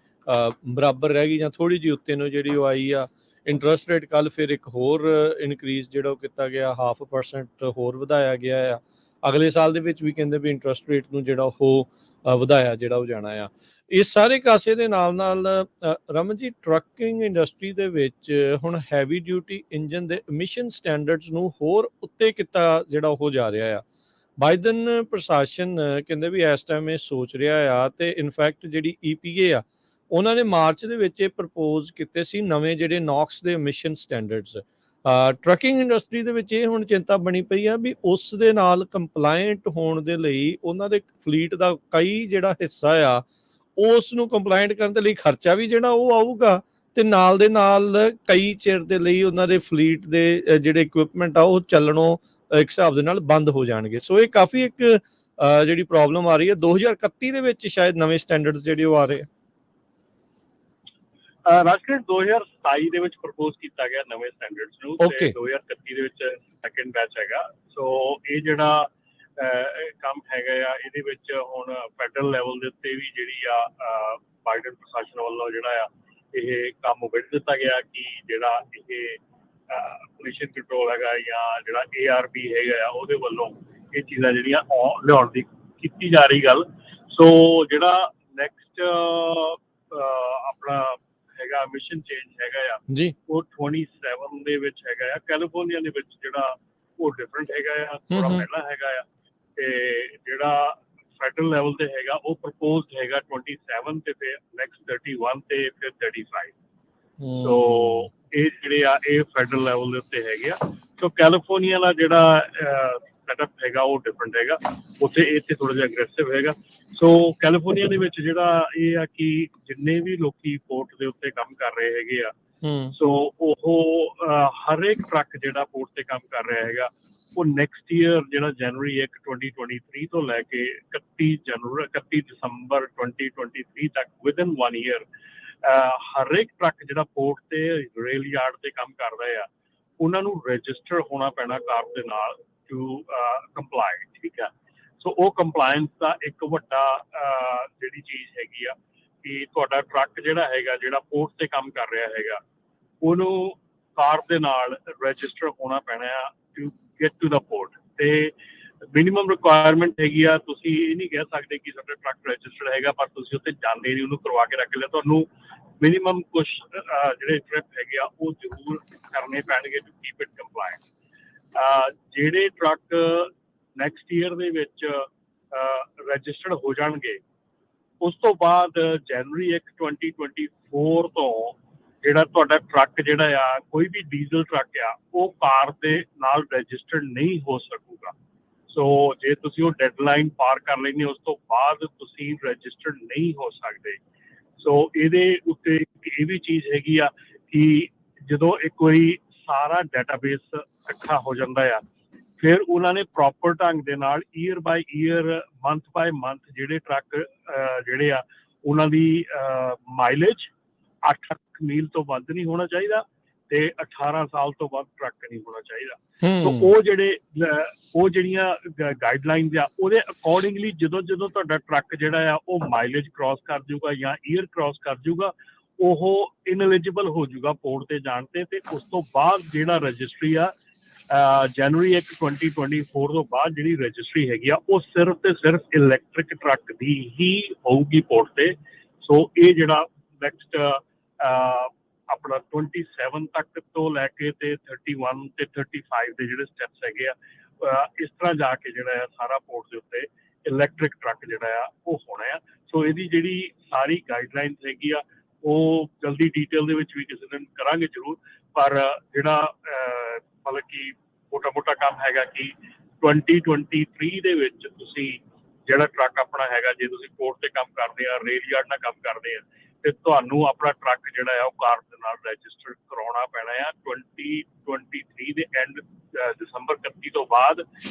ਬਰਾਬਰ ਰਹਿ ਗਈ ਜਾਂ ਥੋੜੀ ਜਿਹੀ ਉੱਤੇ ਨੂੰ ਜਿਹੜੀ ਉਹ ਆਈ ਆ। ਇੰਟਰਸਟ ਰੇਟ ਕੱਲ ਫਿਰ ਇੱਕ ਹੋਰ ਇਨਕਰੀਜ਼ ਜਿਹੜਾ ਉਹ ਕੀਤਾ ਗਿਆ, 0.5% ਹੋਰ ਵਧਾਇਆ ਗਿਆ ਆ। ਅਗਲੇ ਸਾਲ ਦੇ ਵਿੱਚ ਵੀ ਕਹਿੰਦੇ ਵੀ ਇੰਟਰਸਟ ਰੇਟ ਨੂੰ ਜਿਹੜਾ ਉਹ ਵਧਾਇਆ ਜਿਹੜਾ ਉਹ ਜਾਣਾ ਆ। ਇਸ ਸਾਰੇ ਕਾਸੇ ਦੇ ਨਾਲ ਰਮਨ ਜੀ, ਟਰੱਕਿੰਗ ਇੰਡਸਟਰੀ ਦੇ ਵਿੱਚ ਹੁਣ ਹੈਵੀ ਡਿਊਟੀ ਇੰਜਨ ਦੇ ਐਮਿਸ਼ਨ ਸਟੈਂਡਰਡਸ ਨੂੰ ਹੋਰ ਉੱਤੇ ਕੀਤਾ ਜਿਹੜਾ ਉਹ ਜਾ ਰਿਹਾ ਆ। ਬਾਈਡਨ ਪ੍ਰਸ਼ਾਸਨ ਕਹਿੰਦੇ ਵੀ ਇਸ ਟਾਈਮ ਇਹ ਸੋਚ ਰਿਹਾ ਆ ਤੇ ਇਨਫੈਕਟ ਜਿਹੜੀ EPA ਆ ਉਹਨਾਂ ਨੇ ਮਾਰਚ ਦੇ ਵਿੱਚ ਇਹ ਪ੍ਰਪੋਜ਼ ਕੀਤੇ ਸੀ ਨਵੇਂ ਜਿਹੜੇ ਨੌਕਸ ਦੇ ਐਮਿਸ਼ਨ ਸਟੈਂਡਰਡਸ। ਟਰੱਕਿੰਗ ਇੰਡਸਟਰੀ ਦੇ ਵਿੱਚ ਇਹ ਹੁਣ ਚਿੰਤਾ ਬਣੀ ਪਈ ਆ ਵੀ ਉਸ ਦੇ ਨਾਲ ਕੰਪਲਾਇੰਟ ਹੋਣ ਦੇ ਲਈ ਉਹਨਾਂ ਦੇ ਫਲੀਟ ਦਾ ਕਈ ਜਿਹੜਾ ਹਿੱਸਾ ਆ ਉਸ ਨੂੰ ਕੰਪਲਾਇੰਟ ਕਰਨ ਦੇ ਲਈ ਖਰਚਾ ਵੀ ਜਿਹੜਾ ਉਹ ਆਊਗਾ ਤੇ ਨਾਲ ਦੇ ਨਾਲ ਕਈ ਚਿਰ ਦੇ ਲਈ ਉਹਨਾਂ ਦੇ ਫਲੀਟ ਦੇ ਜਿਹੜੇ ਇਕਵਿਪਮੈਂਟ ਆ ਉਹ ਚੱਲਣੋਂ ਇੱਕ ਹਿਸਾਬ ਦੇ ਨਾਲ ਬੰਦ ਹੋ ਜਾਣਗੇ। ਸੋ ਇਹ ਕਾਫੀ ਇੱਕ ਜਿਹੜੀ ਪ੍ਰੋਬਲਮ ਆ ਰਹੀ ਹੈ। 2031 ਦੇ ਵਿੱਚ ਸ਼ਾਇਦ ਨਵੇਂ ਸਟੈਂਡਰਡਸ ਜਿਹੜੇ ਉਹ ਆ ਰਹੇ ਆ। ਰਾਜਕ੍ਰਿਤ 2027 ਦੇ ਵਿੱਚ ਪ੍ਰਪੋਜ਼ ਕੀਤਾ ਗਿਆ ਨਵੇਂ ਸਟੈਂਡਰਡਸ ਨੂੰ ਤੇ 2031 ਦੇ ਵਿੱਚ ਸੈਕੰਡ ਬੈਚ ਹੈਗਾ। ਸੋ ਇਹ ਜਿਹੜਾ ਕੰਮ ਹੈਗਾ ਆ ਇਹਦੇ ਵਿੱਚ ਹੁਣ ਫੈਡਰਲ ਲੈਵਲ ਦੇ ਉੱਤੇ ਵੀ ਜਿਹੜੀ ਆ ਬਾਈਡਨ ਪ੍ਰਸ਼ਾਸਨ ਵੱਲੋਂ ਜਿਹੜਾ ਆ ਇਹ ਕੰਮ ਵਿੱਢ ਦਿੱਤਾ ਗਿਆ ਕਿ ਜਿਹੜਾ ਇਹ ਪੋਲਿਊਸ਼ਨ ਕੰਟਰੋਲ ਹੈਗਾ ਜਾਂ ਜਿਹੜਾ ARB ਹੈਗਾ ਆ ਉਹਦੇ ਵੱਲੋਂ ਇਹ ਚੀਜ਼ਾਂ ਜਿਹੜੀਆਂ ਲਿਆਉਣ ਦੀ ਕੀਤੀ ਜਾ ਰਹੀ ਗੱਲ। ਸੋ ਜਿਹੜਾ ਨੈਕਸਟ ਆਪਣਾ ਹੈਗਾ ਮਿਸ਼ਨ ਚੇਂਜ ਹੈਗਾ ਆ ਜੀ ਉਹ 27 ਦੇ ਵਿੱਚ ਹੈਗਾ ਆ। ਕੈਲੀਫੋਰਨੀਆ ਦੇ ਵਿੱਚ ਜਿਹੜਾ ਉਹ ਡਿਫਰੈਂਟ ਹੈਗਾ ਆ, ਥੋੜਾ ਪਹਿਲਾਂ ਹੈਗਾ ਆ ਤੇ ਜਿਹੜਾ ਫੈਡਰਲ ਲੈਵਲ ਤੇ ਹੈਗਾ ਉਹ ਪ੍ਰਪੋਜ਼ਡ ਹੈਗਾ 27 ਤੇ ਫਿਰ ਨੈਕਸਟ 31 ਤੇ ਫਿਰ 35। ਸੋ ਇਹ ਜਿਹੜੇ ਆ ਇਹ ਫੈਡਰਲ ਲੈਵਲ ਦੇ ਉੱਤੇ ਹੈਗੇ ਆ। ਸੋ ਕੈਲੀਫੋਰਨੀਆ ਦਾ ਜਿਹੜਾ ਸੈਟਅਪ ਹੈਗਾ ਉਹ ਡਿਫਰੈਂਟ ਹੈਗਾ, ਉੱਥੇ ਇੱਥੇ ਥੋੜਾ ਜਿਹਾ ਅਗਰੈਸਿਵ ਹੈਗਾ। ਸੋ ਕੈਲੀਫੋਰਨੀਆ ਦੇ ਵਿੱਚ ਜਿਹੜਾ ਇਹ ਆ ਕਿ ਜਿੰਨੇ ਵੀ ਲੋਕੀ ਪੋਰਟ ਦੇ ਉੱਤੇ ਕੰਮ ਕਰ ਰਹੇ ਹੈਗੇ ਆ ਸੋ ਉਹ ਹਰ ਇੱਕ ਟਰੱਕ ਜਿਹੜਾ ਪੋਰਟ ਤੇ ਕੰਮ ਕਰ ਰਿਹਾ ਹੈਗਾ ਉਹ ਨੈਕਸਟ ਈਅਰ ਜਿਹੜਾ ਜਨਵਰੀ 1 2023 ਤੋਂ ਲੈ ਕੇ 31 ਦਸੰਬਰ 2023 ਤੱਕ ਵਿਦਨ 1 ਈਅਰ ਹਰ ਇੱਕ ਟਰੱਕ ਜਿਹੜਾ ਪੋਰਟ ਤੇ ਰੇਲ ਯਾਰਡ ਤੇ ਕੰਮ ਕਰ ਰਹੇ ਆ ਉਹਨਾਂ ਨੂੰ ਰਜਿਸਟਰ ਹੋਣਾ ਪੈਣਾ ਕਾਰ ਦੇ ਨਾਲ ਟੂ ਕੰਪਲਾਈ। ਠੀਕ ਆ, ਸੋ ਉਹ ਕੰਪਲਾਇੰਸ ਦਾ ਇੱਕ ਵੱਡਾ ਜਿਹੜੀ ਚੀਜ਼ ਹੈਗੀ ਆ ਕਿ ਤੁਹਾਡਾ ਟਰੱਕ ਜਿਹੜਾ ਹੈਗਾ ਜਿਹੜਾ ਪੋਰਟ ਤੇ ਕੰਮ ਕਰ ਰਿਹਾ ਹੈਗਾ ਉਹਨੂੰ ਕਾਰ ਦੇ ਨਾਲ ਰਜਿਸਟਰ ਹੋਣਾ ਪੈਣਾ ਆ to get to the port. ਤੇ ਮਿਨੀਮਮ ਰਿਕੁਆਇਰਮੈਂਟ ਹੈਗੀ ਆ। ਤੁਸੀਂ ਇਹ ਨਹੀਂ ਕਹਿ ਸਕਦੇ ਕਿ ਸਾਡਾ ਟਰੱਕ ਰਜਿਸਟਰਡ ਹੈਗਾ ਪਰ ਤੁਸੀਂ ਉੱਥੇ ਜਾਂਦੇ ਨਹੀਂ, ਉਹਨੂੰ ਕਰਵਾ ਕੇ ਰੱਖ ਲਿਆ। ਤੁਹਾਨੂੰ ਮਿਨੀਮਮ ਕੁਛ ਜਿਹੜੇ ਟ੍ਰਿਪ ਹੈਗੇ ਆ ਉਹ ਜ਼ਰੂਰ ਕਰਨੇ ਪੈਣਗੇ ਟੂ ਕੀਪ ਇਟ ਕੰਪਲਾਇੰਟ। ਜਿਹੜੇ ਟਰੱਕ ਨੈਕਸਟ ਈਅਰ ਦੇ ਵਿੱਚ ਰਜਿਸਟਰਡ ਹੋ ਜਾਣਗੇ, ਉਸ ਤੋਂ ਬਾਅਦ ਜਨਵਰੀ 1 2024 ਤੋਂ ਜਿਹੜਾ ਤੁਹਾਡਾ ਟਰੱਕ ਜਿਹੜਾ ਆ, ਕੋਈ ਵੀ ਡੀਜ਼ਲ ਟਰੱਕ ਆ, ਉਹ ਕਾਰ ਦੇ ਨਾਲ ਰਜਿਸਟਰਡ ਨਹੀਂ ਹੋ ਸਕੂਗਾ। ਸੋ ਜੇ ਤੁਸੀਂ ਉਹ ਡੈਡਲਾਈਨ ਪਾਰ ਕਰ ਲੈਂਦੇ ਉਸ ਤੋਂ ਬਾਅਦ ਤੁਸੀਂ ਰਜਿਸਟਰਡ ਨਹੀਂ ਹੋ ਸਕਦੇ। ਸੋ ਇਹਦੇ ਉੱਤੇ ਇਹ ਵੀ ਚੀਜ਼ ਹੈਗੀ ਆ ਕਿ ਜਦੋਂ ਇੱਕ ਕੋਈ ਸਾਰਾ ਡਾਟਾਬੇਸ ਇਕੱਠਾ ਹੋ ਜਾਂਦਾ ਆ, ਫਿਰ ਉਹਨਾਂ ਨੇ ਪ੍ਰੋਪਰ ਢੰਗ ਦੇ ਨਾਲ ਈਅਰ ਬਾਈ ਈਅਰ, ਮੰਥ ਬਾਈ ਮੰਥ ਜਿਹੜੇ ਟਰੱਕ ਜਿਹੜੇ ਆ ਉਹਨਾਂ ਦੀ ਮਾਈਲੇਜ 8 ਮੀਲ ਤੋਂ ਵੱਧ ਨਹੀਂ ਹੋਣਾ ਚਾਹੀਦਾ ਤੇ 18 ਸਾਲ ਤੋਂ ਵੱਧ ਟਰੱਕ ਨਹੀਂ ਹੋਣਾ ਚਾਹੀਦਾ। ਸੋ ਉਹ ਜਿਹੜੀਆਂ ਗਾਈਡਲਾਈਨਸ ਆ, ਉਹਦੇ ਅਕੋਰਡਿੰਗਲੀ ਜਦੋਂ ਤੁਹਾਡਾ ਟਰੱਕ ਜਿਹੜਾ ਆ ਉਹ ਮਾਈਲੇਜ ਕ੍ਰਾਸ ਕਰ ਜਾਊਗਾ ਜਾਂ ਈਅਰ ਕ੍ਰਾਸ ਕਰ ਜਾਊਗਾ, ਉਹ ਇਨਐਲੀਜੀਬਲ ਹੋ ਜਾਊਗਾ ਪੋਰਟ ਤੇ ਜਾਣ ਤੇ ਉਸ ਤੋਂ ਬਾਅਦ ਜਿਹੜਾ ਰਜਿਸਟਰੀ ਆ ਜਨਵਰੀ 1 2024 ਤੋਂ ਬਾਅਦ ਜਿਹੜੀ ਰਜਿਸਟਰੀ ਹੈਗੀ ਆ ਉਹ ਸਿਰਫ ਤੇ ਸਿਰਫ ਇਲੈਕਟ੍ਰਿਕ ਟਰੱਕ ਦੀ ਹੀ ਹੋਊਗੀ ਪੋਰਟ ਤੇ। ਸੋ ਇਹ ਜਿਹੜਾ ਨੈਕਸਟ ਆਪਣਾ 27 ਤੱਕ ਤੋਂ ਲੈ ਕੇ ਤੇ 31 ਤੇ 35 ਦੇ ਜਿਹੜੇ ਸਟੈਪਸ ਹੈਗੇ ਆ, ਇਸ ਤਰ੍ਹਾਂ ਜਾ ਕੇ ਜਿਹੜਾ ਆ ਸਾਰਾ ਪੋਰਟ ਦੇ ਉੱਤੇ ਇਲੈਕਟ੍ਰਿਕ ਟਰੱਕ ਜਿਹੜਾ ਆ ਉਹ ਹੋਣਾ ਆ। ਸੋ ਇਹਦੀ ਜਿਹੜੀ ਸਾਰੀ ਗਾਈਡਲਾਈਨਸ ਹੈਗੀ ਆ ਉਹ ਜਲਦੀ ਡਿਟੇਲ ਦੇ ਵਿੱਚ ਵੀ ਕਿਸੇ ਦਿਨ ਕਰਾਂਗੇ ਜ਼ਰੂਰ, ਪਰ ਜਿਹੜਾ ਮਤਲਬ ਕਿ ਮੋਟਾ ਕੰਮ ਹੈਗਾ ਕਿ 2023 ਦੇ ਵਿੱਚ ਤੁਸੀਂ ਜਿਹੜਾ ਟਰੱਕ ਆਪਣਾ ਹੈਗਾ, ਜੇ ਤੁਸੀਂ ਪੋਰਟ ਤੇ ਕੰਮ ਕਰਦੇ ਆ, ਰੇਲ ਯਾਰਡ ਨਾਲ ਕੰਮ ਕਰਦੇ ਆ, ਤੇ ਤੁਹਾਨੂੰ ਆਪਣਾ ਟਰੱਕ ਜਿਹੜਾ ਆ ਉਹ ਕਾਰ ਦੇ ਨਾਲ ਰਜਿਸਟਰ ਕਰਾਉਣਾ ਪੈਣਾ ਆ 2023 ਦੇ ਐਂਡ ਦਸੰਬਰ 31 ਤੋਂ ਬਾਅਦ।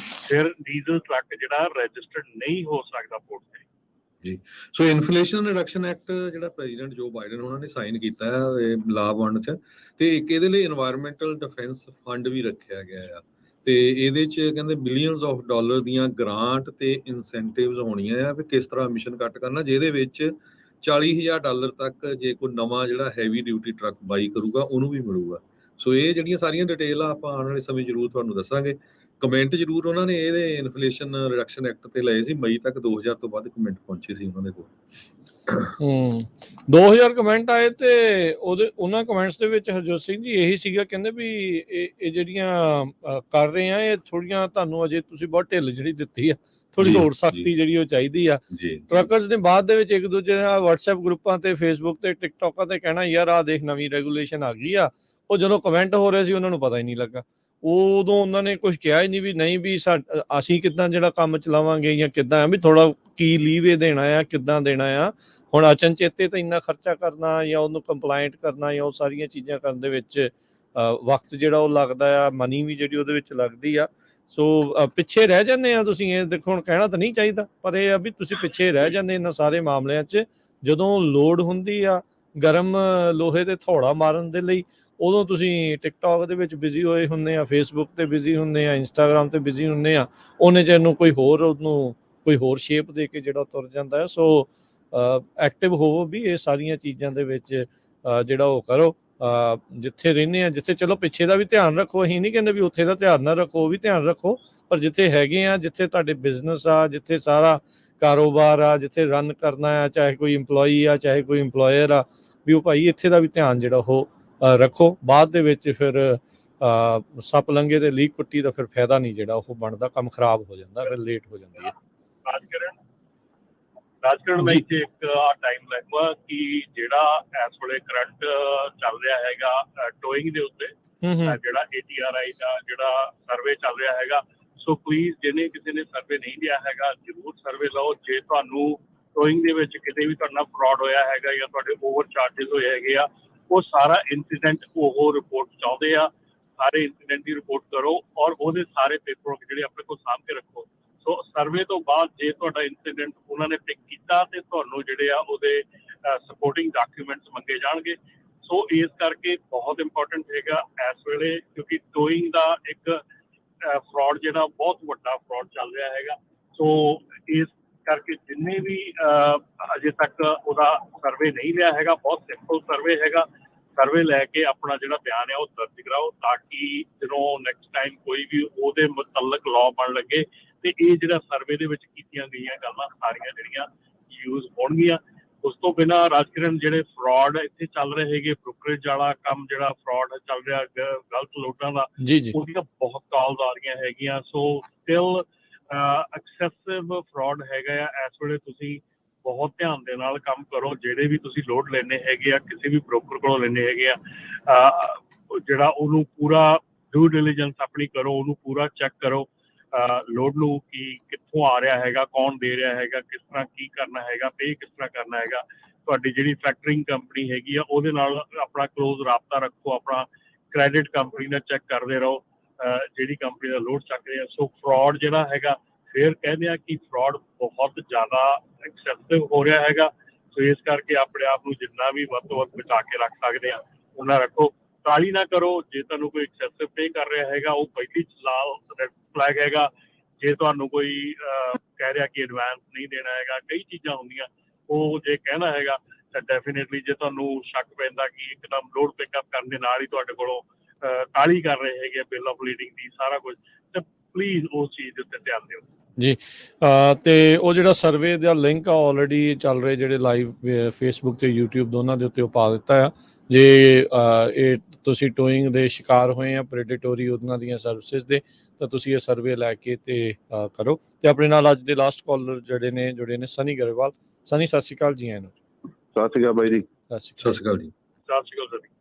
ਫਿਰ ਡੀਜ਼ਲ ਟਰੱਕ ਜਿਹੜਾ ਰਜਿਸਟਰਡ ਨਹੀਂ ਹੋ ਸਕਦਾ ਪੋਰਟ ਤੇ। ਜੀ, ਸੋ ਇਨਫਲੇਸ਼ਨ ਰਿਡਕਸ਼ਨ ਐਕਟ ਜਿਹੜਾ ਪ੍ਰੈਜ਼ੀਡੈਂਟ ਜੋ ਬਾਈਡਨ ਉਹਨਾਂ ਨੇ ਸਾਈਨ ਕੀਤਾ ਹੈ ਲਾ 1 ਚ, ਤੇ ਇੱਕ ਇਹਦੇ ਲਈ এনवायरमेंटल ਡਿਫੈਂਸ ਫੰਡ ਵੀ ਰੱਖਿਆ ਗਿਆ ਆ, ਤੇ ਇਹਦੇ ਚ ਕਹਿੰਦੇ ਬਿਲੀਅਨਸ ਆਫ ਡਾਲਰ ਦੀਆਂ ਗ੍ਰਾਂਟ ਤੇ ਇਨਸੈਂਟਿਵਸ ਹੋਣੀਆਂ ਆ ਵੀ ਕਿਸ ਤਰ੍ਹਾਂ ਐਮਿਸ਼ਨ ਕੱਟ ਕਰਨਾ, ਜਿਹਦੇ ਵਿੱਚ $40,000 ਤੱਕ ਜੇ ਕੋਈ ਨਵਾਂ ਜਿਹੜਾ ਹੈਵੀ ਡਿਊਟੀ ਟਰੱਕ ਬਾਈ ਕਰੂਗਾ ਉਹਨੂੰ ਵੀ ਮਿਲੂਗਾ। ਸੋ ਇਹ ਜਿਹੜੀਆਂ ਸਾਰੀਆਂ ਡਿਟੇਲ ਆ ਆਪਾਂ ਆਉਣ ਵਾਲੇ ਸਮੇਂ ਜ਼ਰੂਰ ਤੁਹਾਨੂੰ ਦੱਸਾਂਗੇ। ਕਮੈਂਟ ਜ਼ਰੂਰ ਉਹਨਾਂ ਨੇ ਇਹਦੇ ਇਨਫਲੇਸ਼ਨ ਰਿਡਕਸ਼ਨ ਐਕਟ ਤੇ ਲਏ ਸੀ, ਮਈ ਤੱਕ 2000 ਤੋਂ ਵੱਧ ਕਮੈਂਟ ਪਹੁੰਚੇ ਸੀ ਉਹਨਾਂ ਦੇ ਕੋਲ। 2000 ਕਮੈਂਟ ਆਏ ਤੇ ਉਹਨਾਂ ਕਮੈਂਟਸ ਦੇ ਵਿੱਚ ਹਰਜੋਤ ਸਿੰਘ ਜੀ ਇਹੀ ਸੀਗਾ, ਕਹਿੰਦੇ ਵੀ ਇਹ ਜਿਹੜੀਆਂ ਕਰ ਰਹੇ ਆ ਇਹ ਥੋੜੀਆਂ ਤੁਹਾਨੂੰ ਅਜੇ ਤੁਸੀਂ ਬਹੁਤ ਢਿੱਲ ਜਿਹੜੀ ਦਿੱਤੀ ਆ, ਥੋੜੀ ਹੋਰ ਸਖਤੀ ਜਿਹੜੀ ਉਹ ਚਾਹੀਦੀ ਆ। ਟਰੱਕਰਸ ਨੇ ਬਾਅਦ ਦੇ ਵਿੱਚ ਇੱਕ ਦੂਜੇ ਨਾਲ WhatsApp ਗਰੁੱਪਾਂ ਤੇ, Facebook ਤੇ, ਟਿਕਟੋਕਾਂ ਤੇ ਕਹਿਣਾ ਯਾਰ ਆਹ ਦੇਖ ਨਵੀਂ ਰੈਗੂਲੇਸ਼ਨ ਆ ਗਈ ਆ। ਉਹ ਜਦੋਂ ਕਮੈਂਟ ਹੋ ਰਹੇ ਸੀ ਉਹਨਾਂ ਨੂੰ ਪਤਾ ਹੀ ਨਹੀਂ ਲੱਗਾ, ਉਦੋਂ ਉਹਨਾਂ ਨੇ ਕੁਝ ਕਿਹਾ ਹੀ ਨਹੀਂ ਵੀ ਨਹੀਂ ਵੀ ਅਸੀਂ ਕਿੱਦਾਂ ਜਿਹੜਾ ਕੰਮ ਚਲਾਵਾਂਗੇ ਜਾਂ ਕਿੱਦਾਂ ਆ ਵੀ ਥੋੜਾ ਕੀ ਲੀਵੇ ਦੇਣਾ ਆ, ਕਿੱਦਾਂ ਦੇਣਾ ਆ। ਹੁਣ ਅਚਨਚੇਤੇ ਤਾਂ ਇੰਨਾ ਖਰਚਾ ਕਰਨਾ ਜਾਂ ਉਹਨੂੰ ਕੰਪਲਾਇੰਟ ਕਰਨਾ ਜਾਂ ਉਹ ਸਾਰੀਆਂ ਚੀਜ਼ਾਂ ਕਰਨ ਦੇ ਵਿੱਚ ਵਕਤ ਜਿਹੜਾ ਉਹ ਲੱਗਦਾ ਆ, ਮਨੀ ਵੀ ਜਿਹੜੀ ਉਹਦੇ ਵਿੱਚ ਲੱਗਦੀ ਆ। ਸੋ ਪਿੱਛੇ ਰਹਿ ਜਾਂਦੇ ਆ ਤੁਸੀਂ। ਇਹ ਦੇਖੋ ਹੁਣ ਕਹਿਣਾ ਤਾਂ ਨਹੀਂ ਚਾਹੀਦਾ, ਪਰ ਇਹ ਆ ਵੀ ਤੁਸੀਂ ਪਿੱਛੇ ਰਹਿ ਜਾਂਦੇ ਇਹਨਾਂ ਸਾਰੇ ਮਾਮਲਿਆਂ 'ਚ। ਜਦੋਂ ਲੋੜ ਹੁੰਦੀ ਆ ਗਰਮ ਲੋਹੇ ਤੇ ਥੋੜਾ ਮਾਰਨ ਦੇ ਲਈ, ਉਦੋਂ ਤੁਸੀਂ ਟਿਕਟੋਕ ਦੇ ਵਿੱਚ ਬਿਜ਼ੀ ਹੋਏ ਹੁੰਦੇ ਆ, ਫੇਸਬੁੱਕ ਤੇ ਬਿਜ਼ੀ ਹੁੰਦੇ ਆ, ਇੰਸਟਾਗ੍ਰਾਮ ਤੇ ਬਿਜ਼ੀ ਹੁੰਦੇ ਆ। ਉਹਨੇ 'ਚ ਇਹਨੂੰ ਕੋਈ ਹੋਰ ਸ਼ੇਪ ਦੇ ਕੇ ਜਿਹੜਾ ਤੁਰ ਜਾਂਦਾ ਹੈ। ਸੋ ਐਕਟਿਵ ਹੋਵੋ ਵੀ ਇਹ ਸਾਰੀਆਂ ਚੀਜ਼ਾਂ ਦੇ ਵਿੱਚ ਜਿਹੜਾ ਉਹ ਕਰੋ। ਜਿੱਥੇ ਰਹਿੰਦੇ ਆ, ਜਿੱਥੇ ਚਲੋ ਪਿੱਛੇ ਦਾ ਵੀ ਧਿਆਨ ਰੱਖੋ, ਅਸੀਂ ਨਹੀਂ ਕਹਿੰਦੇ ਵੀ ਉੱਥੇ ਦਾ ਧਿਆਨ ਨਾ ਰੱਖੋ, ਉਹ ਵੀ ਧਿਆਨ ਰੱਖੋ, ਪਰ ਜਿੱਥੇ ਹੈਗੇ ਆ, ਜਿੱਥੇ ਤੁਹਾਡੇ ਬਿਜ਼ਨਸ ਆ, ਜਿੱਥੇ ਸਾਰਾ ਕਾਰੋਬਾਰ ਆ, ਜਿੱਥੇ ਰਨ ਕਰਨਾ ਆ, ਚਾਹੇ ਕੋਈ ਇੰਪਲੋਈ ਆ ਚਾਹੇ ਕੋਈ ਇੰਪਲੋਇਰ ਆ, ਵੀ ਉਹ ਭਾਈ ਇੱਥੇ ਦਾ ਵੀ ਧਿਆਨ ਜਿਹੜਾ ਉਹ ਰੱਖੋ। ਬਾਅਦ ਦੇ ਵਿੱਚ ਫਿਰ ਸੱਪ ਲੰਘੇ ਤੇ ਲੀਕ ਕੁੱਟੀ ਦਾ ਫਿਰ ਫਾਇਦਾ ਨਹੀਂ ਜਿਹੜਾ ਉਹ ਬਣਦਾ, ਕੰਮ ਖਰਾਬ ਹੋ ਜਾਂਦਾ, ਫਿਰ ਲੇਟ ਹੋ ਜਾਂਦੀ ਹੈ। ਰਾਜਕਰਨ ਮੈਂ ਇੱਥੇ ਇੱਕ ਟਾਈਮ ਲੈਂਗਾ ਕਿ ਜਿਹੜਾ ਇਸ ਵੇਲੇ ਕਰੰਟ ਚੱਲ ਰਿਹਾ ਹੈਗਾ ਟੋਇੰਗ ਦੇ ਉੱਤੇ, ਜਿਹੜਾ ATRI ਦਾ ਜਿਹੜਾ ਸਰਵੇ ਚੱਲ ਰਿਹਾ ਹੈਗਾ, ਸੋ ਪਲੀਜ਼ ਜਿਹਨੇ ਕਿਸੇ ਨੇ ਸਰਵੇ ਨਹੀਂ ਲਿਆ ਹੈਗਾ ਜ਼ਰੂਰ ਸਰਵੇ ਲਓ। ਜੇ ਤੁਹਾਨੂੰ ਟੋਇੰਗ ਦੇ ਵਿੱਚ ਕਿਤੇ ਵੀ ਤੁਹਾਡੇ ਨਾਲ ਫਰਾਡ ਹੋਇਆ ਹੈਗਾ ਜਾਂ ਤੁਹਾਡੇ ਓਵਰ ਚਾਰਜਿਸ ਹੋਏ ਹੈਗੇ ਆ, ਉਹ ਸਾਰਾ ਇੰਸੀਡੈਂਟ ਉਹ ਰਿਪੋਰਟ ਚਾਹੁੰਦੇ ਆ। ਸਾਰੇ ਇੰਸੀਡੈਂਟ ਦੀ ਰਿਪੋਰਟ ਕਰੋ ਔਰ ਉਹਦੇ ਸਾਰੇ ਪੇਪਰ ਜਿਹੜੇ ਆਪਣੇ ਕੋਲ ਸਾਂਭ ਕੇ ਰੱਖੋ। ਸੋ ਸਰਵੇ ਤੋਂ ਬਾਅਦ ਜੇ ਤੁਹਾਡਾ ਇੰਸੀਡੈਂਟ ਉਹਨਾਂ ਨੇ ਪਿਕ ਕੀਤਾ ਤੇ ਤੁਹਾਨੂੰ ਜਿਹੜੇ ਆ ਉਹਦੇ ਸਪੋਰਟਿੰਗ ਡਾਕੂਮੈਂਟਸ ਮੰਗੇ ਜਾਣਗੇ। ਸੋ ਇਸ ਕਰਕੇ ਬਹੁਤ ਇੰਪੋਰਟੈਂਟ ਹੈਗਾ ਇਸ ਵੇਲੇ, ਕਿਉਂਕਿ ਟੋਇੰਗ ਦਾ ਇੱਕ ਫਰਾਡ ਜਿਹੜਾ ਬਹੁਤ ਵੱਡਾ ਫਰਾਡ ਚੱਲ ਰਿਹਾ ਹੈਗਾ। ਸੋ ਇਸ ਕਰਕੇ ਜਿੰਨੇ ਵੀ ਅਜੇ ਤੱਕ ਉਹਦਾ ਸਰਵੇ ਨਹੀਂ ਲਿਆ ਹੈਗਾ, ਬਹੁਤ ਸਿੰਪਲ ਸਰਵੇ ਹੈਗਾ, ਸਰਵੇ ਲੈ ਕੇ ਆਪਣਾ ਜਿਹੜਾ ਬਿਆਨ ਹੈ ਉਹ ਦਰਜ ਕਰਾਓ, ਤਾਂ ਕਿ ਜਦੋਂ ਨੈਕਸਟ ਟਾਈਮ ਕੋਈ ਵੀ ਉਹਦੇ ਮੁਤਲਕ ਲਾਅ ਬਣ ਲੱਗੇ ਤੇ ਇਹ ਜਿਹੜਾ ਸਰਵੇ ਦੇ ਵਿੱਚ ਕੀਤੀਆਂ ਗਈਆਂ ਗੱਲਾਂ ਸਾਰੀਆਂ ਜਿਹੜੀਆਂ ਯੂਜ਼ ਹੋਣਗੀਆਂ। ਉਸ ਤੋਂ ਬਿਨਾਂ ਰਾਜਕਿਰਨ ਜਿਹੜੇ ਫਰਾਡ ਇੱਥੇ ਚੱਲ ਰਹੇ ਹੈਗੇ, ਬ੍ਰੋਕਰੇਜ ਵਾਲਾ ਕੰਮ ਜਿਹੜਾ ਫਰਾਡ ਚੱਲ ਰਿਹਾ ਗਲਤ ਲੋਟਾਂ ਦਾ, ਉਹਦੀਆਂ ਬਹੁਤ ਕਾਲਸ ਆ ਰਹੀਆਂ ਹੈਗੀਆਂ। ਸੋ ਸਟਿਲ ਐਕਸੈਸਿਵ ਫਰਾਡ ਹੈਗਾ ਆ ਇਸ ਵੇਲੇ। ਤੁਸੀਂ ਬਹੁਤ ਧਿਆਨ ਦੇ ਨਾਲ ਕੰਮ ਕਰੋ। ਜਿਹੜੇ ਵੀ ਤੁਸੀਂ ਲੋਡ ਲੈਣੇ ਹੈਗੇ ਆ ਕਿਸੇ ਵੀ ਬ੍ਰੋਕਰ ਕੋਲੋਂ ਲੈਣੇ ਹੈਗੇ ਆ, ਜਿਹੜਾ ਉਹਨੂੰ ਪੂਰਾ ਡਿਊ ਡਿਲੀਜੈਂਸ ਆਪਣੀ ਕਰੋ, ਉਹਨੂੰ ਪੂਰਾ ਚੈੱਕ ਕਰੋ ਲੋਡ ਨੂੰ ਕਿ ਕਿੱਥੋਂ ਆ ਰਿਹਾ ਹੈਗਾ, ਕੌਣ ਦੇ ਰਿਹਾ ਹੈਗਾ, ਕਿਸ ਤਰ੍ਹਾਂ ਕੀ ਕਰਨਾ ਹੈਗਾ, ਪੇ ਕਿਸ ਤਰ੍ਹਾਂ ਕਰਨਾ ਹੈਗਾ। ਤੁਹਾਡੀ ਜਿਹੜੀ ਫੈਕਟਰਿੰਗ ਕੰਪਨੀ ਹੈਗੀ ਆ ਉਹਦੇ ਨਾਲ ਆਪਣਾ ਕਲੋਜ਼ ਰਾਬਤਾ ਰੱਖੋ, ਆਪਣਾ ਕ੍ਰੈਡਿਟ ਕੰਪਨੀ ਦਾ ਚੈੱਕ ਕਰਦੇ ਰਹੋ ਜਿਹੜੀ ਕੰਪਨੀ ਦਾ ਲੋਡ ਚੱਕ ਰਿਹਾ। ਸੋ ਫਰਾਡ ਜਿਹੜਾ ਹੈਗਾ, ਫਿਰ ਕਹਿੰਦੇ ਆ ਕਿ ਫਰਾਡ ਬਹੁਤ ਜ਼ਿਆਦਾ ਐਕਸੈਸਿਵ ਹੋ ਰਿਹਾ ਹੈਗਾ। ਸੋ ਇਸ ਕਰਕੇ ਆਪਣੇ ਆਪ ਨੂੰ ਜਿੰਨਾ ਵੀ ਵੱਧ ਤੋਂ ਵੱਧ ਬਚਾ ਕੇ ਰੱਖ ਸਕਦੇ ਆ ਉਹਨਾਂ ਰੱਖੋ। ਕਾਹਲੀ ਨਾ ਕਰੋ। ਜੇ ਤੁਹਾਨੂੰ ਕੋਈ ਐਕਸੈਸਿਵ ਪੇ ਕਰ ਰਿਹਾ ਹੈਗਾ ਉਹ ਪਹਿਲੀ ਲਾਲ ਰੈਡ ਫਲੈਗ ਹੈਗਾ। ਜੇ ਤੁਹਾਨੂੰ ਕੋਈ ਕਹਿ ਰਿਹਾ ਕਿ ਐਡਵਾਂਸ ਨਹੀਂ ਦੇਣਾ ਹੈਗਾ, ਕਈ ਚੀਜ਼ਾਂ ਹੁੰਦੀਆਂ ਉਹ ਜੇ ਕਹਿਣਾ ਹੈਗਾ ਤਾਂ ਡੈਫੀਨੇਟਲੀ ਜੇ ਤੁਹਾਨੂੰ ਸ਼ੱਕ ਪੈਂਦਾ ਕਿ ਇੱਕਦਮ ਲੋਡ ਪਿਕਅਪ ਕਰਨ ਦੇ ਨਾਲ ਹੀ ਤੁਹਾਡੇ ਕੋਲੋਂ ਕਾਹਲੀ ਕਰ ਰਹੇ ਹੈਗੇ ਬਿੱਲ ਆਫ ਲੀਡਿੰਗ ਦੀ ਸਾਰਾ ਕੁਝ, ਤਾਂ ਪਲੀਜ਼ ਉਸ ਚੀਜ਼ ਦੇ ਉੱਤੇ ਧਿਆਨ ਦਿਓ ਜੀ। ਤੇ ਉਹ ਜਿਹੜਾ ਸਰਵੇ ਦਾ ਲਿੰਕ ਆ ਆਲਰੇਡੀ ਚੱਲ ਰਹੇ ਜਿਹੜੇ ਲਾਈਵ ਫੇਸਬੁੱਕ ਤੇ YouTube ਦੋਨਾਂ ਦੇ ਉੱਤੇ ਉਹ ਪਾ ਦਿੱਤਾ ਆ। ਜੇ ਇਹ ਤੁਸੀਂ ਟੋਇੰਗ ਦੇ ਸ਼ਿਕਾਰ ਹੋਏ ਆ ਪ੍ਰੈਡੇਟੋਰੀ ਉਹਨਾਂ ਦੀਆਂ ਸਰਵਿਸਿਜ਼ ਦੇ, ਤਾਂ ਤੁਸੀਂ ਇਹ ਸਰਵੇ ਲੈ ਕੇ ਤੇ ਕਰੋ। ਤੇ ਆਪਣੇ ਨਾਲ ਅੱਜ ਦੇ ਲਾਸਟ ਕਾਲਰ ਜਿਹੜੇ ਨੇ ਜੁੜੇ ਨੇ ਸਨੀ ਗਰੇਵਾਲ। ਸਨੀ ਸਤਿ ਸ਼੍ਰੀ ਅਕਾਲ ਜੀ। ਆਇਆਂ ਨੂੰ ਸਤਿ ਸ਼੍ਰੀ ਅਕਾਲ ਬਾਈ ਜੀ। ਸਤਿ ਸ਼੍ਰੀ ਅਕਾਲ ਜੀ। ਸਤਿ ਸ਼੍ਰੀ ਅਕਾਲ ਸਨੀ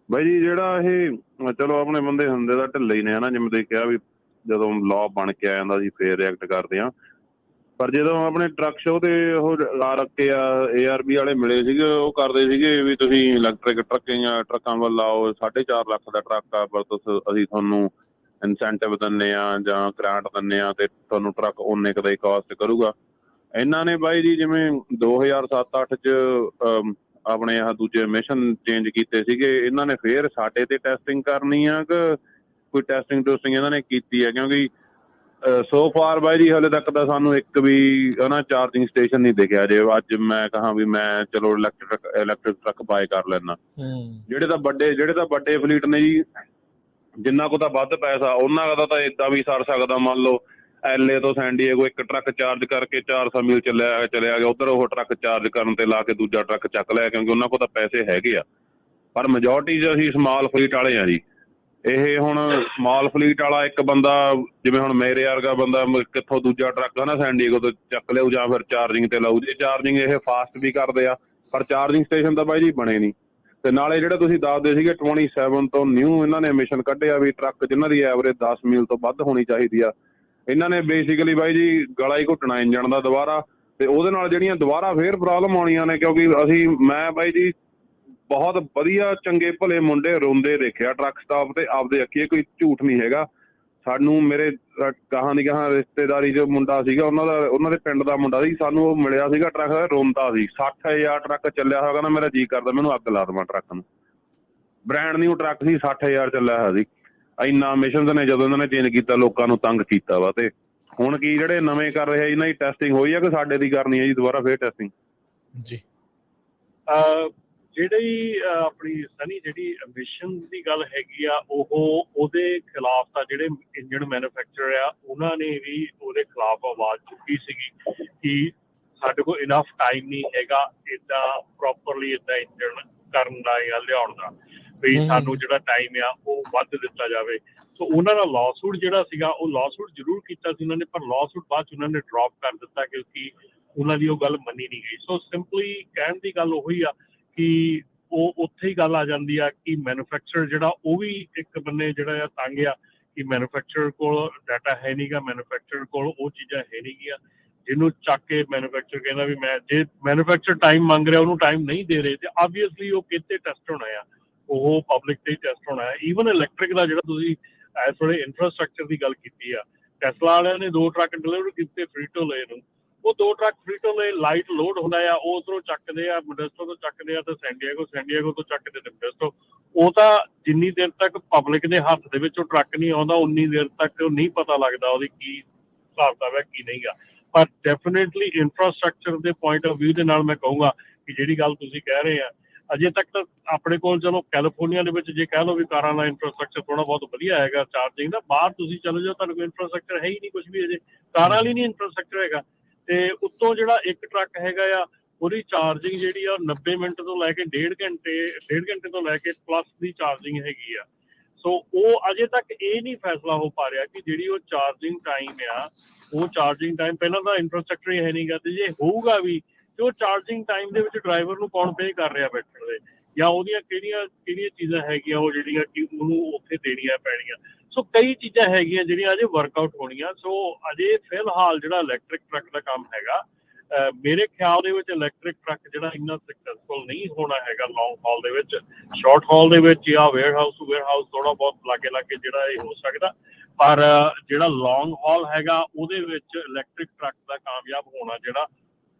ਬਾਈ ਜੀ। ਜਿਹੜਾ ਇਹ ਚਲੋ ਆਪਣੇ ਬੰਦੇ ਹੁੰਦੇ ਤਾਂ ਢਿੱਲੇ ਹੀ ਨੇ ਹਨਾ, ਜਿਵੇਂ ਤੁਸੀਂ ਕਿਹਾ ਵੀ ਜਦੋਂ ਲਾਅ ਬਣ ਕੇ ਆ ਜਾਂਦਾ ਸੀ ਫੇਰ ਰਿਐਕਟ ਕਰਦੇ ਆ। ਪਰ ਜਦੋਂ ਆਪਣੇ ਟਰੱਕ ਸ਼ੋਅ ਤੇ ਉਹ ਲਾ ਰੱਖੇ ਆ ARB ਵਾਲੇ ਮਿਲੇ ਸੀਗੇ, ਉਹ ਕਰਦੇ ਸੀਗੇ ਵੀ ਤੁਸੀਂ ਇਲੈਕਟ੍ਰਿਕ ਟਰੱਕਾਂ ਵੱਲ ਲਾਓ, 4.5 ਲੱਖ ਦਾ ਟਰੱਕ ਆ ਪਰ ਅਸੀਂ ਤੁਹਾਨੂੰ ਇਨਸੈਂਟਿਵ ਦਿੰਦੇ ਆ ਜਾਂ ਗ੍ਰਾਂਟ ਦਿੰਦੇ ਆ ਤੇ ਤੁਹਾਨੂੰ ਟਰੱਕ ਓਨੇ ਕੁ ਦਾ ਹੀ ਕਾਸਟ ਕਰੂਗਾ। ਇਹਨਾਂ ਨੇ ਬਾਈ ਜੀ ਜਿਵੇਂ 2007-8 ਚ ਆਪਣੇ ਆਹ ਦੂਜੇ ਮਿਸ਼ਨ ਚੇਂਜ ਕੀਤੇ ਸੀਗੇ, ਇਹਨਾਂ ਨੇ ਫੇਰ ਸਾਡੇ ਤੇ ਟੈਸਟਿੰਗ ਕਰਨੀ ਆ ਕਿ ਕੋਈ ਟੈਸਟਿੰਗ ਟੂਸਟਿੰਗ ਇਹਨਾਂ ਨੇ ਕੀਤੀ ਹੈ? ਕਿਉਂਕਿ ਸੋ ਫਾਰ ਬਾਈ ਜੀ ਹਾਲੇ ਤੱਕ ਤਾਂ ਸਾਨੂੰ ਇੱਕ ਵੀ ਹਨਾ ਚਾਰਜਿੰਗ ਸਟੇਸ਼ਨ ਨਹੀਂ ਦਿਖਿਆ। ਜੇ ਅੱਜ ਮੈਂ ਕਹਾਂ ਵੀ ਮੈਂ ਚਲੋ ਇਲੈਕਟ੍ਰਿਕ ਟਰੱਕ ਬਾਏ ਕਰ ਲੈਣਾ, ਜਿਹੜੇ ਤਾਂ ਵੱਡੇ ਫਲੀਟ ਨੇ ਜੀ, ਜਿੰਨਾ ਕੁ ਤਾਂ ਵੱਧ ਪੈਸਾ ਉਹਨਾਂ ਦਾ ਤਾਂ ਏਦਾਂ ਵੀ ਸਰ ਸਕਦਾ। ਮੰਨ ਲਓ LA ਤੋਂ ਸੈਂਡੀਏਗੋ ਇੱਕ ਟਰੱਕ ਚਾਰਜ ਕਰਕੇ 400 ਮੀਲ ਚਲਿਆ ਗਿਆ, ਉੱਧਰ ਉਹ ਟਰੱਕ ਚਾਰਜ ਕਰਨ ਤੇ ਲਾ ਕੇ ਦੂਜਾ ਟਰੱਕ ਚੱਕ ਲਿਆ, ਕਿਉਂਕਿ ਉਹਨਾਂ ਕੋਲ ਤਾਂ ਪੈਸੇ ਹੈਗੇ ਆ। ਪਰ ਮੈਜੋਰਟੀ 'ਚ ਅਸੀਂ ਸਮਾਲ ਫਲੀਟ ਵਾਲੇ ਆ ਜੀ। ਇਹ ਹੁਣ ਸਮਾਲ ਫਲੀਟ ਵਾਲਾ ਇੱਕ ਬੰਦਾ ਜਿਵੇਂ ਹੁਣ ਮੇਰੇ ਵਰਗਾ ਬੰਦਾ ਕਿੱਥੋਂ ਦੂਜਾ ਟਰੱਕ ਹੈ ਨਾ ਸੈਂਡੀਏਗੋ ਤੋਂ ਚੱਕ ਲਿਆਊ ਜਾਂ ਫਿਰ ਚਾਰਜਿੰਗ ਤੇ ਲਾਊ। ਜੇ ਚਾਰਜਿੰਗ ਇਹ ਫਾਸਟ ਵੀ ਕਰਦੇ ਆ ਪਰ ਚਾਰਜਿੰਗ ਸਟੇਸ਼ਨ ਤਾਂ ਬਾਈ ਜੀ ਬਣੇ ਨਹੀਂ। ਤੇ ਨਾਲੇ ਜਿਹੜੇ ਤੁਸੀਂ ਦੱਸਦੇ ਸੀਗੇ 27 ਤੋਂ ਨਿਊ ਇਹਨਾਂ ਨੇ ਮਿਸ਼ਨ ਕੱਢਿਆ ਵੀ ਟਰੱਕ ਜਿਨ੍ਹਾਂ ਦੀ ਐਵਰੇਜ 10 ਮੀਲ ਤੋਂ ਵੱਧ ਹੋਣੀ ਚਾਹੀਦੀ ਆ। ਇਹਨਾਂ ਨੇ ਬੇਸਿਕਲੀ ਬਾਈ ਜੀ ਗਲਾ ਹੀ ਘੁੱਟਣਾ ਇੰਜਣ ਦਾ ਦੁਬਾਰਾ, ਤੇ ਉਹਦੇ ਨਾਲ ਜਿਹੜੀਆਂ ਦੁਬਾਰਾ ਫੇਰ ਪ੍ਰੋਬਲਮ ਆਉਣੀਆਂ ਨੇ। ਕਿਉਂਕਿ ਮੈਂ ਬਾਈ ਜੀ ਬਹੁਤ ਵਧੀਆ ਚੰਗੇ ਭਲੇ ਮੁੰਡੇ ਰੋਂਦੇ ਦੇਖਿਆ ਟਰੱਕ ਸਟਾਪ ਤੇ ਆਪਦੇ ਅੱਖੀਂ, ਕੋਈ ਝੂਠ ਨਹੀਂ ਹੈਗਾ। ਸਾਨੂੰ ਮੇਰੇ ਗਾਹਾਂ ਦੀ ਗਾਹਾਂ ਰਿਸ਼ਤੇਦਾਰੀ 'ਚ ਮੁੰਡਾ ਸੀਗਾ, ਉਹਨਾਂ ਦੇ ਪਿੰਡ ਦਾ ਮੁੰਡਾ ਸੀ, ਸਾਨੂੰ ਉਹ ਮਿਲਿਆ ਸੀਗਾ ਟਰੱਕ ਰੋਂਦਾ ਸੀ। 60,000 ਟਰੱਕ ਚੱਲਿਆ ਹੋਇਆ, ਕਹਿੰਦਾ ਮੇਰਾ ਜੀਅ ਕਰਦਾ ਮੈਨੂੰ ਅੱਗ ਲਾ ਦੇਵਾਂ ਟਰੱਕ ਨੂੰ। ਬ੍ਰੈਂਡ ਨਿਊ ਟਰੱਕ ਸੀ, 60,000 ਚੱਲਿਆ ਹੋਇਆ ਸੀ। ਇੰਨਾ ਮਿਸ਼ਨ ਨੇ ਜਦੋਂ ਇਹਨਾਂ ਨੇ ਚੇਂਜ ਕੀਤਾ ਲੋਕਾਂ ਨੂੰ ਤੰਗ ਕੀਤਾ ਵਾ। ਤੇ ਹੁਣ ਕੀ ਜਿਹੜੇ ਨਵੇਂ ਕਰ ਰਹੇ ਆ ਇਹਨਾਂ ਦੀ ਟੈਸਟਿੰਗ ਹੋਈ ਆ ਕਿ ਸਾਡੇ ਦੀ ਕਰਨੀ ਹੈ ਜੀ ਦੁਬਾਰਾ ਫੇਰ ਟੈਸਟਿੰਗ? ਜੀ ਜਿਹੜੀ ਆਪਣੀ ਸਨੀ ਜਿਹੜੀ ਐਮਿਸ਼ਨ ਦੀ ਗੱਲ ਹੈਗੀ ਆ ਉਹਦੇ ਖਿਲਾਫ ਤਾਂ ਜਿਹੜੇ ਇੰਜਣ ਮੈਨੂਫੈਕਚਰਰ ਆ ਉਹਨਾਂ ਨੇ ਵੀ ਉਹਦੇ ਖਿਲਾਫ ਆਵਾਜ਼ ਚੁੱਕੀ ਸੀਗੀ ਕਿ ਸਾਡੇ ਕੋਲ ਇਨਫ ਟਾਈਮ ਨਹੀਂ ਹੈਗਾ ਇੱਦਾਂ ਪ੍ਰੋਪਰਲੀ ਇੱਦਾਂ ਇੰਜਣ ਕਰਨ ਦਾ ਜਾਂ ਲਿਆਉਣ ਦਾ, ਵੀ ਸਾਨੂੰ ਜਿਹੜਾ ਟਾਈਮ ਆ ਉਹ ਵੱਧ ਦਿੱਤਾ ਜਾਵੇ। ਸੋ ਉਹਨਾਂ ਦਾ ਲਾਅਸੂਟ ਜਿਹੜਾ ਸੀਗਾ ਉਹ ਲਾਅਸੂਟ ਜ਼ਰੂਰ ਕੀਤਾ ਸੀ ਉਹਨਾਂ ਨੇ, ਪਰ ਲਾਅਸੂਟ ਬਾਅਦ 'ਚ ਉਹਨਾਂ ਨੇ ਡਰੋਪ ਕਰ ਦਿੱਤਾ ਕਿਉਂਕਿ ਉਹਨਾਂ ਦੀ ਉਹ ਗੱਲ ਮੰਨੀ ਨਹੀਂ ਗਈ। ਸੋ ਸਿੰਪਲੀ ਕਹਿਣ ਦੀ ਗੱਲ ਉਹੀ ਆ ਕਿ ਉਹ ਉੱਥੇ ਹੀ ਗੱਲ ਆ ਜਾਂਦੀ ਆ ਕਿ ਮੈਨੂਫੈਕਚਰ ਜਿਹੜਾ ਉਹ ਵੀ ਇੱਕ ਬੰਨੇ ਜਿਹੜਾ ਆ ਤੰਗ ਆ ਕਿ ਮੈਨੂਫੈਕਚਰ ਕੋਲ ਡਾਟਾ ਹੈ ਨਹੀਂ ਗਾ, ਮੈਨੂਫੈਕਚਰ ਕੋਲ ਉਹ ਚੀਜ਼ਾਂ ਹੈ ਨਹੀਂ ਗੀਆਂ ਜਿਹਨੂੰ ਚੱਕ ਕੇ ਮੈਨੂਫੈਕਚਰ ਕਹਿੰਦਾ ਵੀ ਮੈਂ ਜੇ ਮੈਨੂਫੈਕਚਰ ਟਾਈਮ ਮੰਗ ਰਿਹਾ ਉਹਨੂੰ ਟਾਈਮ ਨਹੀਂ ਦੇ ਰਹੇ ਤੇ ਆਬਵੀਅਸਲੀ ਉਹ ਕਿਤੇ ਟੈਸਟ ਹੋਣਾ ਆ, ਉਹ ਪਬਲਿਕ ਤੇ ਹੀ ਟੈਸਟ ਹੋਣਾ ਆ। ਈਵਨ ਇਲੈਕਟ੍ਰਿਕ ਦਾ ਜਿਹੜਾ ਤੁਸੀਂ ਇਸ ਵੇਲੇ ਇਨਫਰਾਸਟਰਕਚਰ ਦੀ ਗੱਲ ਕੀਤੀ ਆ, ਟੈਸਲਾ ਵਾਲਿਆਂ ਨੇ 2 ਟਰੱਕ ਡਿਲੀਵਰ ਕੀਤੇ ਫਰੀਟੋਲੇ ਨੂੰ। ਉਹ 2 ਟਰੱਕ ਫਰੀਟੋਲੇ ਲਾਈਟ ਲੋਡ ਹੁੰਦਾ ਆ, ਉਹ ਉੱਧਰੋਂ ਚੱਕਦੇ ਆ ਮੋਡੈਸਟੋ ਤੋਂ ਚੱਕਦੇ ਆ ਤੇ ਸੈਂਡੀਏਗੋ ਤੋਂ ਚੱਕਦੇ ਤੇ ਮੋਡੈਸਟੋ। ਉਹ ਤਾਂ ਜਿੰਨੀ ਦੇਰ ਤੱਕ ਪਬਲਿਕ ਦੇ ਹੱਥ ਦੇ ਵਿੱਚ ਉਹ ਟਰੱਕ ਨਹੀਂ ਆਉਂਦਾ ਉਨੀ ਦੇਰ ਤੱਕ ਨਹੀਂ ਪਤਾ ਲੱਗਦਾ ਉਹਦੀ ਕੀ ਹਿਸਾਬ ਕਿਤਾਬ ਹੈ ਕੀ ਨਹੀਂ ਗਾ। ਪਰ ਡੈਫੀਨੇਟਲੀ ਇਨਫਰਾਸਟਰਕਚਰ ਦੇ ਪੁਆਇੰਟ ਆਫ ਵਿਊ ਦੇ ਨਾਲ ਮੈਂ ਕਹੂੰਗਾ ਕਿ ਜਿਹੜੀ ਗੱਲ ਤੁਸੀਂ ਕਹਿ ਰਹੇ ਆ ਅਜੇ ਤੱਕ ਤਾਂ ਆਪਣੇ ਕੋਲ ਚਲੋ ਕੈਲੀਫੋਰਨੀਆ ਦੇ ਵਿੱਚ ਜੇ ਕਹਿ ਲਓ ਵੀ ਕਾਰਾਂ ਦਾ ਇੰਫਰਾਸਟ੍ਰਕਚਰ ਥੋੜਾ ਬਹੁਤ ਵਧੀਆ ਹੈਗਾ ਚਾਰਜਿੰਗ ਦਾ, ਬਾਹਰ ਤੁਸੀਂ ਚਲੇ ਜਾਓ ਤੁਹਾਨੂੰ ਕੋਈ ਇੰਫਰਾਸਟ੍ਰਕਚਰ ਹੈ ਹੀ ਨਹੀਂ ਕੁਝ ਵੀ, ਅਜੇ ਕਾਰਾਂ ਲਈ ਨਹੀਂ ਇੰਫਰਾਸਟ੍ਰਕਚਰ ਹੈਗਾ। ਤੇ ਉੱਤੋਂ ਜਿਹੜਾ ਇੱਕ ਟਰੱਕ ਹੈਗਾ ਆ ਉਹਦੀ ਚਾਰਜਿੰਗ ਜਿਹੜੀ ਆ 90 ਮਿੰਟ ਤੋਂ ਲੈ ਕੇ ਡੇਢ ਘੰਟੇ ਤੋਂ ਲੈ ਕੇ ਪਲੱਸ ਦੀ ਚਾਰਜਿੰਗ ਹੈਗੀ ਆ। ਸੋ ਉਹ ਅਜੇ ਤੱਕ ਇਹ ਨਹੀਂ ਫੈਸਲਾ ਹੋ ਪਾ ਰਿਹਾ ਕਿ ਜਿਹੜੀ ਉਹ ਚਾਰਜਿੰਗ ਟਾਈਮ ਆ, ਉਹ ਚਾਰਜਿੰਗ ਟਾਈਮ ਪਹਿਲਾਂ ਤਾਂ ਇੰਫਰਾਸਟ੍ਰਕਚਰ ਹੀ ਹੈ ਨਹੀਂਗਾ, ਤੇ ਜੇ ਹੋਊਗਾ ਵੀ ਤੇ ਉਹ ਚਾਰਜਿੰਗ ਟਾਈਮ ਦੇ ਵਿੱਚ ਡਰਾਈਵਰ ਨੂੰ ਕੌਣ ਪੇ ਕਰ ਰਿਹਾ ਬੈਠਣ ਦੇ, ਜਾਂ ਉਹਦੀਆਂ ਕਿਹੜੀਆਂ ਚੀਜ਼ਾਂ ਹੈਗੀਆਂ ਉਹ ਜਿਹੜੀਆਂ ਕਿ ਉਹਨੂੰ ਉੱਥੇ ਦੇਣੀਆਂ ਪੈਣੀਆਂ। ਸੋ ਕਈ ਚੀਜ਼ਾਂ ਹੈਗੀਆਂ ਜਿਹੜੀਆਂ ਅਜੇ ਵਰਕਆਊਟ ਹੋਣੀਆਂ। ਸੋ ਅਜੇ ਫਿਲਹਾਲ ਜਿਹੜਾ ਇਲੈਕਟ੍ਰਿਕ ਟਰੱਕ ਦਾ ਕੰਮ ਹੈਗਾ, ਮੇਰੇ ਖਿਆਲ ਦੇ ਵਿੱਚ ਇਲੈਕਟ੍ਰਿਕ ਟਰੱਕ ਜਿਹੜਾ ਇੰਨਾ ਸਕਸੈਸਫੁਲ ਨਹੀਂ ਹੋਣਾ ਹੈਗਾ ਲੌਂਗ ਹਾਲ ਦੇ ਵਿੱਚ। ਸ਼ਾਰਟ ਹਾਲ ਦੇ ਵਿੱਚ ਜਾਂ ਵੇਅਰ ਹਾਊਸ ਥੋੜਾ ਬਹੁਤ ਲਾਗੇ ਜਿਹੜਾ ਇਹ ਹੋ ਸਕਦਾ, ਪਰ ਜਿਹੜਾ ਲੌਂਗ ਹਾਲ ਹੈਗਾ ਉਹਦੇ ਵਿੱਚ ਇਲੈਕਟ੍ਰਿਕ ਟਰੱਕ ਦਾ ਕਾਮਯਾਬ ਹੋਣਾ ਜਿਹੜਾ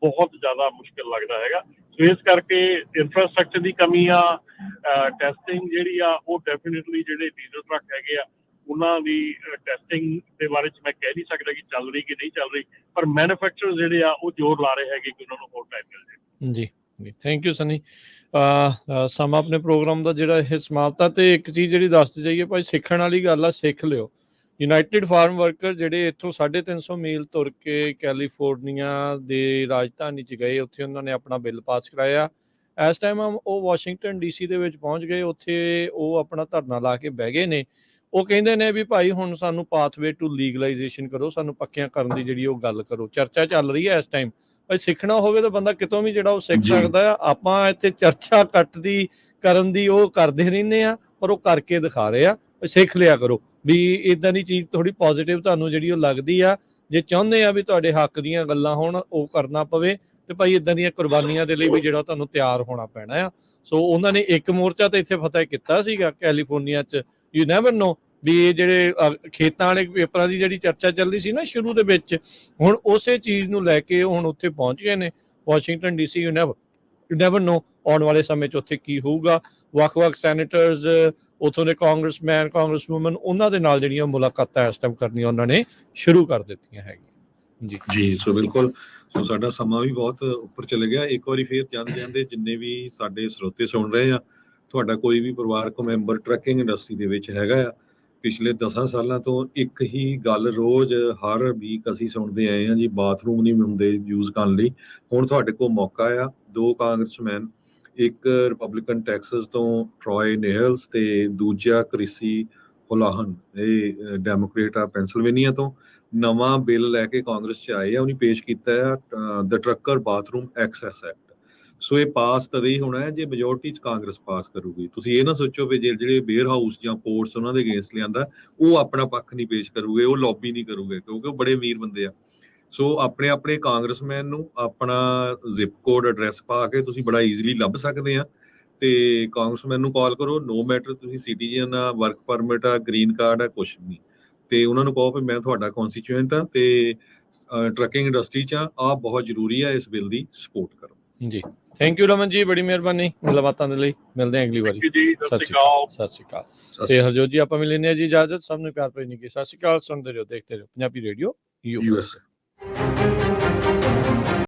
ਬਹੁਤ ਜ਼ਿਆਦਾ ਮੁਸ਼ਕਿਲ ਲੱਗਦਾ ਹੈਗਾ। ਸੋ ਇਸ ਕਰਕੇ ਇੰਫਰਾਸਟ੍ਰਕਚਰ ਦੀ ਕਮੀ ਆ, ਟੈਸਟਿੰਗ ਜਿਹੜੀ ਆ ਉਹ ਡੈਫੀਨੇਟਲੀ ਜਿਹੜੇ ਡੀਜ਼ਲ ਟਰੱਕ ਹੈਗੇ ਆ ਉਹਨਾਂ ਦੀ ਟੈਸਟਿੰਗ ਦੇ ਬਾਰੇ 'ਚ ਮੈਂ ਕਹਿ ਨਹੀਂ ਸਕਦਾ ਕਿ ਚੱਲ ਰਹੀ ਕਿ ਨਹੀਂ ਚੱਲ ਰਹੀ, ਪਰ ਮੈਨੂਫੈਕਚਰਰ ਜਿਹੜੇ ਆ ਉਹ ਜ਼ੋਰ ਲਾ ਰਹੇ ਹੈਗੇ ਕਿ ਉਹਨਾਂ ਨੂੰ ਹੋਰ ਟਾਈਮ ਮਿਲ ਜਾਏ। ਜੀ ਥੈਂਕ ਯੂ ਸਨੀ। ਸਮਾਂ ਆਪਣੇ ਪ੍ਰੋਗਰਾਮ ਦਾ ਜਿਹੜਾ ਇਹ ਸਮਾਪਤ ਆ, ਤੇ ਇੱਕ ਚੀਜ਼ ਜਿਹੜੀ ਦੱਸਦੇ ਜਾਈਏ ਭਾਈ, ਸਿੱਖਣ ਵਾਲੀ ਗੱਲ ਆ, ਸਿੱਖ ਲਿਓ। ਯੂਨਾਈਟਿਡ ਫਾਰਮ ਵਰਕਰ ਜਿਹੜੇ ਇੱਥੋਂ 350 ਮੀਲ ਤੁਰ ਕੇ ਕੈਲੀਫੋਰਨੀਆ ਦੇ ਰਾਜਧਾਨੀ 'ਚ ਗਏ, ਉੱਥੇ ਉਹਨਾਂ ਨੇ ਆਪਣਾ ਬਿੱਲ ਪਾਸ ਕਰਾਇਆ। ਇਸ ਟਾਈਮ ਉਹ ਵਾਸ਼ਿੰਗਟਨ DC ਦੇ ਵਿੱਚ ਪਹੁੰਚ ਗਏ, ਉੱਥੇ ਉਹ ਆਪਣਾ ਧਰਨਾ ਲਾ ਕੇ ਬਹਿ ਗਏ ਨੇ। ਉਹ ਕਹਿੰਦੇ ਨੇ ਵੀ ਭਾਈ ਹੁਣ ਸਾਨੂੰ ਪਾਥਵੇ ਟੂ ਲੀਗਲਾਈਜੇਸ਼ਨ ਕਰੋ, ਸਾਨੂੰ ਪੱਕਿਆਂ ਕਰਨ ਦੀ ਜਿਹੜੀ ਉਹ ਗੱਲ ਕਰੋ। ਚਰਚਾ ਚੱਲ ਰਹੀ ਹੈ ਇਸ ਟਾਈਮ। ਭਾਈ ਸਿੱਖਣਾ ਹੋਵੇ ਤਾਂ ਬੰਦਾ ਕਿਤੋਂ ਵੀ ਜਿਹੜਾ ਉਹ ਸਿੱਖ ਸਕਦਾ ਆ। ਆਪਾਂ ਇੱਥੇ ਚਰਚਾ ਕਰਨ ਦੀ ਉਹ ਕਰਦੇ ਰਹਿੰਦੇ ਆ, ਪਰ ਉਹ ਕਰਕੇ ਦਿਖਾ ਰਹੇ ਆ। ਸਿੱਖ ਲਿਆ ਕਰੋ ਵੀ ਇਦਾਂ ਦੀ ਚੀਜ਼ ਥੋੜੀ ਪੋਜ਼ਿਟਿਵ ਤੁਹਾਨੂੰ ਜਿਹੜੀ ਉਹ ਲੱਗਦੀ ਆ। ਜੇ ਚਾਹੁੰਦੇ ਆ ਵੀ ਤੁਹਾਡੇ ਹੱਕ ਦੀਆਂ ਗੱਲਾਂ ਹੋਣ, ਉਹ ਕਰਨਾ ਪਵੇ, ਤੇ ਭਾਈ ਇਦਾਂ ਦੀਆਂ ਕੁਰਬਾਨੀਆਂ ਦੇ ਲਈ ਵੀ ਜਿਹੜਾ ਤੁਹਾਨੂੰ ਤਿਆਰ ਹੋਣਾ ਪੈਣਾ ਆ। ਸੋ ਉਹਨਾਂ ਨੇ ਇੱਕ ਮੋਰਚਾ ਤੇ ਇੱਥੇ ਫਤਿਹ ਕੀਤਾ ਸੀਗਾ ਕੈਲੀਫੋਰਨੀਆ 'ਚ। ਯੂ ਨੈਵਰ ਨੋ ਵੀ ਇਹ ਜਿਹੜੇ ਖੇਤਾਂ ਵਾਲੇ ਪੇਪਰਾਂ ਦੀ ਜਿਹੜੀ ਚਰਚਾ ਚੱਲਦੀ ਸੀ ਨਾ ਸ਼ੁਰੂ ਦੇ ਵਿੱਚ, ਹੁਣ ਉਸੇ ਚੀਜ਼ ਨੂੰ ਲੈ ਕੇ ਹੁਣ ਉੱਥੇ ਪਹੁੰਚ ਗਏ ਨੇ Washington DC। You never know ਆਉਣ ਵਾਲੇ ਸਮੇਂ 'ਚ ਉੱਥੇ ਕੀ ਹੋਊਗਾ। ਵੱਖ-ਵੱਖ ਸੈਨੇਟਰਸ, ਉੱਥੋਂ ਦੇ ਕਾਂਗਰਸਮੈਨ, ਕਾਂਗਰਸਵੂਮਨ, ਉਹਨਾਂ ਦੇ ਨਾਲ ਜਿਹੜੀਆਂ ਮੁਲਾਕਾਤਾਂ ਇਸ ਟਾਈਮ ਕਰਨੀਆਂ ਉਹਨਾਂ ਨੇ ਸ਼ੁਰੂ ਕਰ ਦਿੱਤੀਆਂ ਹੈਗੀਆਂ। ਜੀ ਸੋ ਬਿਲਕੁਲ। ਸੋ ਸਾਡਾ ਸਮਾਂ ਵੀ ਬਹੁਤ ਉੱਪਰ ਚਲੇ ਗਿਆ। ਇੱਕ ਵਾਰੀ ਫੇਰ ਜਾਂਦੇ ਜਿੰਨੇ ਵੀ ਸਾਡੇ ਸਰੋਤੇ ਸੁਣ ਰਹੇ ਆ, ਤੁਹਾਡਾ ਕੋਈ ਵੀ ਪਰਿਵਾਰਕ ਮੈਂਬਰ ਟਰੱਕਿੰਗ ਇੰਡਸਟਰੀ ਦੇ ਵਿੱਚ ਹੈਗਾ ਆ, ਪਿਛਲੇ 10 ਸਾਲਾਂ ਤੋਂ ਇੱਕ ਹੀ ਗੱਲ ਰੋਜ਼ ਹਰ ਵੀਕ ਅਸੀਂ ਸੁਣਦੇ ਆਏ ਹਾਂ ਜੀ, ਬਾਥਰੂਮ ਨਹੀਂ ਹੁੰਦੇ ਯੂਜ਼ ਕਰਨ ਲਈ। ਹੁਣ ਤੁਹਾਡੇ ਕੋਲ ਮੌਕਾ ਆ। 2 ਕਾਂਗਰਸਮੈਨ, ਇੱਕ ਰਿਪਬਲਿਕਨ ਟੈਕਸਸ ਤੋਂ ਟਰੋਏ ਨੇਹਲਸ ਤੇ ਦੂਜਾ ਕ੍ਰਿਸੀ ਹੁਲਾਹਨ, ਇਹ ਡੈਮੋਕ੍ਰੇਟ ਆ ਪੈਂਸਿਲਵੇਨੀਆ ਤੋਂ, ਨਵਾਂ ਬਿੱਲ ਲੈ ਕੇ ਕਾਂਗਰਸ 'ਚ ਆਏ ਆ। ਉਹਨੇ ਪੇਸ਼ ਕੀਤਾ ਆ ਦ ਟਰੱਕਰ ਬਾਥਰੂਮ ਐਕਸੈਸ ਐਕਟ। ਸੋ ਇਹ ਪਾਸ ਤਦੇ ਹੀ ਹੋਣਾ ਹੈ ਜੇ ਮੈਜੋਰਟੀ 'ਚ ਕਾਂਗਰਸ ਪਾਸ ਕਰੂਗੀ। ਤੁਸੀਂ ਇਹ ਨਾ ਸੋਚੋ ਵੀ ਜਿਹੜੇ ਵੇਅਰ ਹਾਊਸ ਜਾਂ ਪੋਰਟਸ ਉਹਨਾਂ ਦੇ ਅਗੇਂਸਟ ਲਿਆਂਦਾ, ਉਹ ਆਪਣਾ ਪੱਖ ਨਹੀਂ ਪੇਸ਼ ਕਰੂਗੇ, ਉਹ ਲੌਬੀ ਨਹੀਂ ਕਰੂਗੇ, ਕਿਉਂਕਿ ਉਹ ਬੜੇ ਅਮੀਰ ਬੰਦੇ ਆ। ਸੋ ਆਪਣੇ ਕਾਂਗਰਸਮੈਨ ਨੂੰ ਆਪਣਾ ਜ਼ਿਪ ਕੋਡ ਐਡਰੈਸ ਪਾ ਕੇ ਤੁਸੀਂ ਬੜਾ ਈਜ਼ੀਲੀ ਲੱਭ ਸਕਦੇ ਆ, ਤੇ ਕਾਂਗਰਸਮੈਨ ਨੂੰ ਕਾਲ ਕਰੋ। ਨੋ ਮੈਟਰ ਤੁਸੀਂ ਸਿਟੀਜ਼ਨ ਆ, ਵਰਕ ਪਰਮਿਟ ਆ, ਗ੍ਰੀਨ ਕਾਰਡ ਆ, ਕੁਛ ਨਹੀਂ, ਤੇ ਉਹਨਾਂ ਨੂੰ ਕਹੋ ਵੀ ਮੈਂ ਤੁਹਾਡਾ ਕਨਸਟੀਚੁਐਂਟ ਆ ਤੇ ਟਰੱਕਿੰਗ ਇੰਡਸਟਰੀ 'ਚ ਆ ਬਹੁਤ ਜ਼ਰੂਰੀ ਆ, ਇਸ ਬਿੱਲ ਦੀ ਸਪੋਰਟ ਕਰੋ। ਜੀ ਥੈਂਕ ਯੂ ਰਮਨ ਜੀ, ਬੜੀ ਮਿਹਰਬਾਨੀ ਗੱਲਬਾਤਾਂ ਦੇ ਲਈ। ਮਿਲਦੇ ਹਾਂ ਅਗਲੀ ਵਾਰੀ। ਸਤਿ ਸ਼੍ਰੀ ਅਕਾਲ। ਤੇ ਹਰਜੋਤ ਜੀ ਆਪਾਂ ਮਿਲਨੇ ਆ ਜੀ ਇਜਾਜ਼ਤ। ਸਭ ਨੂੰ ਪਿਆਰ ਭਰੀ ਨਿੱਘੀ ਸਤਿ ਸ਼੍ਰੀ ਅਕਾਲ। ਸੁਣਦੇ ਰਹੋ, ਦੇਖਦੇ ਰਹੋ ਪੰਜਾਬੀ ਰੇਡੀਓ US।